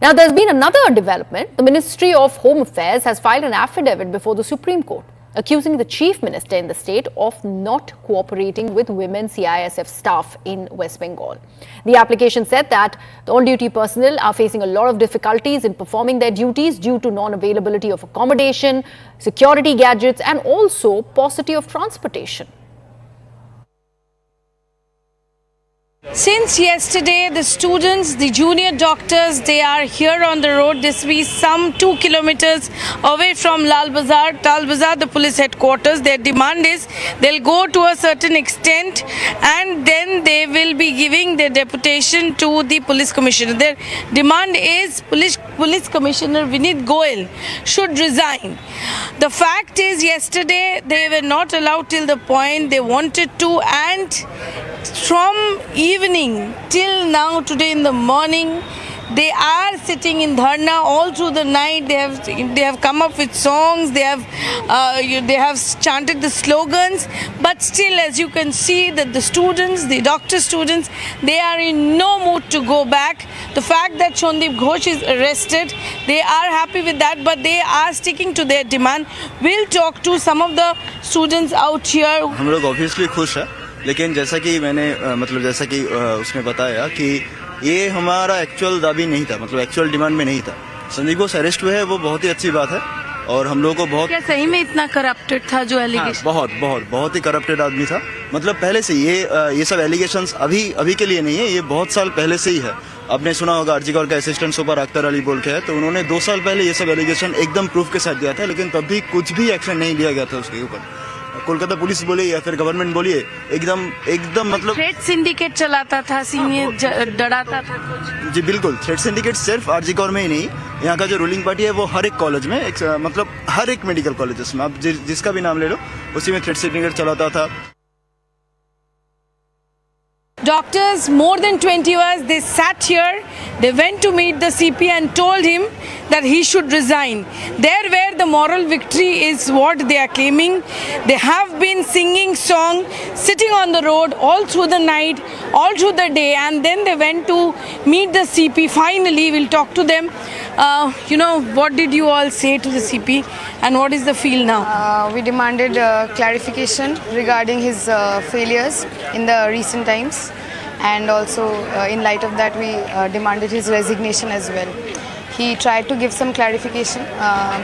Now, there's been another development. The Ministry of Home Affairs has filed an affidavit before the Supreme Court, accusing the Chief Minister in the state of not cooperating with women CISF staff in West Bengal. The application said that the on-duty personnel are facing a lot of difficulties in performing their duties due to non-availability of accommodation, security gadgets, and also paucity of transportation. Since yesterday, the students, the junior doctors, they are here on the road. This is some 2 kilometers away from Lal Bazaar, the police headquarters. Their demand is they'll go to a certain extent and then they will be giving their deputation to the police commissioner. Their demand is police commissioner Vinit Goyal should resign. The fact is, yesterday they were not allowed till the point they wanted to, and from evening till now, today in the morning, they are sitting in dharna all through the night. They have come up with songs. They have chanted the slogans. But still, as you can see, that the students, the doctor students, they are in no mood to go back. The fact that Sandeep Ghosh is arrested, they are happy with that, but they are sticking to their demand. We'll talk to some of the students out here. हम लोग obviously खुश है, लेकिन जैसा कि मैंने जैसा कि उसने बताया कि ये हमारा एक्चुअल दाबी नहीं था, मतलब एक्चुअल डिमांड में नहीं था। संदीप घोष अरेस्ट हुए हैं, वो बहुत ही अच्छी बात है और हम लोगों को बहुत, क्या सही में इतना करप्टेड था जो एलिगेशन? हाँ, बहुत ही करप्टेड आदमी था। मतलब पहले से ये सब एलिगेशंस अभी के लिए नहीं है, ये बहुत साल पहले से ही है। आपने सुना होगा आरजी कौर का असिस्टेंट सुपर अख्तर अली बोल के है, तो उन्होंने 2 साल पहले ये सब एलिगेशन एकदम प्रूफ के साथ दिया था, लेकिन तब भी कुछ भी एक्शन नहीं लिया गया था उसके ऊपर। कोलकाता पुलिस बोले या फिर गवर्नमेंट बोलिए, एकदम मतलब थ्रेट सिंडिकेट चलाता था, सीनियर डराता था कुछ। जी बिल्कुल, थ्रेट सिंडिकेट सिर्फ आरजी कौर में ही नहीं, यहाँ का जो रूलिंग पार्टी है वो हर एक कॉलेज में, मतलब हर एक मेडिकल कॉलेजेस में, आप जिसका भी नाम ले लो, उसी में थ्रेट सिंडिकेट चलाता था। Doctors, more than 20 hours, they sat here, they went to meet the CP and told him that he should resign. There where the moral victory is what they are claiming. They have been singing song, sitting on the road all through the night, all through the day, and then they went to meet the CP. Finally, we'll talk to them. What did you all say to the CP and what is the feel now? We demanded clarification regarding his failures in the recent times, and also in light of that we demanded his resignation as well. He tried to give some clarification,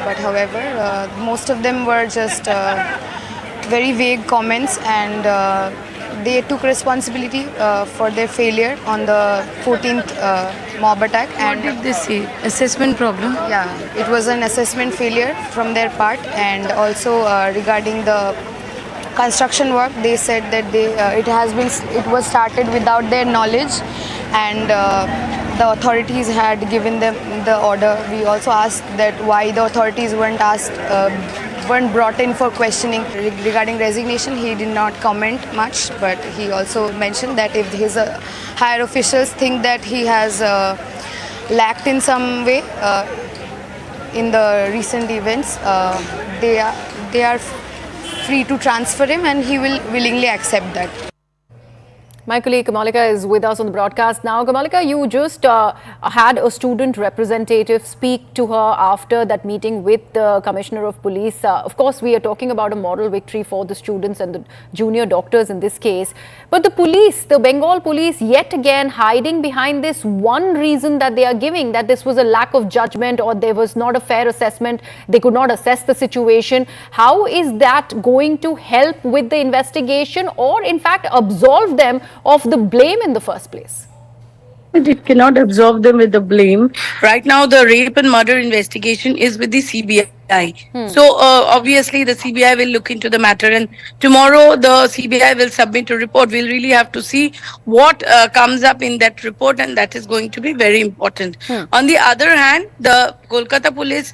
but however most of them were just very vague comments, and they took responsibility for their failure on the 14th mob attack. And what did they say? Assessment problem? Yeah, it was an assessment failure from their part, and also regarding the construction work, they said that it was started without their knowledge, and the authorities had given them the order. We also asked that why the authorities weren't brought in for questioning regarding resignation. He did not comment much, but he also mentioned that if his higher officials think that he has lacked in some way in the recent events, they are free to transfer him, and he will willingly accept that. My colleague Kamalika is with us on the broadcast now. Kamalika, you just had a student representative speak to her after that meeting with the Commissioner of Police. Of course, we are talking about a moral victory for the students and the junior doctors in this case. But the police, the Bengal police, yet again hiding behind this one reason that they are giving, that this was a lack of judgment or there was not a fair assessment. They could not assess the situation. How is that going to help with the investigation or in fact absolve them of the blame in the first place? It cannot absolve them with the blame. Right now, the rape and murder investigation is with the CBI. So, obviously, the CBI will look into the matter, and tomorrow the CBI will submit a report. We'll really have to see what comes up in that report, and that is going to be very important. On the other hand, the Kolkata police,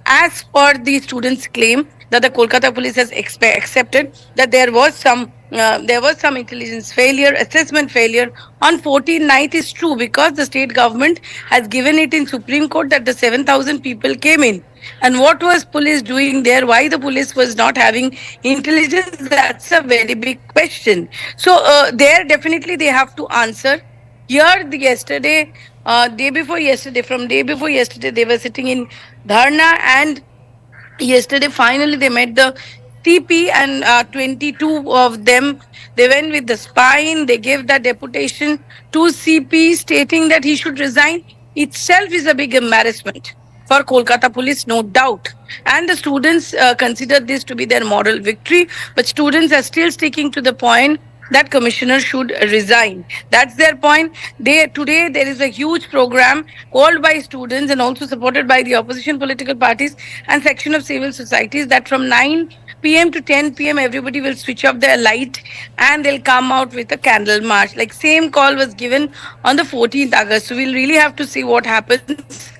as per the students' claim, that the Kolkata police has accepted that there was some intelligence failure, assessment failure on 14/9 is true, because the state government has given it in Supreme Court that the 7,000 people came in. And what was police doing there? Why the police was not having intelligence? That's a very big question. So there definitely they have to answer. Here, yesterday, day before yesterday, they were sitting in Dharna, and yesterday, finally, they met the CP, and 22 of them, they went with the spine. They gave that deputation to CP stating that he should resign. Itself is a big embarrassment for Kolkata police, no doubt. And the students consider this to be their moral victory, but students are still sticking to the point that commissioner should resign. That's their point. Today there is a huge program called by students and also supported by the opposition political parties and section of civil societies, that from 9 p.m. to 10 p.m. everybody will switch off their light and they'll come out with a candle march. Like same call was given on the 14th August. So we'll really have to see what happens.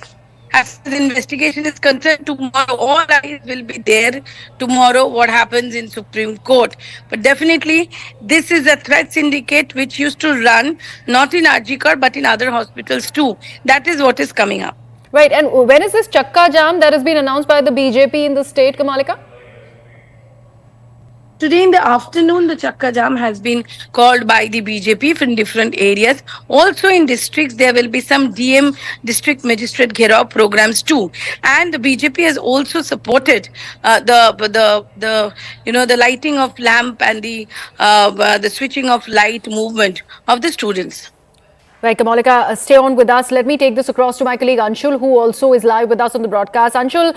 As the investigation is concerned, tomorrow all eyes will be there. Tomorrow, what happens in Supreme Court. But definitely, this is a threat syndicate which used to run not in RG Kar but in other hospitals too. That is what is coming up. Right. And when is this Chakka Jam that has been announced by the BJP in the state, Kamalika? Today in the afternoon, the Chakka Jam has been called by the BJP from different areas. Also in districts, there will be some DM district magistrate Gherav programs too. And the BJP has also supported the lighting of lamp and the switching of light movement of the students. Right, Kamalika, stay on with us. Let me take this across to my colleague Anshul, who also is live with us on the broadcast. Anshul,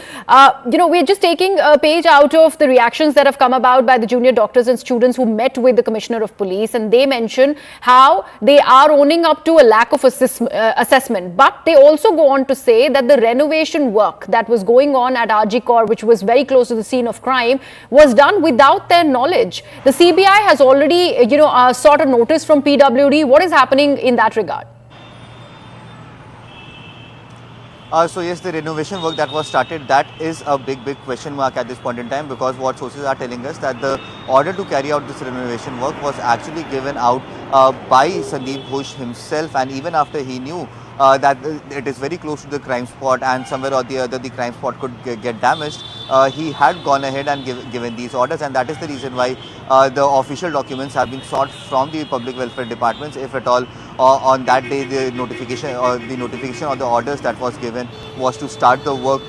we're just taking a page out of the reactions that have come about by the junior doctors and students who met with the Commissioner of Police, and they mention how they are owning up to a lack of assessment. But they also go on to say that the renovation work that was going on at RG Kar, which was very close to the scene of crime, was done without their knowledge. The CBI has already, sought a notice from PWD. What is happening in that regard? So yes, the renovation work that was started, that is a big question mark at this point in time, because what sources are telling us that the order to carry out this renovation work was actually given out by Sandeep Ghosh himself, and even after he knew that it is very close to the crime spot and somewhere or the other the crime spot could get damaged, he had gone ahead and given these orders, and that is the reason why the official documents have been sought from the public welfare departments. If at all on that day the notification or the orders that was given was to start the work,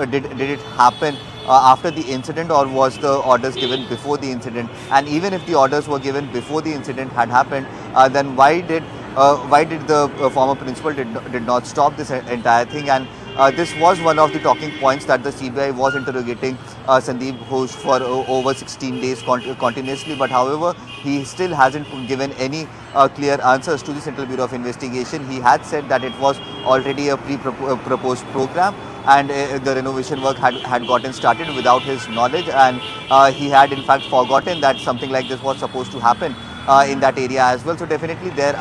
did it happen after the incident, or was the orders given before the incident? And even if the orders were given before the incident had happened, then why did the former principal did not stop this entire thing? And this was one of the talking points that the CBI was interrogating Sandeep Ghosh for over 16 days continuously. But however, he still hasn't given any clear answers to the Central Bureau of Investigation. He had said that it was already a proposed program, and the renovation work had gotten started without his knowledge, and he had in fact forgotten that something like this was supposed to happen in that area as well. So definitely there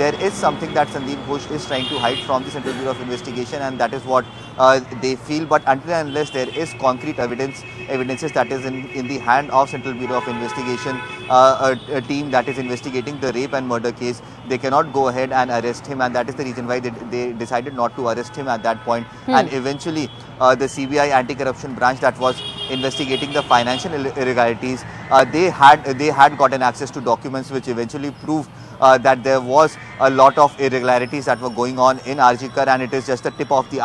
there is something that Sandeep Ghosh is trying to hide from the Central Bureau of Investigation, and that is what they feel. But until and unless there is concrete evidences that is in the hand of Central Bureau of Investigation, a team that is investigating the rape and murder case, they cannot go ahead and arrest him, and that is the reason why they decided not to arrest him at that point. And eventually the CBI anti-corruption branch that was investigating the financial irregularities, they had gotten access to documents which eventually proved that there was a lot of irregularities that were going on in RG Kar, and it is just the tip of the